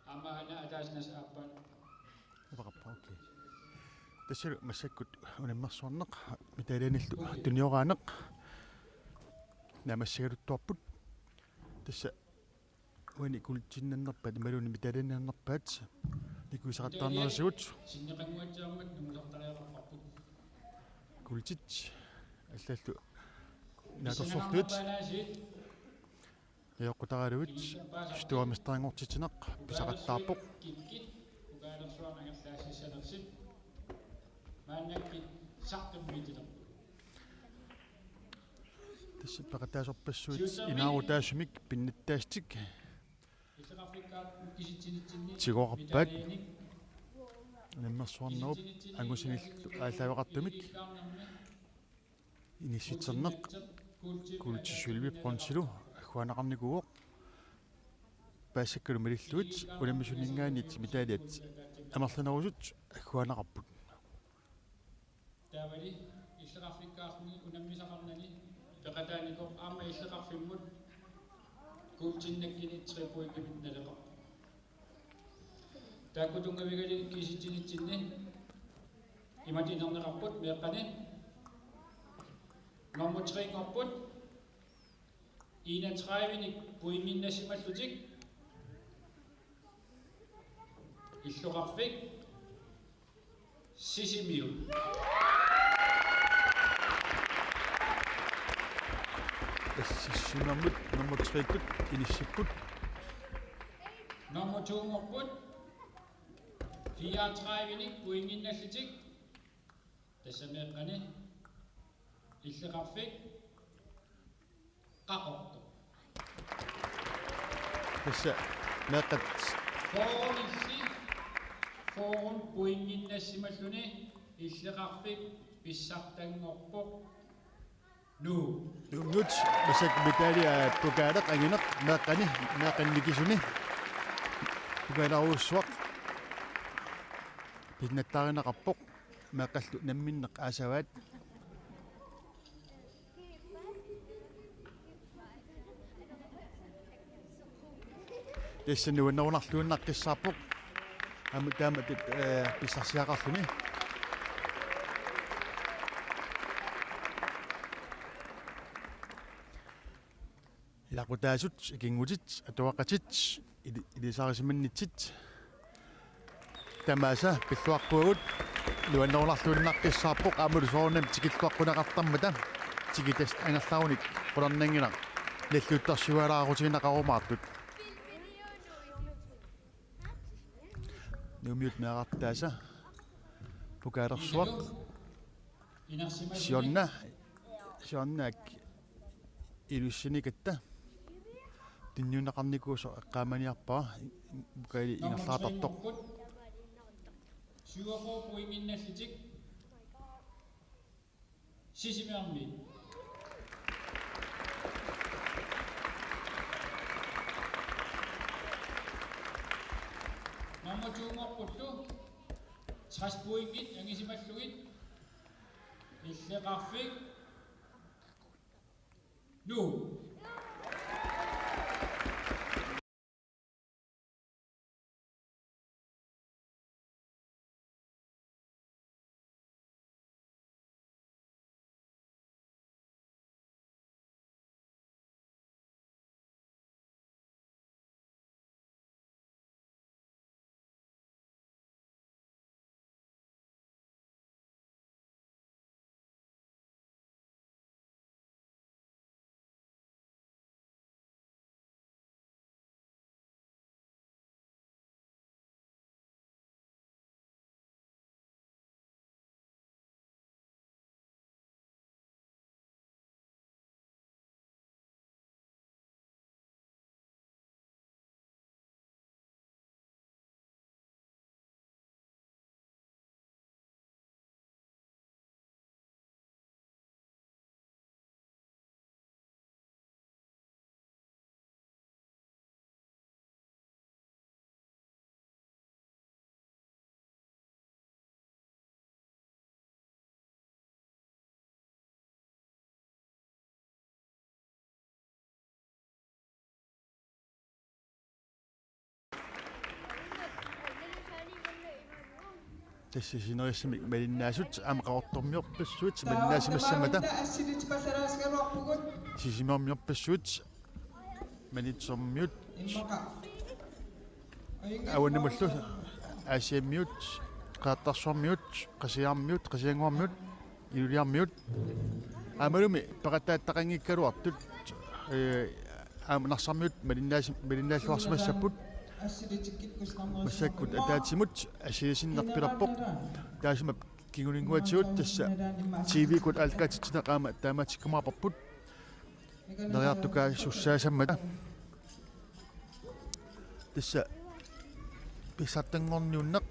Ama na atas na sa apan. тассалу массаккут унаммерсуарнеқ миталианиллу туниораанеқ намассагалуттуарпут тасса уани култиннаннерпат малуни миталианнернерпаат никуисақаттаарнерисуут синнеқангуатсиармат нумусартариақарпарпут култит аллаллу накорсортуут яоқутаралуит стуамистраангортитинеқ писақаттаарпоқ киккит угаалерсуарнагерлаассисанерсит мааннаккит саққиммитилер тасса пеқатаасорпассуут инаарутаасумик пиннаттаастик иллеқарфиккаат киситсинитсинни тигоқарпаат наммерсуарнеруп ангусиниллу ааллавеқартумик иниситсернеқ култисулви пронсилу ахуанақарникуоқ пассаккалу малиллуит уламмисунингаанит митаалиат амерланерусут ахуанақарпут таавали иллеқарфиккаарни унаммисақарнани пеқатаанико аама иллеқарфиммут култиннаккини трипуиккимит налеқар тааккутунгавигали киситсинитсинни иматинернеқарпут меэққани номер 3 горпут 31ник буиминнасималлутик иллоқарфик сисимиу ассиссимаммут номер 3-кут иниссиппут номер 2 горпут 34ник буиминналлутик тассамеэққани иллеқарфик қақорто тасса наақат форум буингиннассималлуни иллеқарфик писсартангорпоқ ну нут масак миталиа пукаадақ агинеқ наақанникисуни пукааларуссуақ пиннаттааринеқарпоқ маақаллу намминнеқ аасаваат тассани уаннерунарлууннаққиссаарпоқ таамат писсарсиақарлуни илақутаасут икингутит атуаққатит илисаарисиманнитсит тамааса пиллуарпуагут луаннерунарлууннаққиссаарпоқ аамулусоорнам тикиллуаққунеқартармата тикитас ангерлааруник қулернангина наллуутторсуалаарутигинеқарумаартут нумиут наартааса пукаалерсуақ сионнаак илуссиникатта тиннюнеқарникуусо эққааманиарпаа пукаали ингерлаатартоқ сюафо буиминналлутик сисимиарми номер 2 горпутту 60 буингит ангисималлугит иллеқарфик ну тассисинерисмик малиннаасут амақарторmiorpassuut малиннаасимассамата сисимерmiorpassuut манитсормиут ауанамуллу аасиаммиут qaattarsormiut qasiarmiut qasianguarmiut iluliarmiut амалуми пакатааттақангиккалуартут аамнарсармиут малиннааллуарсимассаппут массаккут атаатимут асиасиннарпиларпоқ таасимап кигулингуатиут тасса тв-кут алкаатитинеқаама тааматиккумаарпарпут нериартука суссаасаммата тасса писаттангорниуннеқ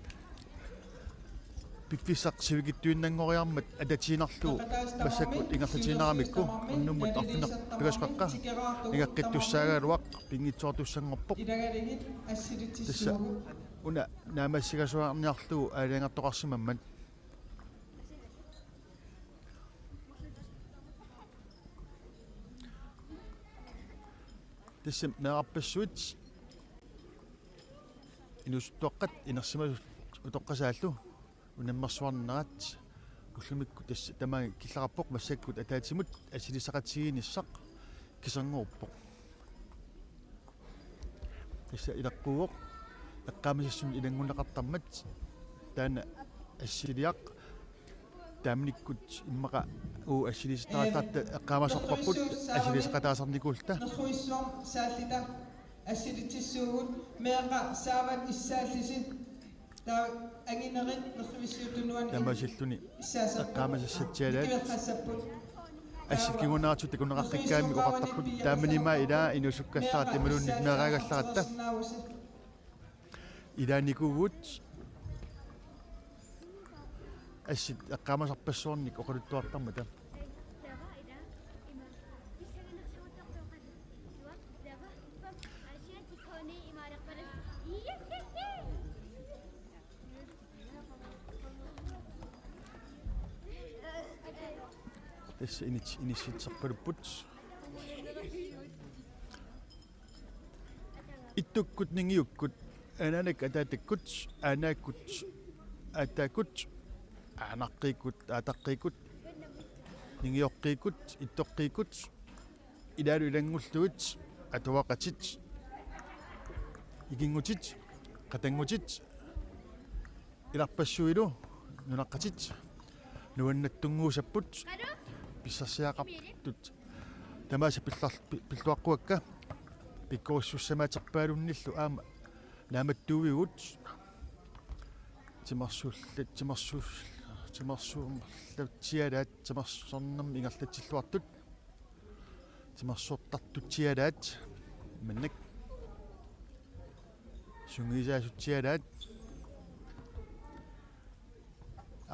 пиффисақ сивигиттуиннангориармат ататиинарлуу массаккут ингерлатиинерамикку уннуммут арфинер пигасқаққа игаққиттуссаагаалуақ пингитсуартуссангорпоқ тасса уна наамассигасуарниарлуу аалиангартоқарсимаммат тасса неарпассуит инустуаққат инерсимасут утоққасааллу унаммерсуарнерат куллумикку тасса тамаги киллараппоқ массаккут атаатимут асилисақатсигиниссақ кисангууппоқ тасса илаққуоқ эққаамисассун илангунеқартармат таана ассилиақ таамниккут иммақа уу ассилиситаратаатта эққаамасарпарпут асилисақатаасарникуулта нерхуиссуам сааллита ассилитиссуугут меэқа саават иссааллисит таа ангинерит нерсуиссуутунуани тамасиллуни эққаамасассатсиалаат киверхассаппут ассиккигунаартут такунеқаққиккаами оқартарпут тааманима илаа инусуккалларат ималуунник меэраагалларатта илааникугут ассит эққаамасарпассуорник оқалуттуартармата тасса иниситсарпалуппут иттуккут нингиуккут ананак атаатаккут анааккут атааккут анаққиккут атаққиккут нингиоққиккут иттоққиккут илаалу илангуллугут атуақатит игингутит қатангутит иларпассуилу нунаққатит нуаннаттунгуусаппут писсарсиақартут тамааса пиллуаққуакка пиккориссуссамаатерпаалунниллу аама нааматтуувигут тимарсуумерлатсиалаат тимарсорнам ингерлатиллуартут тимарсуортартутсиалаат маннак сунгисаасутсиалаат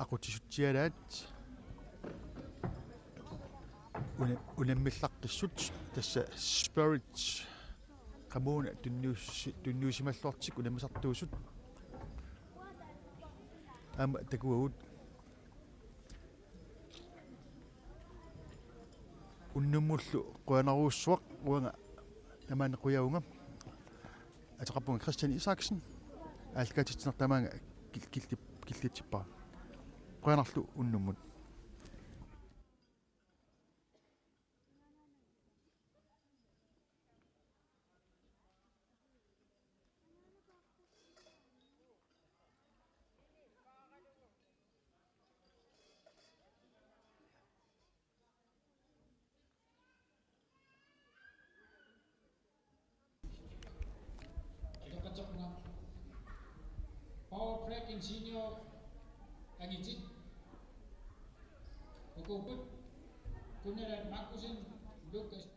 aqutissutialaat unammillaqqissut tassa spirit qamuuna tunniusimalluartik unammisartuusut ama takuagut unnumullu quanaruussuaq uanga tamaana quyaunga ataqappunga Christian Isaksen aalkaatitsinер tamaanga killitippa quanarlu unnumut Power Track Ingenio Angijit Ukuput Kuneran Makusin Lucas